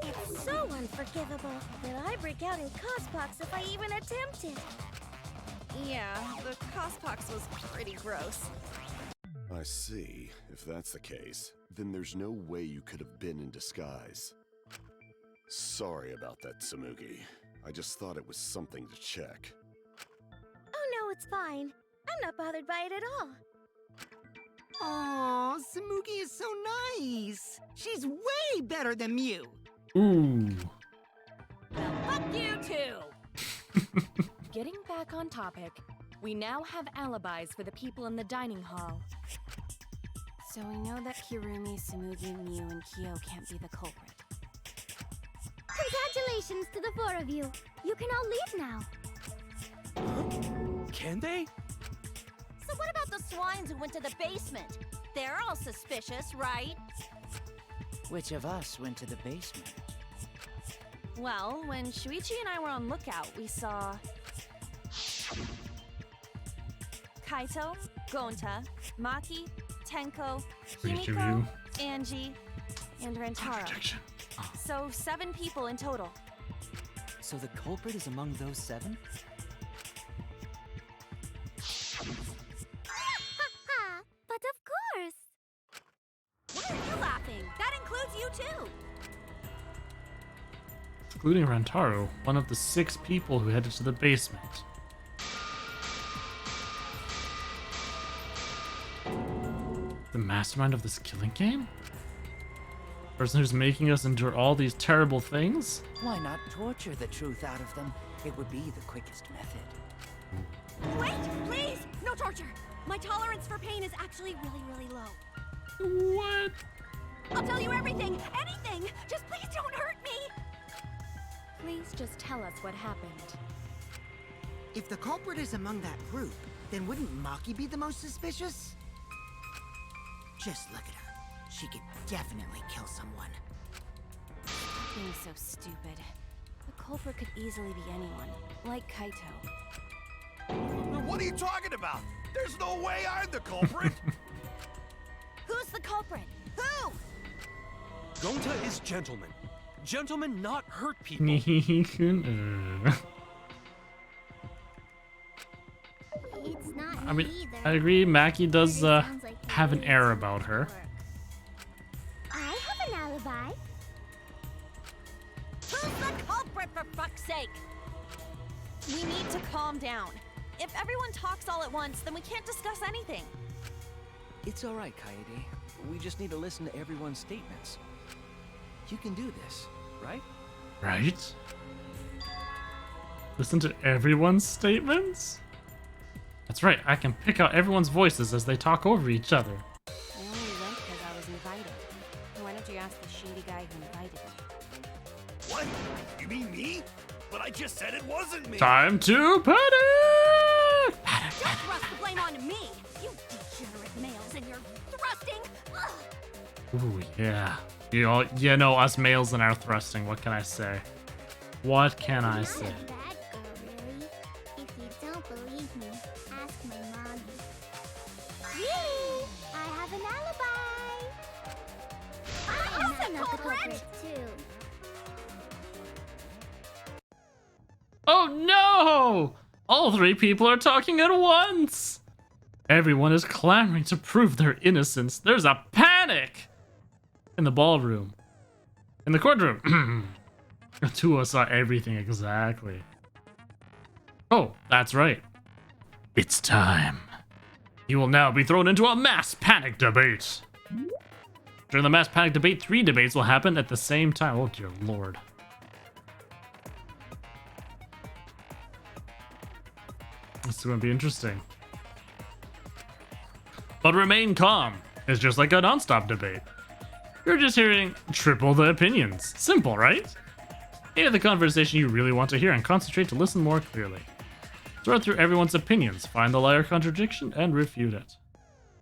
It's so unforgivable that I break out in cospox if I even attempt it. Yeah, the cospox was pretty gross. I see. If that's the case, then there's no way you could have been in disguise. Sorry about that, Tsumugi. I just thought it was something to check. Oh no, it's fine. I'm not bothered by it at all. Aw, Tsumugi is so nice. She's way better than Mew. Ooh. Well, fuck you too! Getting back on topic, we now have alibis for the people in the dining hall. So we know that Kirumi, Tsumugi, Mew, and Kyo can't be the culprit. Congratulations to the four of you. You can all leave now. Can they? So what about the swines who went to the basement? They're all suspicious, right? Which of us went to the basement? Well, when Shuichi and I were on lookout, we saw Kaito, Gonta, Maki, Tenko, Himiko, Angie, and Rantaro. So 7 people in total. So the culprit is among those 7? But of course! Why are you laughing? That includes you too! Including Rantaro, one of the 6 people who headed to the basement. The mastermind of this killing game? Person who's making us endure all these terrible things? Why not torture the truth out of them? It would be the quickest method. Wait, please! No torture! My tolerance for pain is actually really low. What? I'll tell you everything! Anything! Just please don't hurt me! Please just tell us what happened. If the culprit is among that group, then wouldn't Maki be the most suspicious? Just look at her. She could definitely kill someone. Stop being so stupid. The culprit could easily be anyone, like Kaito. What are you talking about? There's no way I'm the culprit! Who's the culprit? Who? Gonta is gentleman. Gentlemen not hurt people. It's not I mean, either. I agree, Maki does But it sounds like the have an way air it's about her. work. I have an alibi. Who's the culprit, for fuck's sake? We need to calm down. If everyone talks all at once, then we can't discuss anything. It's all right, Kaede. We just need to listen to everyone's statements. You can do this, right? Right? Listen to everyone's statements? That's right, I can pick out everyone's voices as they talk over each other. I only went because I was invited. Why don't you ask the shady guy who invited me? What? You mean me? But I just said it wasn't me! Time to panic! Don't thrust the blame on me! You degenerate males and your thrusting! Ugh. Ooh, yeah. You know, us males and our thrusting, what can I say? What can I say? Not a bad girl, really. If you don't believe me, ask my mommy. Really? I have an alibi. I'm not the culprit too. Oh no! All 3 people are talking at once! Everyone is clamoring to prove their innocence. There's a panic! In the ballroom. In the courtroom. The 2 of us saw everything exactly. Oh, that's right. It's time. You will now be thrown into a mass panic debate. During the mass panic debate, 3 debates will happen at the same time. Oh dear lord. This is going to be interesting. But remain calm. It's just like a non-stop debate. You're just hearing triple the opinions. Simple, right? Hear the conversation you really want to hear and concentrate to listen more clearly. Sort through everyone's opinions, find the liar contradiction, and refute it.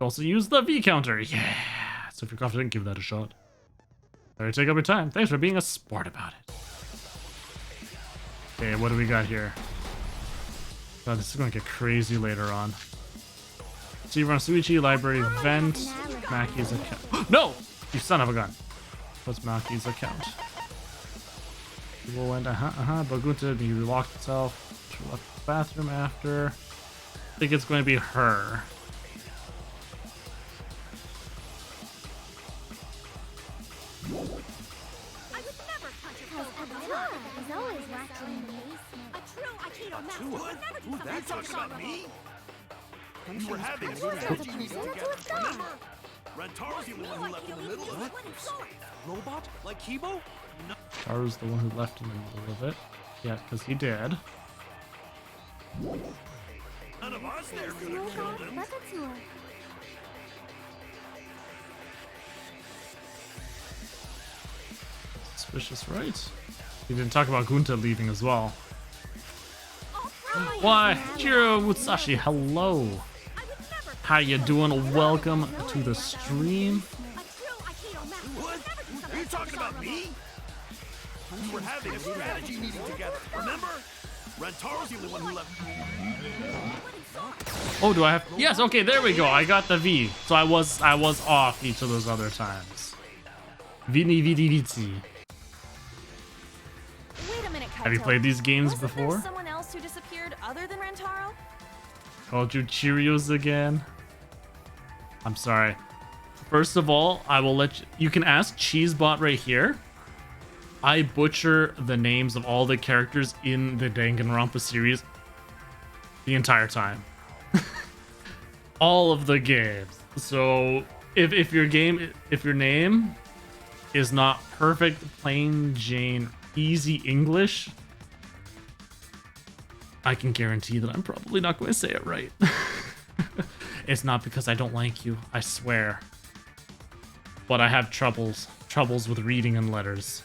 Also use the V counter. Yeah! So if you're confident, give that a shot. Sorry to take up your time. Thanks for being a sport about it. Okay, what do we got here? Oh, this is going to get crazy later on. So you run Suichi, library, vent, Maki's account. No! You son of a gun. What's Maki's account? People went, Bagunta, he locked itself. She left the bathroom after. I think it's going to be her. I would never touch a Because Abdullah is always watching the basement. A true Aikido master True? would never do Who's something that so talking about dishonorable. me? We were having a That's strategy a meeting person together, to a god. remember? Rantaro's the only one who left in the middle of it. Robot? Like Kibo? No. Taru's the one who left in the middle of it. Yeah, because he did. None of us there could have killed him. Suspicious, right? He didn't talk about Gunta leaving as well. Why, Jiro Mutsashi, hello. How you doing? Welcome to the stream. What? Are you talking about me? We were having a strategy meeting together, remember? Rantaro's the only one who left. Oh, do I have? Yes. Okay, there we go. I got the V. So I was off each of those other times. Vini Vidi Vici. Wait a minute, Kaito. Have you played these games Wasn't before? there someone else who disappeared other than Rantaro? Called you Cheerios again? I'm sorry. First of all, I will let you can ask Cheesebot right here. I butcher the names of all the characters in the Danganronpa series the entire time. All of the games. So if your name is not perfect, plain Jane, easy English, I can guarantee that I'm probably not going to say it right. It's not because I don't like you, I swear. But I have troubles with reading and letters.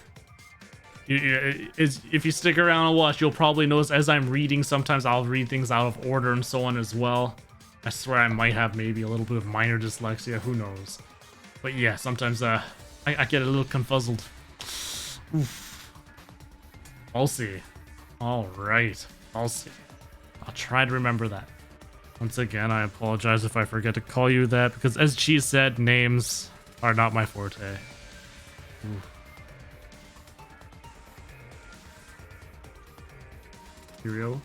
If you stick around and watch, you'll probably notice as I'm reading, sometimes I'll read things out of order and so on as well. I swear I might have maybe a little bit of minor dyslexia, who knows. But yeah, sometimes I get a little confuzzled. Oof. I'll see. Alright, I'll see. I'll try to remember that. Once again, I apologize if I forget to call you that, because as Cheese said, names are not my forte. Oof. Hero.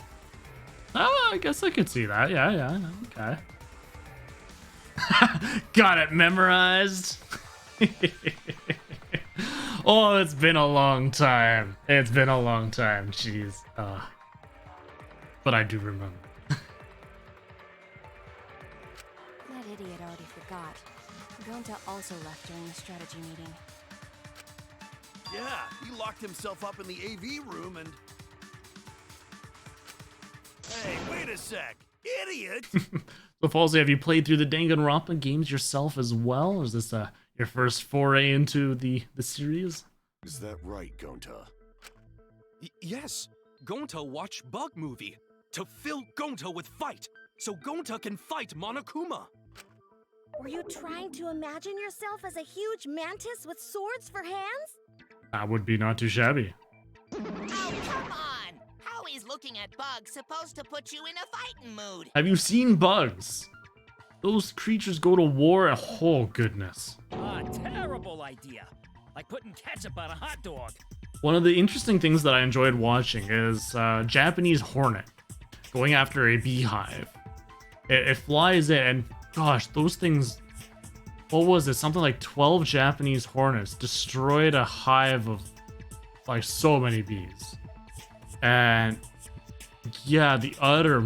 Oh, I guess I could see that. Yeah, okay. Got it memorized. Oh, it's been a long time. It's been a long time, jeez. But I do remember. That idiot already forgot. Gonta also left during the strategy meeting. Yeah, he locked himself up in the AV room and... Hey, wait a sec! Idiot! So, Falsey, have you played through the Danganronpa games yourself as well? Or is this your first foray into the series? Is that right, Gonta? Yes, Gonta watched Bug Movie to fill Gonta with fight, so Gonta can fight Monokuma. Were you trying to imagine yourself as a huge mantis with swords for hands? That would be not too shabby. Oh, come on! How is looking at bugs supposed to put you in a fighting mood? Have you seen bugs? Those creatures go to war and oh goodness. Ah, terrible idea. Like putting ketchup on a hot dog. One of the interesting things that I enjoyed watching is Japanese hornet going after a beehive. It flies in and gosh, those things, what was it? Something like 12 Japanese hornets destroyed a hive of like so many bees. And yeah, the other,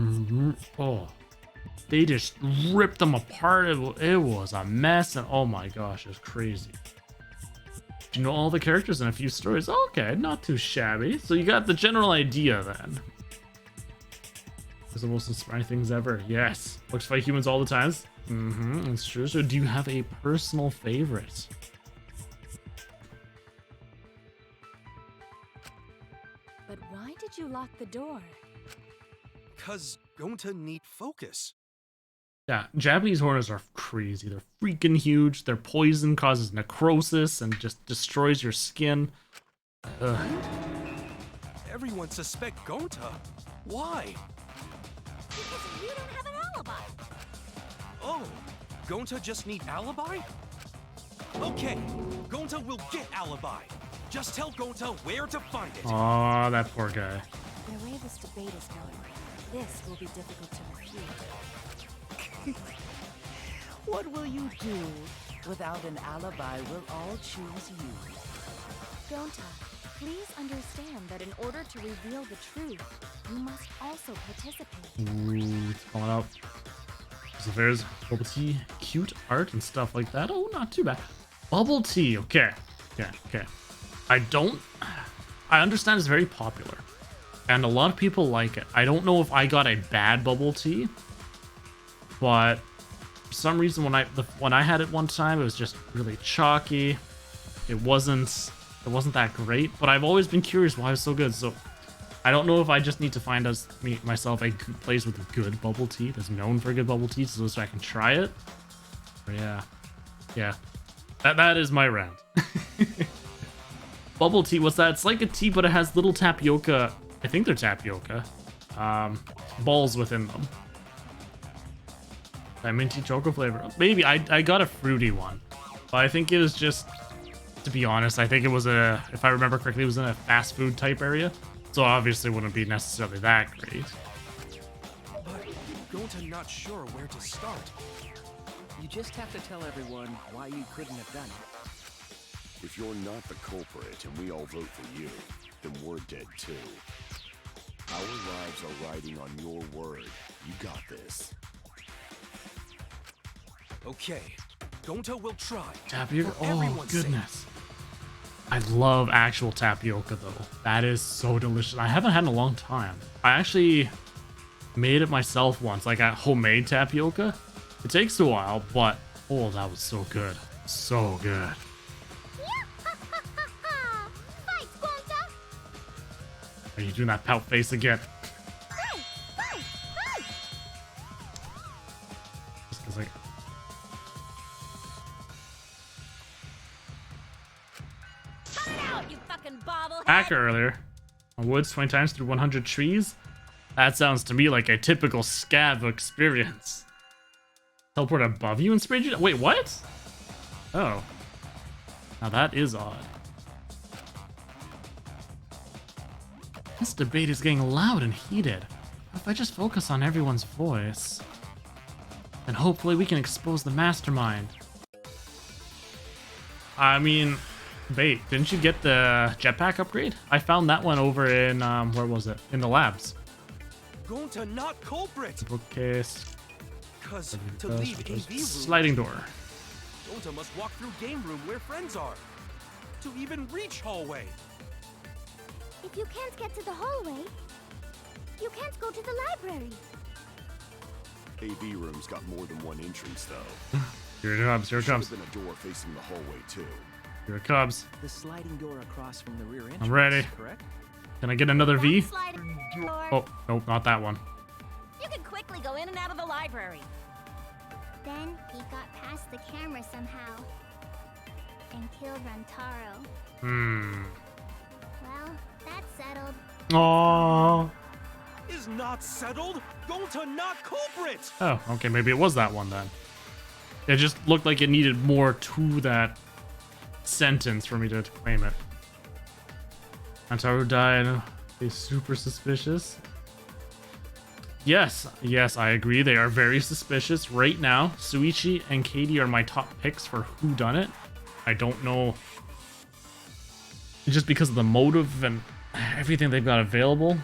they just ripped them apart. It was a mess, and oh my gosh, it's crazy. You know all the characters in a few stories. Okay, not too shabby. So you got the general idea then. It's the most inspiring things ever. Yes, looks fight humans all the time. That's true. So do you have a personal favorite? But why did you lock the door? 'Cause Gonta need focus. Yeah, Japanese hornets are crazy. They're freaking huge. Their poison causes necrosis and just destroys your skin. Ugh. Everyone suspect Gonta. Why? Because you don't have an alibi. Oh, Gonta just need alibi? Okay, Gonta will get alibi. Just tell Gonta where to find it. Aw, that poor guy. The way this debate is going, this will be difficult to refute. What will you do? Without an alibi, we'll all choose you. Gonta, please understand that in order to reveal the truth, you must also participate. Ooh, it's calling out. So there's bubble tea, cute art and stuff like that. Oh, not too bad. Bubble tea, okay. I understand it's very popular. And a lot of people like it. I don't know if I got a bad bubble tea. But for some reason when I had it one time, it was just really chalky. It wasn't that great, but I've always been curious why it's so good. So I don't know if I just need to find myself a good place with good bubble tea that's known for good bubble tea so I can try it. But yeah. That is my round. Bubble tea, what's that? It's like a tea, but it has little tapioca. I think they're tapioca. Balls within them. That minty chocolate flavor. Maybe I got a fruity one, but I think it was just To be honest, I think it was if I remember correctly, it was in a fast food type area. So obviously wouldn't be necessarily that great. But Gonta not sure where to start. You just have to tell everyone why you couldn't have done it. If you're not the culprit and we all vote for you, then we're dead too. Our lives are riding on your word. You got this. Okay, Gonta will try. Tapioca? For Oh, everyone's goodness. I love actual tapioca, though. That is so delicious. I haven't had in a long time. I actually made it myself once, like a homemade tapioca. It takes a while, but oh, that was so good. So good. Fight, Gonta! Are you doing that pout face again? Just 'cause, like, Out, you fucking bobblehead! hacker earlier. On woods 20 times through 100 trees? That sounds to me like a typical scav experience. Teleport above you and sprayed you? Wait, what? Oh. Now that is odd. This debate is getting loud and heated. If I just focus on everyone's voice, then hopefully we can expose the mastermind. I mean, wait, didn't you get the jetpack upgrade? I found that one over in, where was it? In the labs. Gonta not culprit. Bookcase. Cause to leave AV room, Sliding door. Gonta must walk through game room where friends are. To even reach hallway. If you can't get to the hallway, you can't go to the library. AV room's got more than one entrance, though. Here it comes, here it comes. Should have been a door facing the hallway, too. Here it comes. The sliding door across from the rear entrance. I'm ready. Correct? Can I get another V? Sliding door. Oh, nope, not that one. You can quickly go in and out of the library. Then he got past the camera somehow and killed Rantaro. Well, that's settled. Aww. Is not settled. Gonta not culprit. Oh, okay, maybe it was that one then. It just looked like it needed more to that sentence for me to claim it. Rantaro died. He's super suspicious. Yes, I agree. They are very suspicious right now. Suichi and Katie are my top picks for who done it. I don't know, just because of the motive and everything they've got available.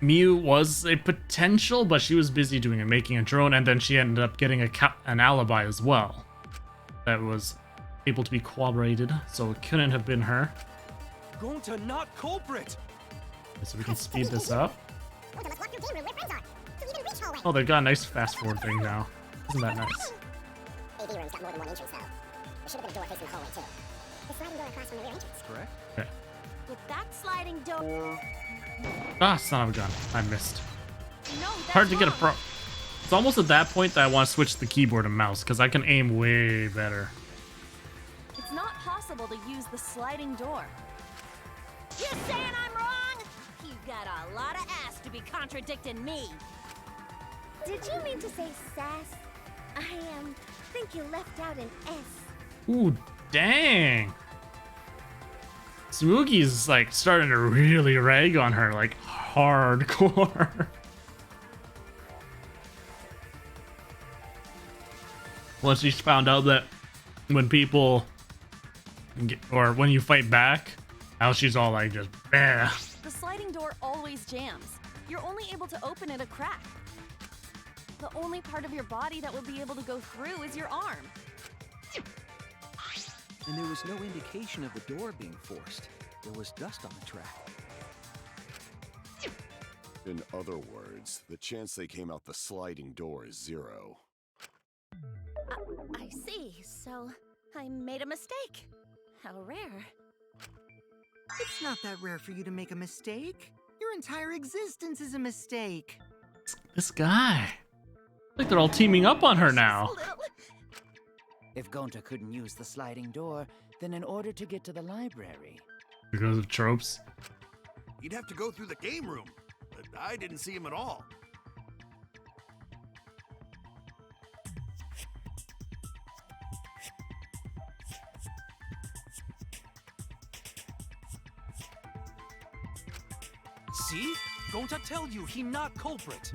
Miu was a potential, but she was busy doing it, making a drone, and then she ended up getting an alibi as well that was able to be corroborated, so it couldn't have been her. Gonta not culprit. Okay, so we can speed this up. Oh, they've got a nice fast forward thing now. Isn't that nice? AV room's got more than one entrance, though. There should have been a door facing the hallway, too. The sliding door across from the rear entrance. Correct? Okay. With that sliding door. Ah, son of a gun. I missed. No, that's Hard to get a wrong. pro. It's almost at that point that I want to switch the keyboard and mouse, because I can aim way better. It's not possible to use the sliding door. You saying I'm wrong? You've got a lot of ass to be contradicting me. Did you mean to say sass? I think you left out an S. Ooh, dang. Smoogy's like starting to really rag on her, like hardcore. Once she's found out that when people or when you fight back, now she's all like just bah. The sliding door always jams. You're only able to open it a crack. The only part of your body that will be able to go through is your arm. And there was no indication of the door being forced. There was dust on the track. In other words, the chance they came out the sliding door is 0. I see. So I made a mistake. How rare. It's not that rare for you to make a mistake. Your entire existence is a mistake. This guy. Like they're all teaming up on her now. If Gonta couldn't use the sliding door, then in order to get to the library... Because of tropes. You'd have to go through the game room, but I didn't see him at all. Gonta tell you he not culprit.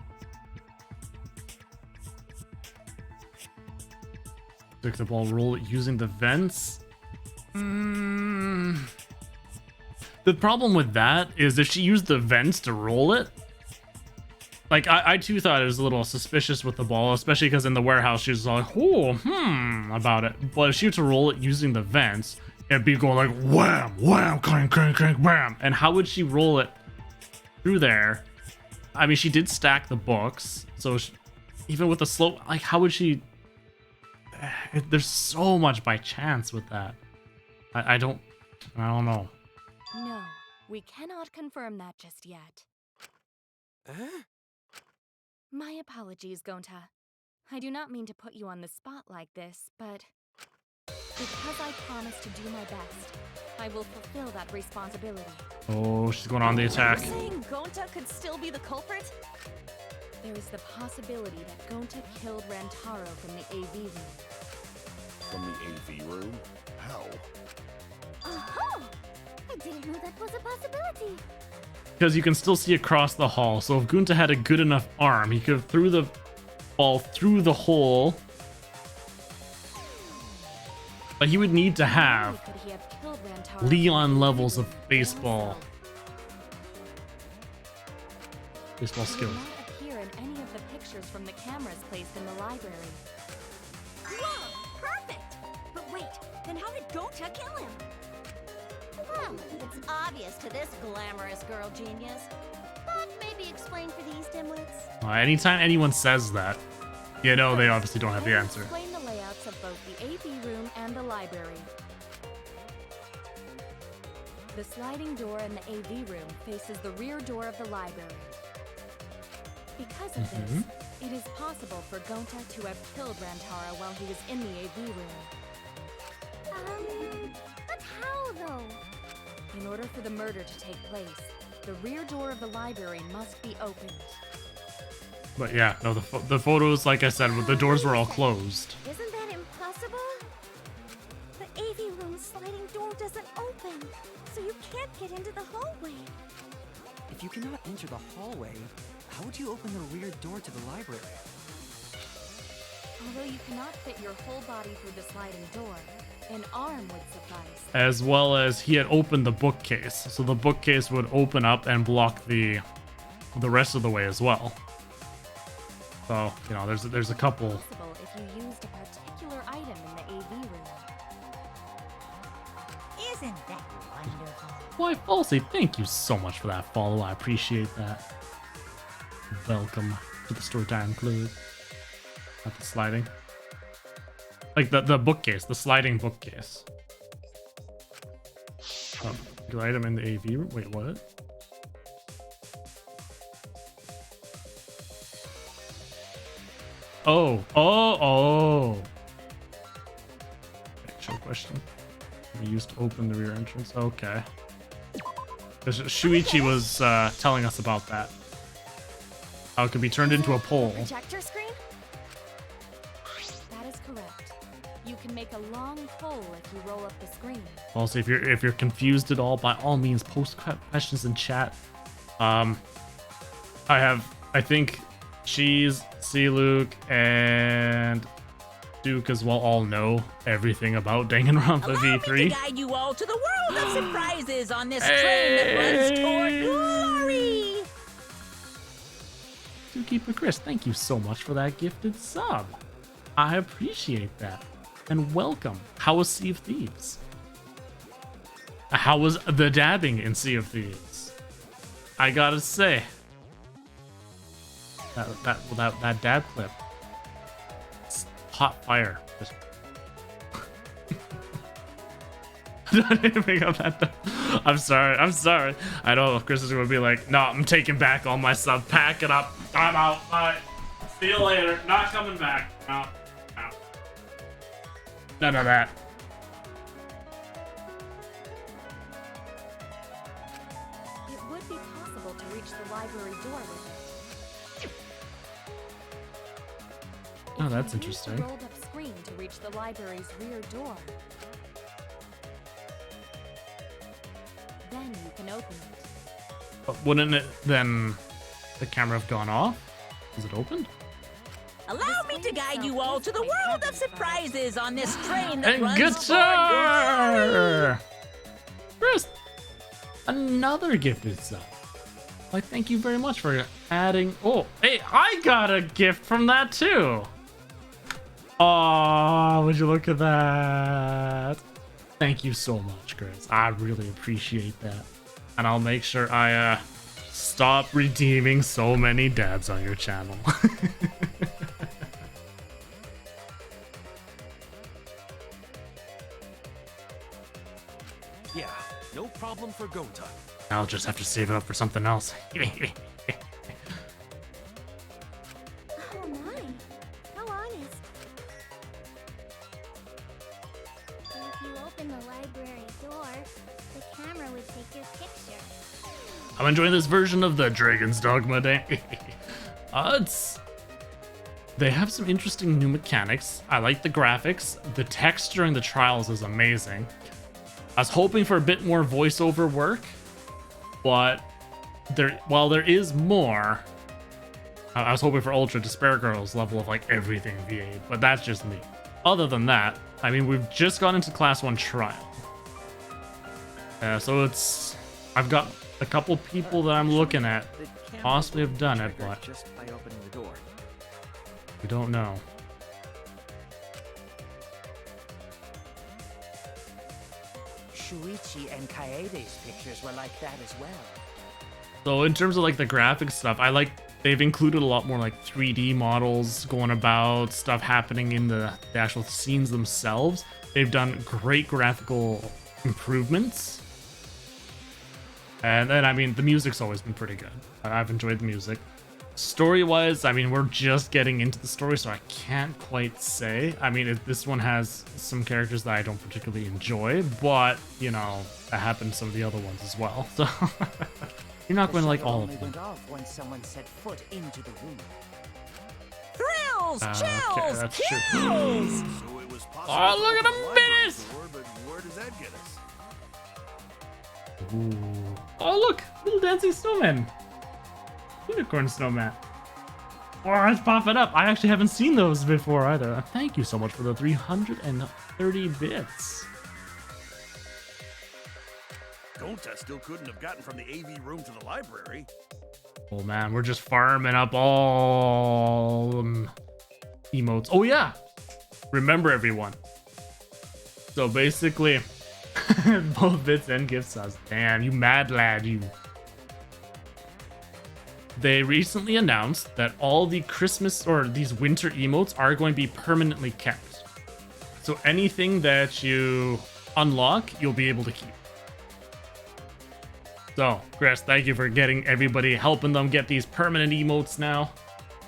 Took the ball, roll it using the vents. The problem with that is if she used the vents to roll it, like I too thought it was a little suspicious with the ball, especially because in the warehouse she was like, oh, about it. But if she were to roll it using the vents, it'd be going like wham, wham, clank, clank, clank, wham. And how would she roll it through there? I mean, she did stack the books, so even with the slope, like how would she? There's so much by chance with that. I don't know. No, we cannot confirm that just yet. My apologies, Gonta. I do not mean to put you on the spot like this, but because I promised to do my best, I will fulfill that responsibility. Oh, she's going on the attack. You're saying Gonta could still be the culprit? There is the possibility that Gonta killed Rantaro from the AV room. From the AV room? How? Oh! I didn't know that was a possibility. Because you can still see across the hall, so if Gunta had a good enough arm, he could have threw the ball through the hole. But he would need to have Leon levels of baseball skills. He did not appear in any of the pictures from the cameras placed in the library. Whoa! Perfect! But wait, then how did Gonta kill him? Well, it's obvious to this glamorous girl genius. But maybe explain for these dimwits. Anytime anyone says that, you know they obviously don't have the answer. Explain the layouts of both the AV room and the library. The sliding door in the AV room faces the rear door of the library. Because of this, it is possible for Gonta to have killed Rantaro while he was in the AV room. But how though? In order for the murder to take place, the rear door of the library must be opened. But yeah, no, the photos, like I said, the doors were all closed. Isn't that impossible? The AV room's sliding door doesn't open, so you can't get into the hallway. If you cannot enter the hallway, how would you open the rear door to the library? Although you cannot fit your whole body through the sliding door, an arm would suffice. As well as he had opened the bookcase, so the bookcase would open up and block the rest of the way as well. So, you know, there's a couple. Possible if you used a particular item in the AV room. Isn't that wonderful? Why, Falsey, thank you so much for that follow. I appreciate that. Welcome to the Storytime Club. Not the sliding. Like the bookcase, the sliding bookcase. Oh, good item in the AV room? Wait, what? Oh. Actual question. We used to open the rear entrance. Okay. Because Shuichi was telling us about that. How it could be turned into a pole. Projector screen? That is correct. You can make a long pole if you roll up the screen. Also, if you're confused at all, by all means, post questions in chat. I think Cheese, C-Luke, and Duke as well all know everything about Danganronpa V3. Allow me to guide you all to the world of surprises on this train that runs toward glory. Zookeeper Chris, thank you so much for that gifted sub. I appreciate that. And welcome. How was Sea of Thieves? How was the dabbing in Sea of Thieves? I gotta say, that dab clip, it's hot fire. Just I didn't pick up that. I'm sorry. I know Chris is gonna be like, no, I'm taking back all my stuff. Pack it up. I'm out. Bye. See you later. Not coming back. No. None of that. It would be possible to reach the library door with it. Oh, that's interesting. Use the rolled up screen to reach the library's rear door. Then you can open it. But wouldn't it then the camera have gone off? Is it opened? Allow me to guide you all to the world of surprises on this train that And runs guitar! Chris, another gifted sub. Why, thank you very much for adding. Oh, hey, I got a gift from that too. Oh, would you look at that? Thank you so much, Chris. I really appreciate that. And I'll make sure I stop redeeming so many dabs on your channel. Yeah, no problem for Gonta. I'll just have to save it up for something else. Oh my, how honest. If you open the library door, the camera would take your picture. I'm enjoying this version of the Dragon's Dogma day. They have some interesting new mechanics. I like the graphics. The text during the trials is amazing. I was hoping for a bit more voiceover work, but while there is more, I was hoping for Ultra Despair Girls level of like everything V8, but that's just me. Other than that, I mean, we've just gone into Class 1 trial. So I've got a couple people that I'm looking at possibly have done it, but just by opening the door. We don't know. Shuichi and Kaede's pictures were like that as well. So in terms of like the graphics stuff, I like they've included a lot more like 3D models going about, stuff happening in the actual scenes themselves. They've done great graphical improvements. And then, I mean, the music's always been pretty good. I've enjoyed the music. Story-wise, I mean, we're just getting into the story, so I can't quite say. I mean, this one has some characters that I don't particularly enjoy, but, you know, that happened to some of the other ones as well. So you're not going to like all of them. Went off when someone set foot into the room. Thrills, chills, okay, that's true. kills! So it was possible. Oh, look at the the library minutes! door, but where does that get us? Ooh. Oh, look! Little dancing snowman! Unicorn snowman. Oh, it's popping up. I actually haven't seen those before either. Thank you so much for the 330 bits. Gonta still couldn't have gotten from the AV room to the library. Oh man, we're just farming up all emotes. Oh yeah! Remember everyone. So basically, both bits and gift subs. Damn, you mad lad, you. They recently announced that all the Christmas or these winter emotes are going to be permanently kept. So anything that you unlock, you'll be able to keep. So, Chris, thank you for getting everybody, helping them get these permanent emotes now.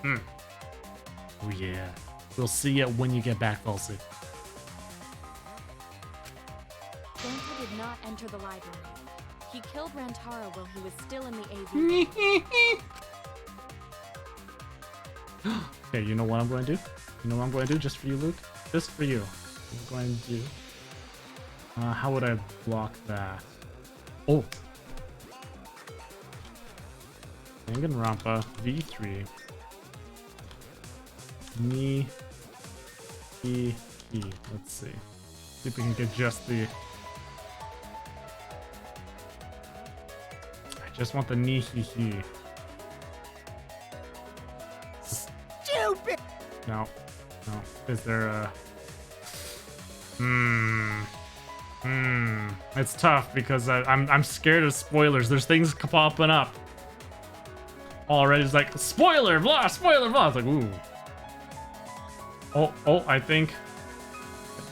Oh yeah. We'll see you when you get back, Falsey. Gonta did not enter the library. He killed Rantaro while he was still in the AV. Okay, you know what I'm going to do? You know what I'm going to do just for you, Luke? Just for you. I'm going to do... how would I block that? Oh! Danganronpa V3. Let's see. See if we can get just the... I just want the ni-he-he. Stupid! No. No. Is there a... It's tough because I'm scared of spoilers. There's things popping up. Already it's like, spoiler, blah, spoiler, blah. It's like, ooh. Oh, I think...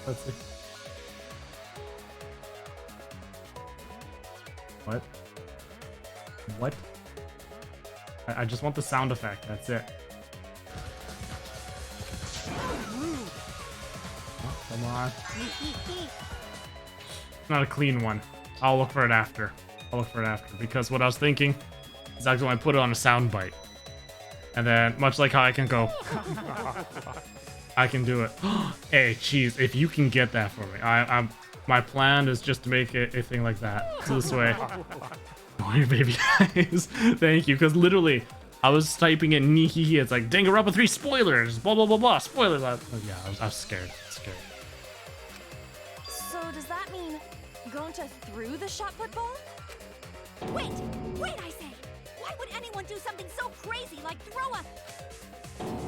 Let's see. What? What? I just want the sound effect, that's it. Oh, come on. Not a clean one. I'll look for it after. Because what I was thinking is actually when I put it on a sound bite. And then, much like how I can go, I can do it. Hey, cheese, if you can get that for me. My plan is just to make it a thing like that. So this way. Oh, your baby eyes. Thank you, because literally, I was typing in Nihihi. It's like Danganronpa 3 spoilers. Blah blah blah blah. Spoilers. Yeah, I was scared. Scared. So does that mean Gonta threw the shot put ball? Wait, I say! Why would anyone do something so crazy like throw a...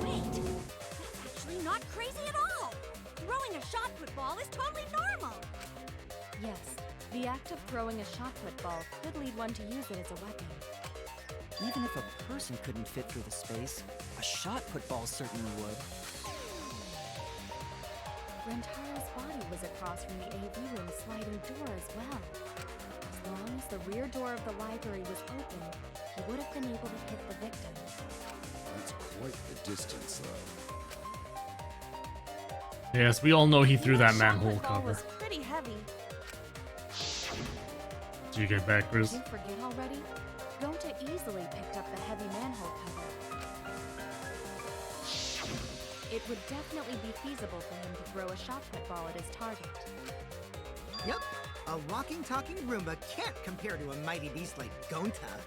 Wait, that's actually not crazy at all! Throwing a shot put ball is totally normal! Yes, the act of throwing a shot put ball could lead one to use it as a weapon. Even if a person couldn't fit through the space, a shot put ball certainly would. Rantaro's body was across from the AV room sliding door as well. As long as the rear door of the library was open, he would have been able to hit the victim. That's quite the distance, though. Yes, we all know he threw that manhole Shot put ball cover. was pretty heavy. Did you get back, Chris? Did you forget already? Gonta easily picked up the heavy manhole cover. It would definitely be feasible for him to throw a shot put ball at his target. Yep, a walking, talking Roomba can't compare to a mighty beast like Gonta.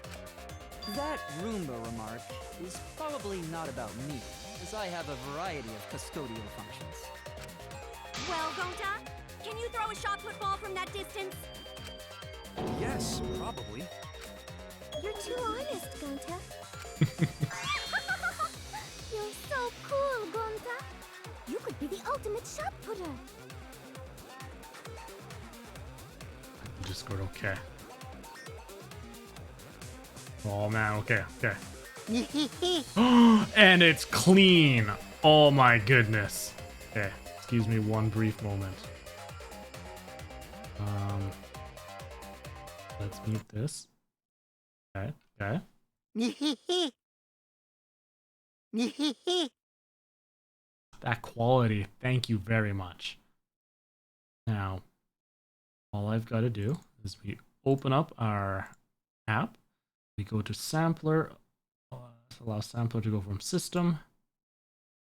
That Roomba remark is probably not about me, as I have a variety of custodial functions. Well, Gonta, can you throw a shot put ball from that distance? Yes, probably. You're too honest, Gonta. You're so cool, Gonta. You could be the ultimate shot putter. Discord, okay. Oh man, okay. And it's clean. Oh my goodness. Okay, excuse me one brief moment. Let's mute this. Okay. That quality, thank you very much. Now, all I've got to do is we open up our app, we go to sampler, allow sampler to go from system.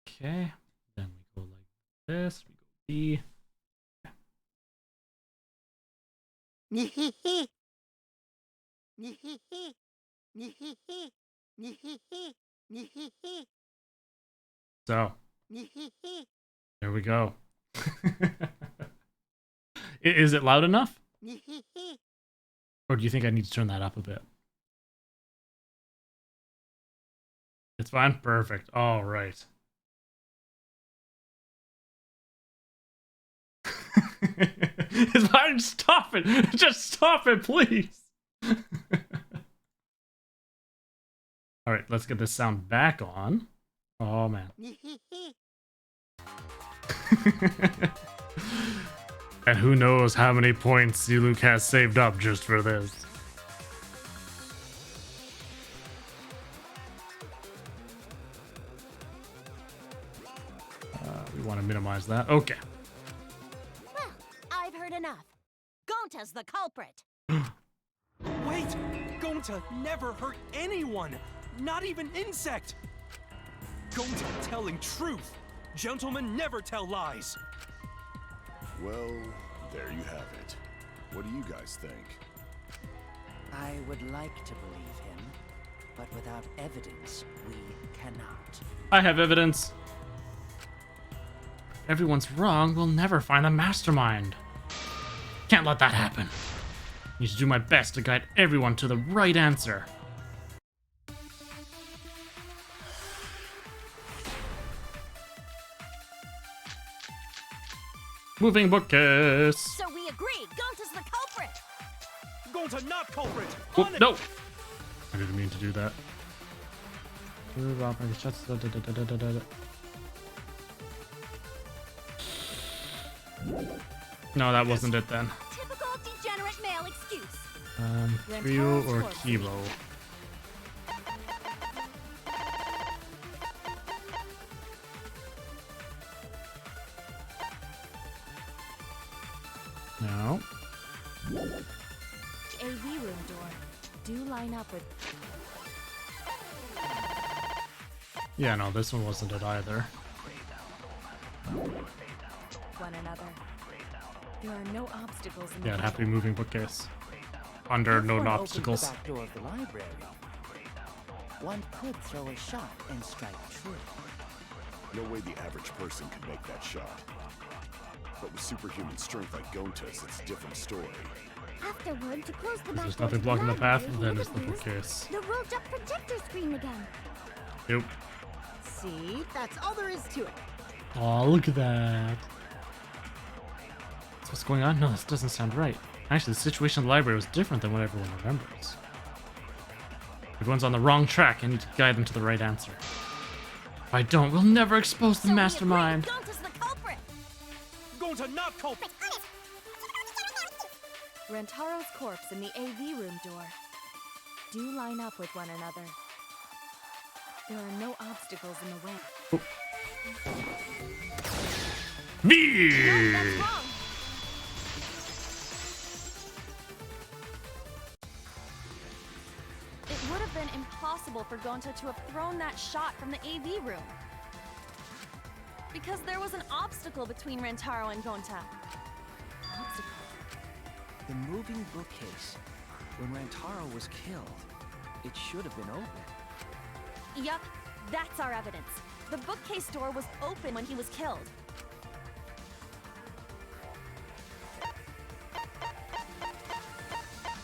Okay, then we go like this, we go B. So, there we go. Is it loud enough? Or do you think I need to turn that up a bit? It's fine? Perfect. All right. It's fine. Stop it. Just stop it, please. All right, let's get this sound back on. Oh, man. And who knows how many points Luke has saved up just for this. We want to minimize that. Okay. Well, I've heard enough. Gonta's the culprit. Wait! Gonta never hurt anyone! Not even insect! Gonta telling truth! Gentlemen never tell lies! Well, there you have it. What do you guys think? I would like to believe him, but without evidence, we cannot. I have evidence. If everyone's wrong, we'll never find the mastermind. Can't let that happen. Need to do my best to guide everyone to the right answer. Moving bookcase. So we agree, Gonta's the culprit. Gonta not culprit! Whoop, no! I didn't mean to do that. No, that wasn't it then. Typical degenerate male excuse. Ryu or Kilo? No. AV room door. Do line up with... Yeah, no, this one wasn't it either. one another. There are no obstacles in Yeah, it'd have to be moving bookcase. Under known obstacles. The back door of the library. one could throw a shot and strike true. No way the average person could make that shot. But with superhuman strength like Gonta's, it's a different story. Afterward, to close the back There's door nothing to blocking the path, library, and then you there's the would use bookcase. the rolled up projector screen again. Yep. See? That's all there is to it. Oh, look at that. So what's going on? No, this doesn't sound right. Actually, the situation in the library was different than what everyone remembers. Everyone's on the wrong track. I need to guide them to the right answer. If I don't, we'll never expose the mastermind. Gonta's the culprit. Gonta, not culprit. Rantaro's corpse and the AV room door do line up with one another. There are no obstacles in the way. Me! No, that's wrong. It would have been impossible for Gonta to have thrown that shot from the AV room. Because there was an obstacle between Rantaro and Gonta. Obstacle. The moving bookcase. When Rantaro was killed, it should have been open. Yup, that's our evidence. The bookcase door was open when he was killed.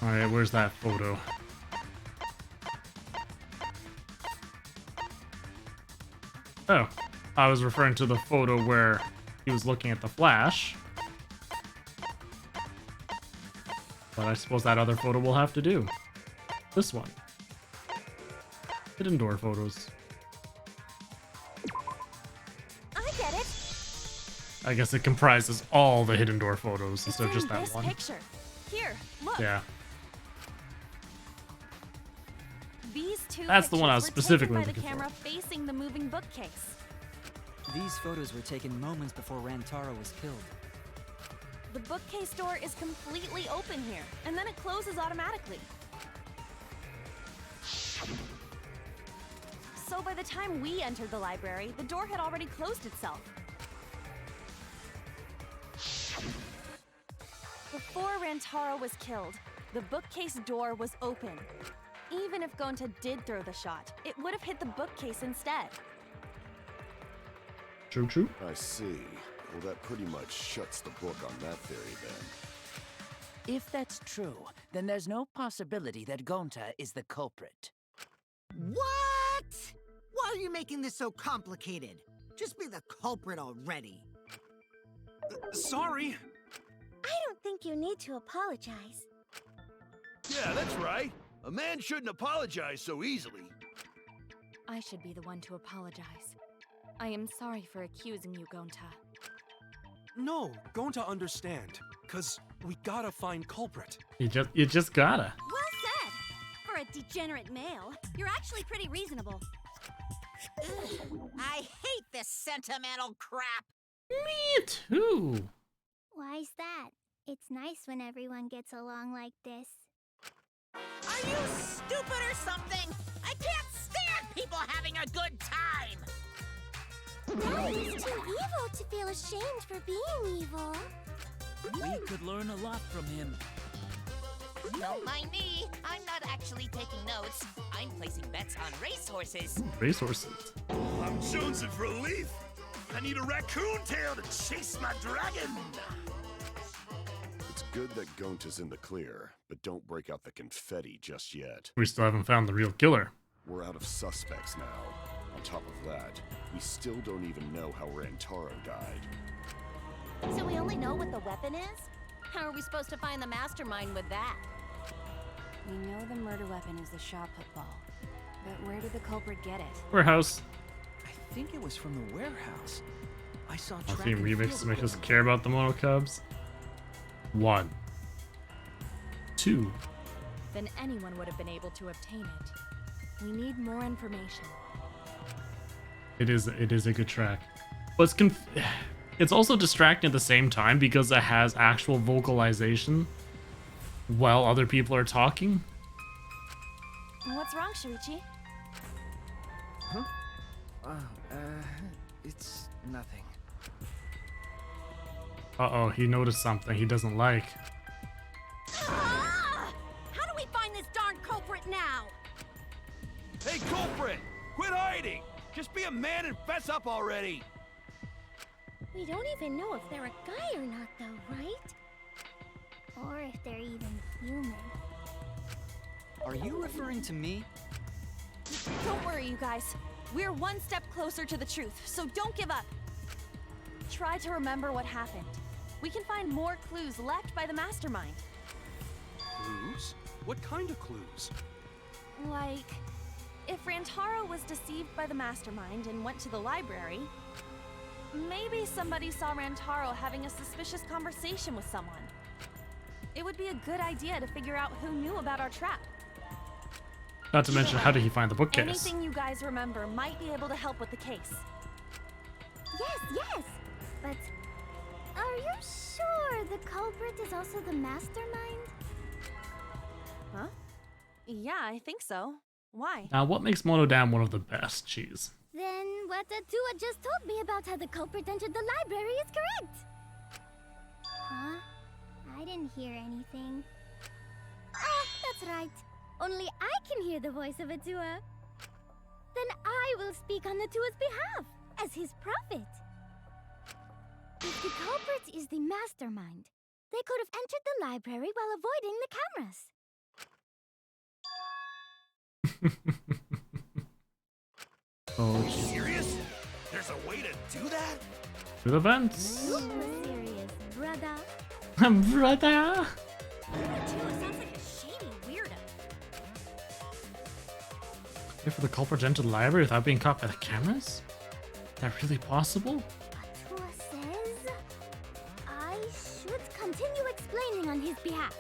Alright, where's that photo? Oh, I was referring to the photo where he was looking at the flash. But I suppose that other photo will have to do. This one. Hidden door photos. I get it. I guess it comprises all the hidden door photos instead of just that this one. picture. Here, look. Yeah. These two That's the one I was pictures were specifically taken by the looking for. camera facing the moving bookcase. These photos were taken moments before Rantaro was killed. The bookcase door is completely open here, and then it closes automatically. So by the time we entered the library, the door had already closed itself. Before Rantaro was killed, the bookcase door was open. Even if Gonta did throw the shot, it would have hit the bookcase instead. True, true. I see. Well, that pretty much shuts the book on that theory then. If that's true, then there's no possibility that Gonta is the culprit. What? Why are you making this so complicated? Just be the culprit already. Sorry. I don't think you need to apologize. Yeah, that's right. A man shouldn't apologize so easily. I should be the one to apologize. I am sorry for accusing you, Gonta. No, Gonta understand. Cause we gotta find culprit. You just gotta. Well said. For a degenerate male, you're actually pretty reasonable. Ugh, I hate this sentimental crap. Me too. Why's that? It's nice when everyone gets along like this. Are you stupid or something? I can't stand people having a good time. No, he's too evil to feel ashamed for being evil. We could learn a lot from him. Don't mind me. I'm not actually taking notes. I'm placing bets on racehorses. Racehorses. I'm jonesing for a leaf. I need a raccoon tail to chase my dragon. It's good that Gonta's in the clear, but don't break out the confetti just yet. We still haven't found the real killer. We're out of suspects now. On top of that, we still don't even know how Rantaro died. So we only know what the weapon is? How are we supposed to find the mastermind with that? We know the murder weapon is the shot put ball. But where did the culprit get it? Warehouse. I think it was from the warehouse. I saw I'll track see and remix field to make us equipment. care about the Mono Cubs. 1. 2. Then anyone would have been able to obtain it. We need more information. It is a good track. But it's also distracting at the same time because it has actual vocalization while other people are talking. What's wrong, Shuichi? Huh? It's nothing. Uh-oh, he noticed something he doesn't like. Ah! How do we find this darn culprit now? Hey, culprit! Quit hiding! Just be a man and fess up already! We don't even know if they're a guy or not, though, right? Or if they're even human. Are you referring to me? Don't worry, you guys. We're one step closer to the truth, so don't give up. Try to remember what happened. We can find more clues left by the mastermind. Clues? What kind of clues? Like, if Rantaro was deceived by the mastermind and went to the library, maybe somebody saw Rantaro having a suspicious conversation with someone. It would be a good idea to figure out who knew about our trap. Not to mention, how did he find the bookcase? Anything you guys remember might be able to help with the case. Yes, but are you sure the culprit is also the mastermind? Huh? Yeah, I think so. Why? Now, what makes Monodam one of the best cheese? Then what Atua just told me about how the culprit entered the library is correct. Huh? I didn't hear anything. Oh, that's right. Only I can hear the voice of Atua. Then I will speak on Atua's behalf, as his prophet. If the culprit is the mastermind, they could have entered the library while avoiding the cameras. Oh, Are you serious? There's a way to do that? to the vents. Super serious, brother. Brother. Atua sounds like a shady weirdo. Wait for the culprit to enter the library without being caught by the cameras? Is that really possible? Atua says I should continue explaining on his behalf.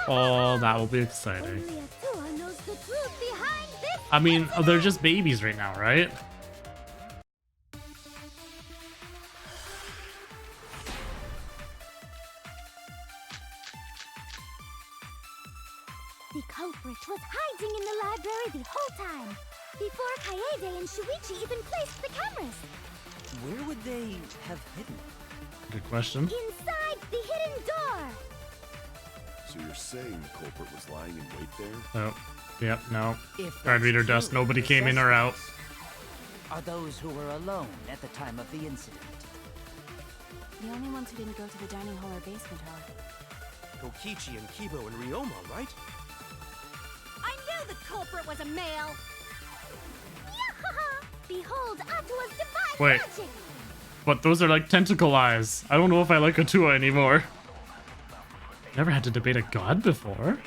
Oh, that will be exciting. Only Atua knows the truth behind this. I mean, they're just babies right now, right? The culprit was hiding in the library the whole time, before Kaede and Shuichi even placed the cameras. Where would they have hidden? Good question. Inside the hidden door. So you're saying the culprit was lying in wait there? Oh, yep, no. If Card that's reader true, dust, nobody the came in or out. suspects are those who were alone at the time of the incident. The only ones who didn't go to the dining hall or basement are Kokichi and Kibo and Ryoma, right? I knew the culprit was a male. Yahaha! Behold Atua's divine Wait. magic. But those are like tentacle eyes. I don't know if I like Atua anymore. Never had to debate a god before.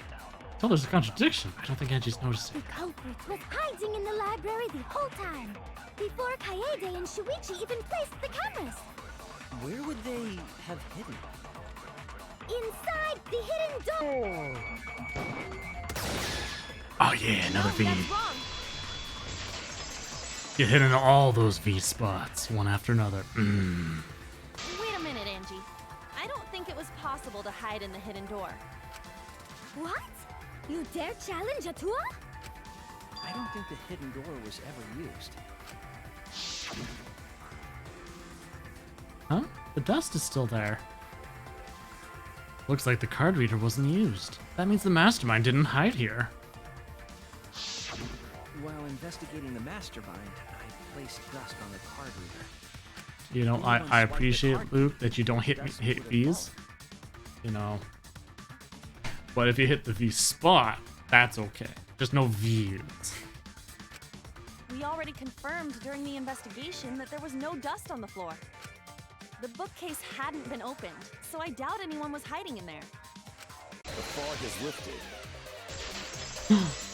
Tell there's a contradiction. I don't think Angie's noticing. The culprit was hiding in the library the whole time, before Kaede and Shuichi even placed the cameras. Where would they have hidden? Inside the hidden door. Oh yeah, another V. That's wrong. Get hit in all those V spots, one after another. Wait a minute, Angie. I don't think it was possible to hide in the hidden door. What? You dare challenge Atua? I don't think the hidden door was ever used. Huh? The dust is still there. Looks like the card reader wasn't used. That means the mastermind didn't hide here. While investigating the mastermind, I placed dust on the card reader. You know, I appreciate, Luke, that you don't hit V's. You know. But if you hit the V spot, that's okay. Just no V's. We already confirmed during the investigation that there was no dust on the floor. The bookcase hadn't been opened, so I doubt anyone was hiding in there. The fog has lifted.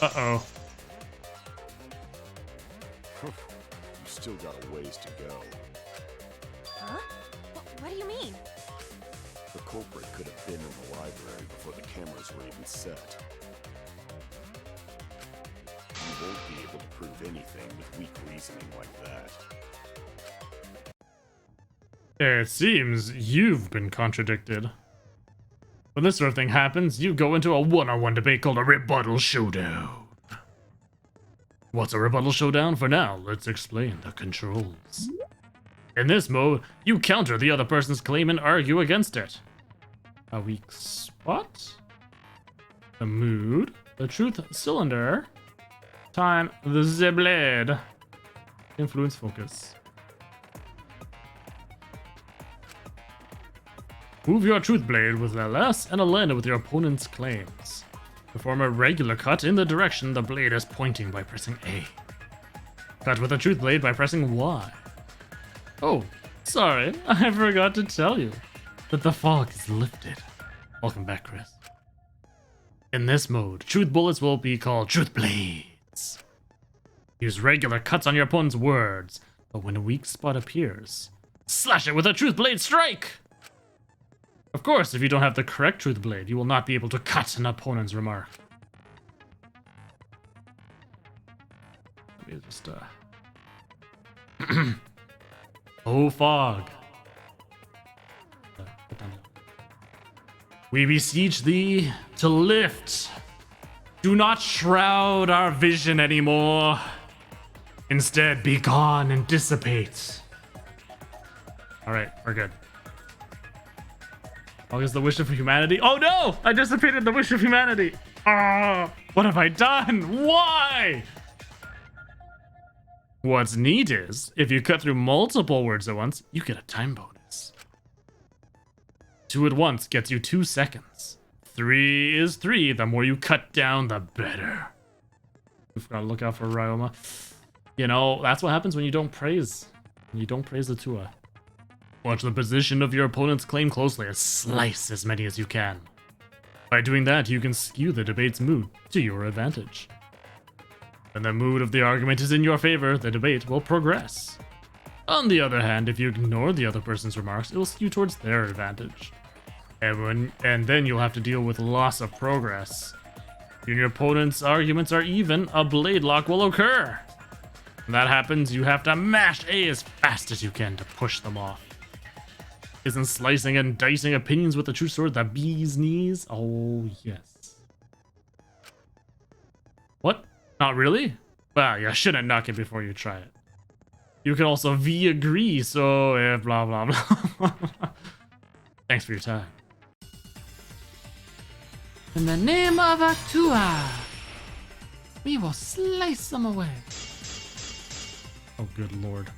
Uh-oh. You still got a ways to go. Huh? What do you mean? The culprit could have been in the library before the cameras were even set. You won't be able to prove anything with weak reasoning like that. It seems you've been contradicted. When this sort of thing happens, you go into a one-on-one debate called a rebuttal showdown. What's a rebuttal showdown? For now, let's explain the controls. In this mode, you counter the other person's claim and argue against it. A weak spot? The mood? The truth cylinder. Time the blade. Influence focus. Move your truth blade with LS and align it with your opponent's claims. Perform a regular cut in the direction the blade is pointing by pressing A. Cut with a truth blade by pressing Y. Oh, sorry, I forgot to tell you that the fog is lifted. Welcome back, Chris. In this mode, truth bullets will be called truth blades. Use regular cuts on your opponent's words, but when a weak spot appears, slash it with a truth blade strike! Of course, if you don't have the correct truth blade, you will not be able to cut an opponent's remark. Let me just, Oh, fog. We beseech thee to lift. Do not shroud our vision anymore. Instead, be gone and dissipate. Alright, we're good. Fog is the wish of humanity. Oh no! I dissipated the wish of humanity! Ah! What have I done? Why? What's neat is, if you cut through multiple words at once, you get a time bonus. 2 at once gets you 2 seconds. 3 is 3. The more you cut down, the better. We've got to look out for Ryoma. You know, that's what happens when you don't praise. When you don't praise the Tua. Watch the position of your opponent's claim closely and slice as many as you can. By doing that, you can skew the debate's mood to your advantage. When the mood of the argument is in your favor, the debate will progress. On the other hand, if you ignore the other person's remarks, it will skew towards their advantage. And then you'll have to deal with loss of progress. When your opponent's arguments are even, a blade lock will occur. When that happens, you have to mash A as fast as you can to push them off. Isn't slicing and dicing opinions with the true sword the bee's knees? Oh, yes. What? Not really? Well, you shouldn't knock it before you try it. You can also V-agree, so blah, blah, blah. Thanks for your time. In the name of Actua, we will slice them away. Oh, good lord.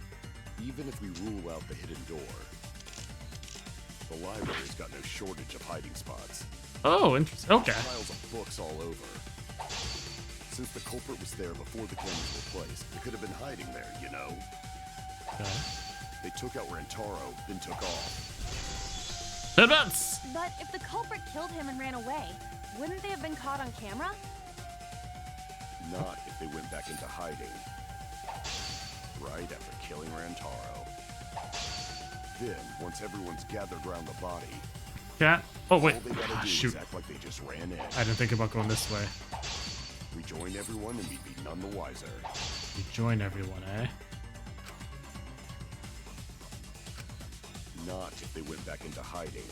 Even if we rule out the hidden door, the library's got no shortage of hiding spots. Oh, interesting. Okay. Piles of books all over. Since the culprit was there before the cameras were placed, they could have been hiding there, you know? Okay. They took out Rantaro, then took off. Advance! But if the culprit killed him and ran away, wouldn't they have been caught on camera? Not if they went back into hiding. Right after killing Rantaro. Then, once everyone's gathered around the body... Cat? Oh, wait. All they gotta do Shoot. is act like they just ran in. I didn't think about going this way. Rejoin everyone and we'd be none the wiser. Rejoin everyone, eh? Not if they went back into hiding.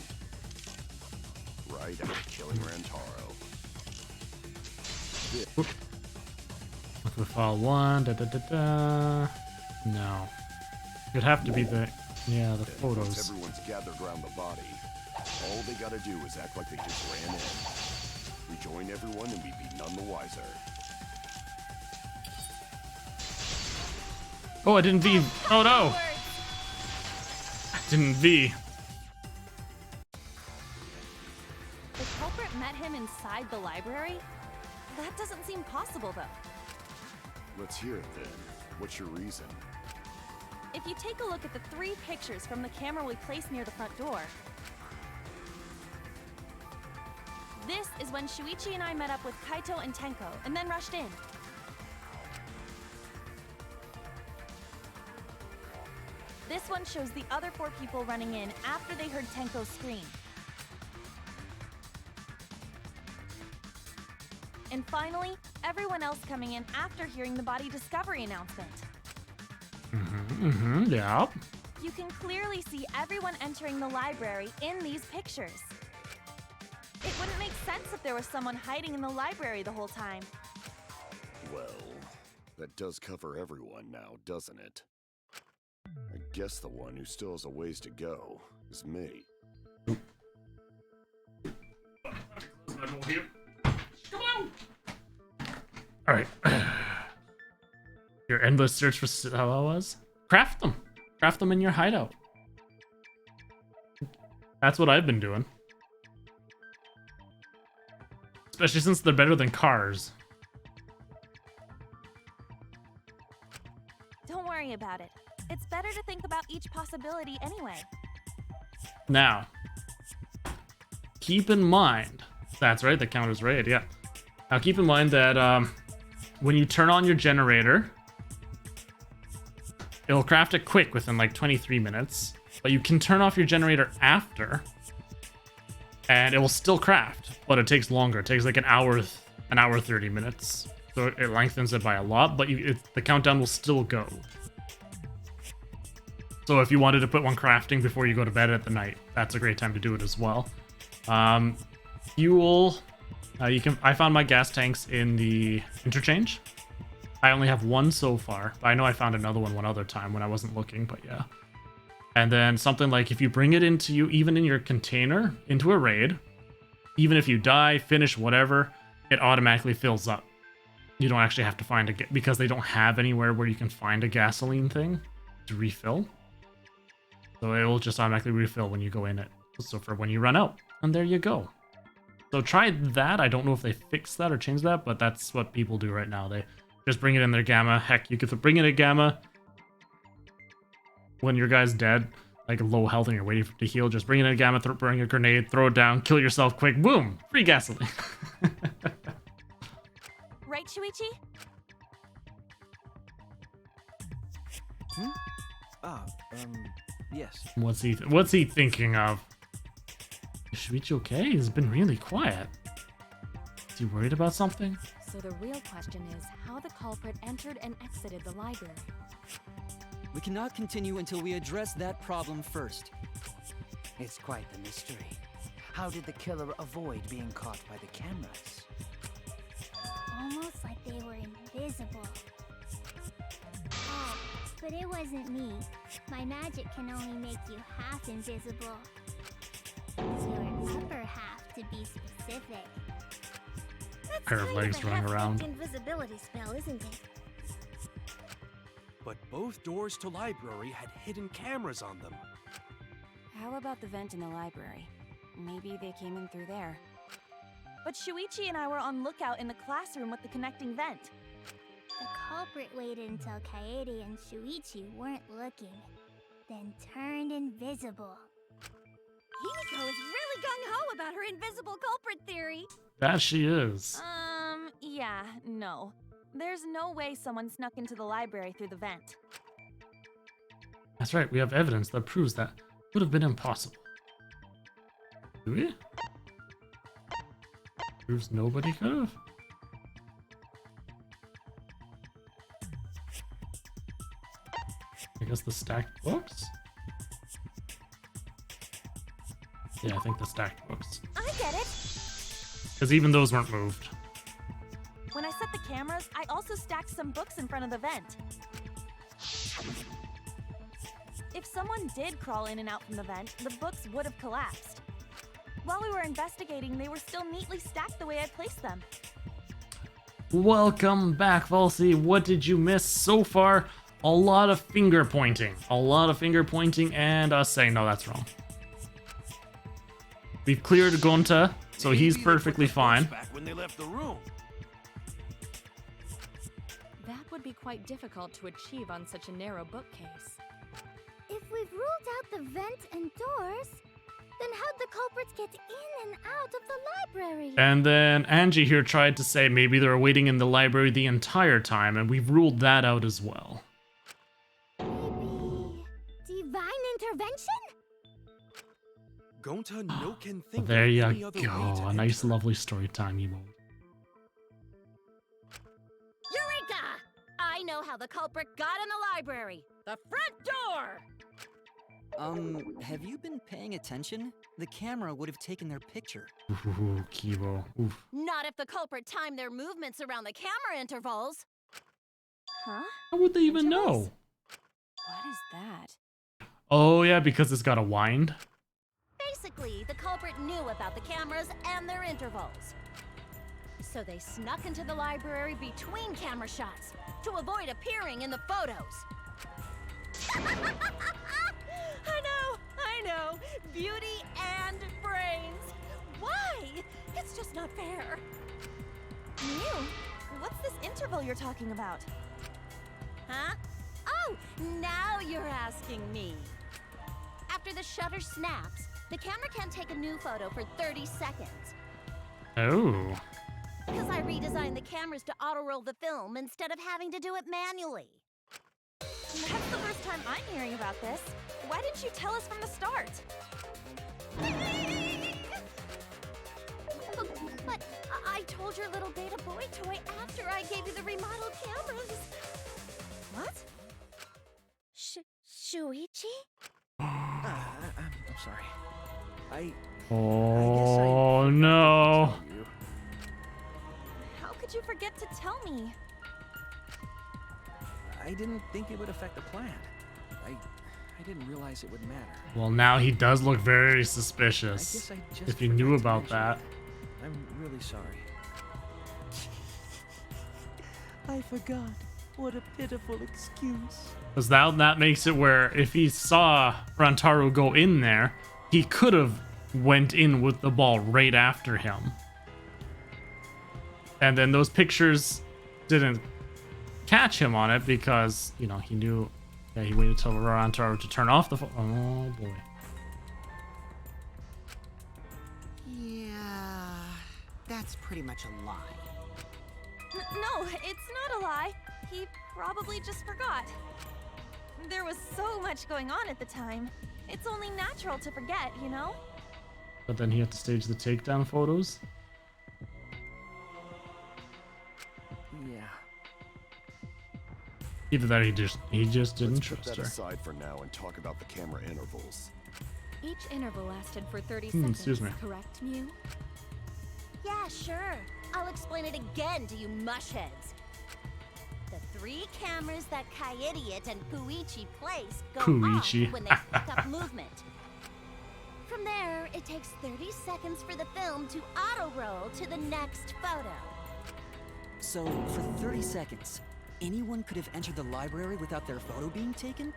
Right after killing Rantaro. Look at file 1, da-da-da-da. No. It'd have to be the... Yeah, the photos. Once everyone's gathered around the body, all they gotta do is act like they just ran in. Rejoin everyone and we'd be none the wiser. Oh, I didn't V. Oh no! I didn't V. The culprit met him inside the library? That doesn't seem possible, though. Let's hear it then. What's your reason? If you take a look at the 3 pictures from the camera we placed near the front door, this is when Shuichi and I met up with Kaito and Tenko, and then rushed in. This one shows the other 4 people running in after they heard Tenko scream. And finally, everyone else coming in after hearing the body discovery announcement. Yeah. You can clearly see everyone entering the library in these pictures. It wouldn't make sense if there was someone hiding in the library the whole time. Well, that does cover everyone now, doesn't it? I guess the one who still has a ways to go is me. Come on! Alright. Your endless search for Sawawas? Craft them. Craft them in your hideout. That's what I've been doing. Especially since they're better than cars. Don't worry about it. It's better to think about each possibility anyway. Now, keep in mind, that's right, the counter's right, yeah. Now keep in mind that when you turn on your generator, it'll craft it quick within like 23 minutes, but you can turn off your generator after, and it will still craft, but it takes longer. It takes like an hour 30 minutes. So it lengthens it by a lot, but the countdown will still go. So if you wanted to put one crafting before you go to bed at the night, that's a great time to do it as well. Fuel, I found my gas tanks in the interchange. I only have one so far. I know I found another one other time when I wasn't looking, but yeah. And then something like if you bring it into you, even in your container, into a raid, even if you die, finish, whatever, it automatically fills up. You don't actually have to find because they don't have anywhere where you can find a gasoline thing to refill. So it will just automatically refill when you go in it. So for when you run out. And there you go. So try that. I don't know if they fixed that or changed that, but that's what people do right now. They just bring it in their gamma. Heck, you could bring in a gamma when your guy's dead, like low health and you're waiting for it to heal. Just bring in a gamma, bring a grenade, throw it down, kill yourself quick. Boom! Free gasoline. Right, Shuichi? Yes. What's he thinking of? Is Shuichi okay? He's been really quiet. Is he worried about something? So the real question is how the culprit entered and exited the library. We cannot continue until we address that problem first. It's quite the mystery. How did the killer avoid being caught by the cameras? Almost like they were invisible. Oh, but it wasn't me. My magic can only make you half invisible. Your upper half, to be specific. That's Pair of legs running around. Invisibility spell, isn't it? But both doors to library had hidden cameras on them. How about the vent in the library? Maybe they came in through there. But Shuichi and I were on lookout in the classroom with the connecting vent. The culprit waited until Kaede and Shuichi weren't looking, then turned invisible. Himiko is really gung-ho about her invisible culprit theory. That she is. Yeah, no. There's no way someone snuck into the library through the vent. That's right, we have evidence that proves that would have been impossible. Do we? Proves nobody could have? I guess the stacked books? Yeah, I think the stacked books. I get it! Because even those weren't moved. When I set the cameras, I also stacked some books in front of the vent. If someone did crawl in and out from the vent, the books would have collapsed. While we were investigating, they were still neatly stacked the way I placed them. Welcome back, Valsy. What did you miss so far? A lot of finger pointing. A lot of finger pointing and us saying, no, that's wrong. We've cleared Gonta, so he's perfectly fine. Back when they left the room. That would be quite difficult to achieve on such a narrow bookcase. If we've ruled out the vent and doors, then how'd the culprits get in and out of the library? And then Angie here tried to say maybe they were waiting in the library the entire time, and we've ruled that out as well. Maybe divine intervention? Gonta no can think There of you any other way go. to A nice, lovely story time emote. Eureka! I know how the culprit got in the library. The front door! Have you been paying attention? The camera would have taken their picture. Ooh, Kibo. Oof. Not if the culprit timed their movements around the camera intervals. Huh? How would they even know? What is that? Oh, yeah, because it's got a wind. Basically, the culprit knew about the cameras and their intervals. So they snuck into the library between camera shots to avoid appearing in the photos. I know. Beauty and brains. Why? It's just not fair. Mew, what's this interval you're talking about? Huh? Oh, now you're asking me. After the shutter snaps, the camera can't take a new photo for 30 seconds. Oh. Because I redesigned the cameras to auto-roll the film instead of having to do it manually. That's the first time I'm hearing about this. Why didn't you tell us from the start? But I told your little beta boy toy after I gave you the remodeled cameras. What? Shuichi? I'm sorry. Oh no. How could you forget to tell me? I didn't think it would affect the plan. I didn't realize it would matter. Well, now he does look very suspicious. I just If you knew about forgot that. to mention I'm really sorry. I forgot. What a pitiful excuse. Because now that makes it where if he saw Rantaro go in there, he could have went in with the ball right after him. And then those pictures didn't catch him on it because, you know, he knew. Yeah, he waited till Rantaro to turn off the phone. Oh boy. Yeah, that's pretty much a lie. No, it's not a lie. He probably just forgot. There was so much going on at the time. It's only natural to forget, you know? But then he had to stage the takedown photos. Yeah. Either that, he just didn't Let's put trust that her. aside for now and talk about the camera intervals. Each interval lasted for 30 excuse seconds, me. correct, Mew? Yeah, sure. I'll explain it again to you mushheads. The 3 cameras that Kaiidiot and Puichi place go Puichi. off when they pick up movement. From there, it takes 30 seconds for the film to auto-roll to the next photo. So, for 30 seconds, anyone could have entered the library without their photo being taken?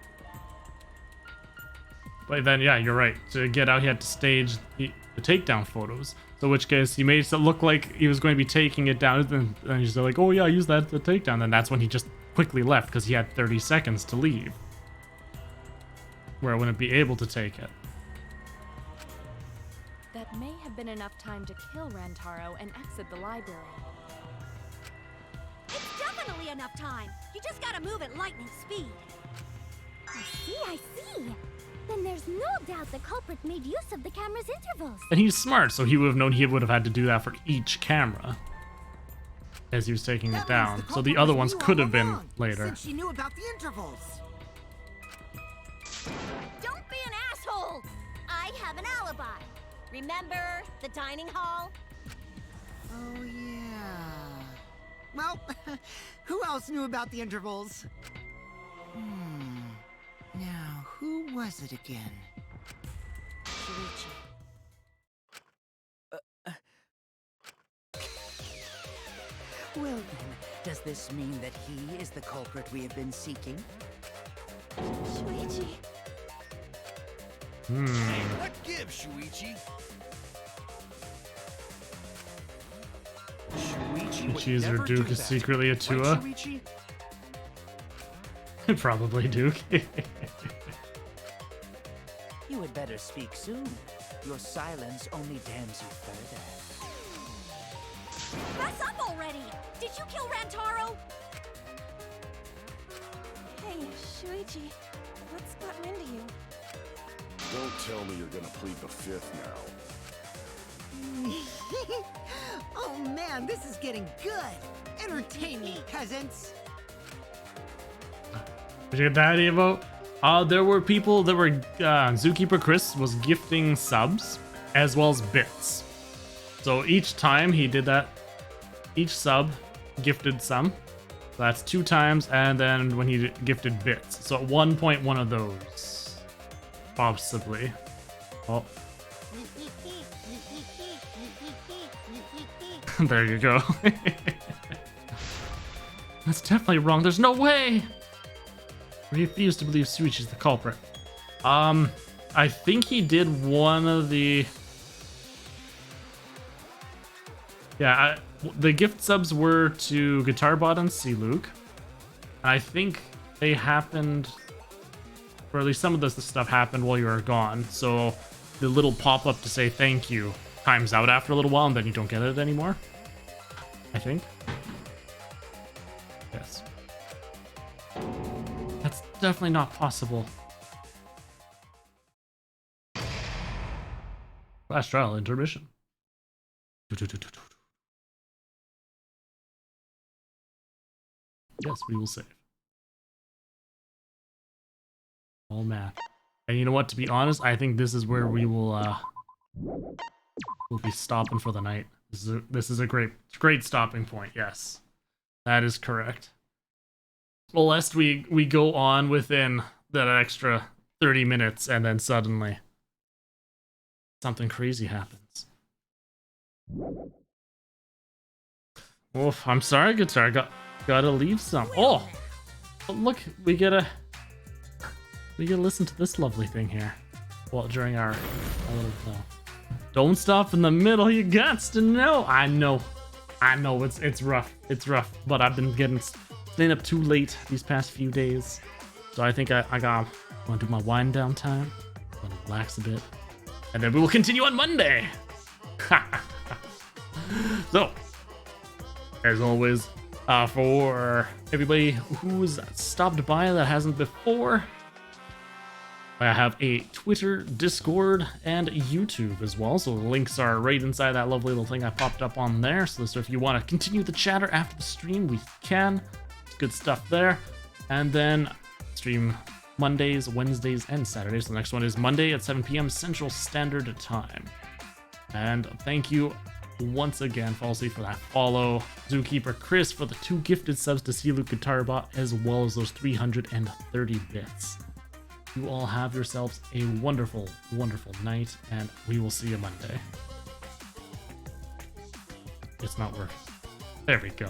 But then, yeah, you're right. To get out, he had to stage the takedown photos. So, in which case, he made it look like he was going to be taking it down. And he's like, oh, yeah, use that to takedown. Then that's when he just quickly left because he had 30 seconds to leave. Where I wouldn't be able to take it. That may have been enough time to kill Rantaro and exit the library. It's definitely enough time. You just gotta move at lightning speed. I see. Then there's no doubt the culprit made use of the camera's intervals. And he's smart, so he would have known he would have had to do that for each camera as he was taking it down. So the other ones could have been later. Since she knew about the intervals. Don't be an asshole. I have an alibi. Remember the dining hall? Oh, yeah. Well, who else knew about the intervals? Now, who was it again? Shuichi. Well then, does this mean that he is the culprit we have been seeking? Shuichi. What gives, Shuichi? Shuichi would Shuichi's or never Duke do is that. secretly a Right, Tua. Shuichi? Probably Duke. You had better speak soon. Your silence only damns you further. Fess up already! Did you kill Rantaro? Hey, Shuichi. What's gotten into you? Don't tell me you're gonna plead the 5th now. Oh man, this is getting good. Entertain me, peasants. Did you get that emote? There were people that were Zookeeper Chris was gifting subs as well as bits. So each time he did that, each sub gifted some. So that's 2 times, and then when he gifted bits. So at one point, one of those, possibly. Oh. There you go. That's definitely wrong. There's no way. I refuse to believe Suichi's the culprit. I think he did one of the... Yeah, the gift subs were to Guitarbot and C-Luke. And I think they happened... Or at least some of this stuff happened while you were gone. So the little pop-up to say thank you times out after a little while, and then you don't get it anymore. I think. Yes. That's definitely not possible. Last trial intermission. Yes, we will save. All math. And you know what? To be honest, I think this is where we will we'll be stopping for the night. This is a great stopping point. Yes, that is correct. Well, lest we go on within that extra 30 minutes and then suddenly something crazy happens. Oof, I'm sorry, Guitar. Gotta leave some. Oh, look, we gotta listen to this lovely thing here. Well, during our little don't stop in the middle. You got to know. I know, it's rough. It's rough, but I've been staying up too late these past few days, so I think I want to do my wind down time. I want to relax a bit, and then we will continue on Monday. So, as always, for everybody who's stopped by that hasn't before, I have a Twitter, Discord, and YouTube as well, so the links are right inside that lovely little thing I popped up on there. So if you want to continue the chatter after the stream, we can. It's good stuff there. And then stream Mondays, Wednesdays, and Saturdays. The next one is Monday at 7 p.m. Central Standard Time. And thank you once again, Falsey, for that follow. Zookeeper Chris for the 2 gifted subs to C-Luke Guitarbot, as well as those 330 bits. You all have yourselves a wonderful, wonderful night, and we will see you Monday. It's not working. There we go.